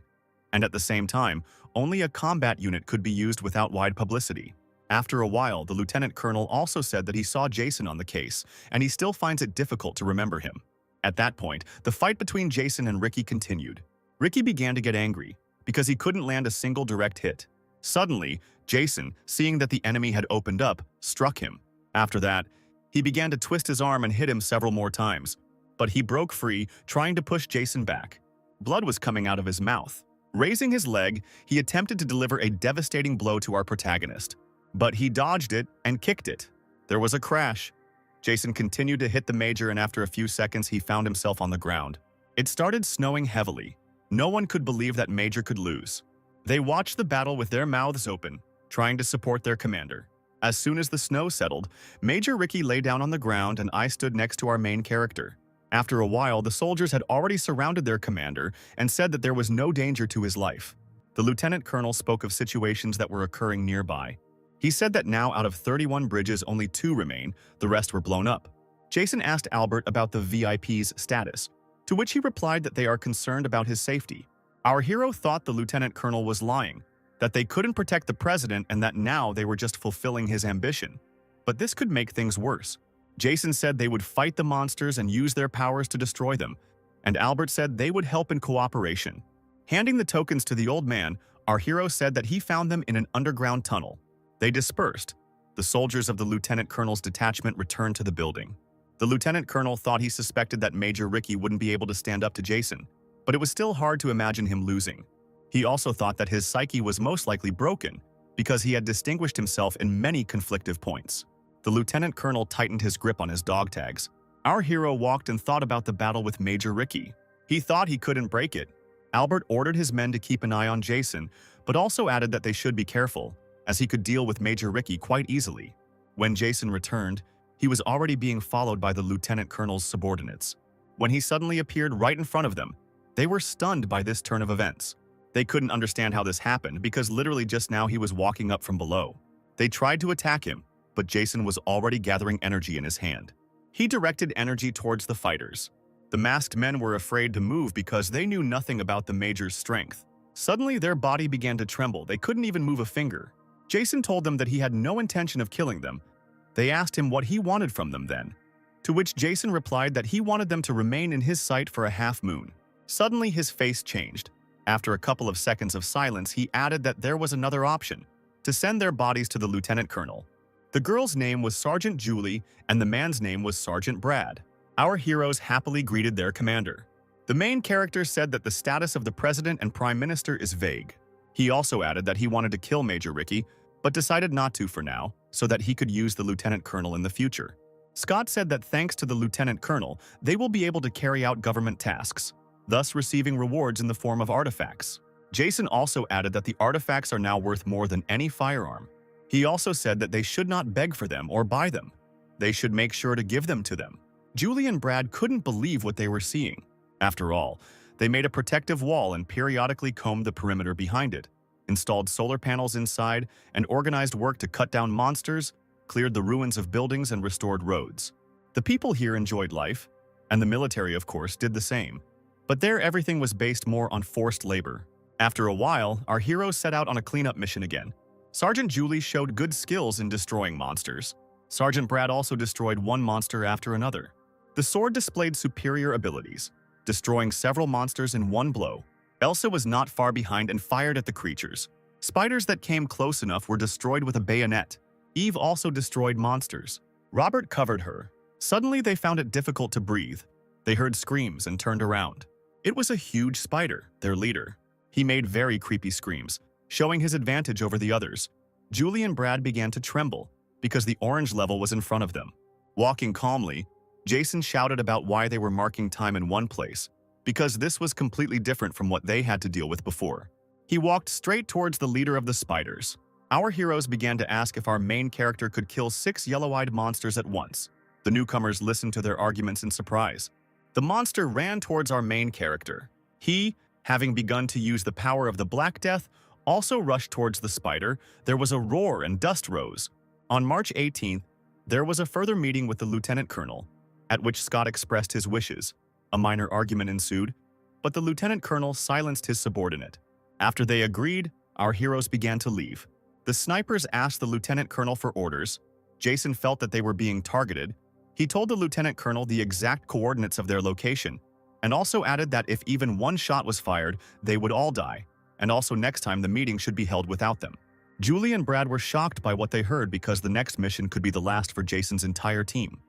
And at the same time, only a combat unit could be used without wide publicity. After a while, the lieutenant colonel also said that he saw Jason on the case, and he still finds it difficult to remember him. At that point, the fight between Jason and Ricky continued. Ricky began to get angry because he couldn't land a single direct hit. Suddenly, Jason, seeing that the enemy had opened up, struck him. After that, he began to twist his arm and hit him several more times, but he broke free, trying to push Jason back. Blood was coming out of his mouth. Raising his leg, he attempted to deliver a devastating blow to our protagonist, but he dodged it and kicked it. There was a crash. Jason continued to hit the major, and after a few seconds, he found himself on the ground. It started snowing heavily. No one could believe that Major could lose. They watched the battle with their mouths open, trying to support their commander. As soon as the snow settled, Major Ricky lay down on the ground and I stood next to our main character. After a while, the soldiers had already surrounded their commander and said that there was no danger to his life. The lieutenant colonel spoke of situations that were occurring nearby. He said that now out of 31 bridges, only 2 remain, the rest were blown up. Jason asked Albert about the VIP's status, to which he replied that they are concerned about his safety. Our hero thought the lieutenant colonel was lying, that they couldn't protect the president and that now they were just fulfilling his ambition. But this could make things worse. Jason said they would fight the monsters and use their powers to destroy them, and Albert said they would help in cooperation. Handing the tokens to the old man, our hero said that he found them in an underground tunnel. They dispersed. The soldiers of the lieutenant colonel's detachment returned to the building. The lieutenant colonel thought he suspected that Major Ricky wouldn't be able to stand up to Jason, but it was still hard to imagine him losing. He also thought that his psyche was most likely broken because he had distinguished himself in many conflictive points. The lieutenant colonel tightened his grip on his dog tags. Our hero walked and thought about the battle with Major Ricky. He thought he couldn't break it. Albert ordered his men to keep an eye on Jason, but also added that they should be careful, as he could deal with Major Ricky quite easily. When Jason returned, he was already being followed by the lieutenant colonel's subordinates. When he suddenly appeared right in front of them, they were stunned by this turn of events. They couldn't understand how this happened because literally just now he was walking up from below. They tried to attack him, but Jason was already gathering energy in his hand. He directed energy towards the fighters. The masked men were afraid to move because they knew nothing about the Major's strength. Suddenly, their body began to tremble. They couldn't even move a finger. Jason told them that he had no intention of killing them. They asked him what he wanted from them then, to which Jason replied that he wanted them to remain in his sight for a half moon. Suddenly, his face changed. After a couple of seconds of silence, he added that there was another option, to send their bodies to the lieutenant colonel. The girl's name was Sergeant Julie, and the man's name was Sergeant Brad. Our heroes happily greeted their commander. The main character said that the status of the president and prime minister is vague. He also added that he wanted to kill Major Ricky, but decided not to for now, so that he could use the lieutenant colonel in the future. Scott said that thanks to the lieutenant colonel, they will be able to carry out government tasks, thus receiving rewards in the form of artifacts. Jason also added that the artifacts are now worth more than any firearm. He also said that they should not beg for them or buy them. They should make sure to give them to them. Julie and Brad couldn't believe what they were seeing. After all, they made a protective wall and periodically combed the perimeter behind it, installed solar panels inside, and organized work to cut down monsters, cleared the ruins of buildings, and restored roads. The people here enjoyed life, and the military, of course, did the same. But there everything was based more on forced labor. After a while, our heroes set out on a cleanup mission again. Sergeant Julie showed good skills in destroying monsters. Sergeant Brad also destroyed one monster after another. The sword displayed superior abilities, destroying several monsters in one blow. Elsa was not far behind and fired at the creatures. Spiders that came close enough were destroyed with a bayonet. Eve also destroyed monsters. Robert covered her. Suddenly they found it difficult to breathe. They heard screams and turned around. It was a huge spider, their leader. He made very creepy screams, showing his advantage over the others. Julie and Brad began to tremble because the orange level was in front of them. Walking calmly, Jason shouted about why they were marking time in one place, because this was completely different from what they had to deal with before. He walked straight towards the leader of the spiders. Our heroes began to ask if our main character could kill 6 yellow-eyed monsters at once. The newcomers listened to their arguments in surprise. The monster ran towards our main character. He, having begun to use the power of the Black Death, also rushed towards the spider. There was a roar and dust rose. On March 18th, there was a further meeting with the lieutenant colonel, at which Scott expressed his wishes. A minor argument ensued, but the lieutenant colonel silenced his subordinate. After they agreed, our heroes began to leave. The snipers asked the lieutenant colonel for orders. Jason felt that they were being targeted. He told the lieutenant colonel the exact coordinates of their location, and also added that if even one shot was fired, they would all die, and also next time the meeting should be held without them. Julie and Brad were shocked by what they heard because the next mission could be the last for Jason's entire team.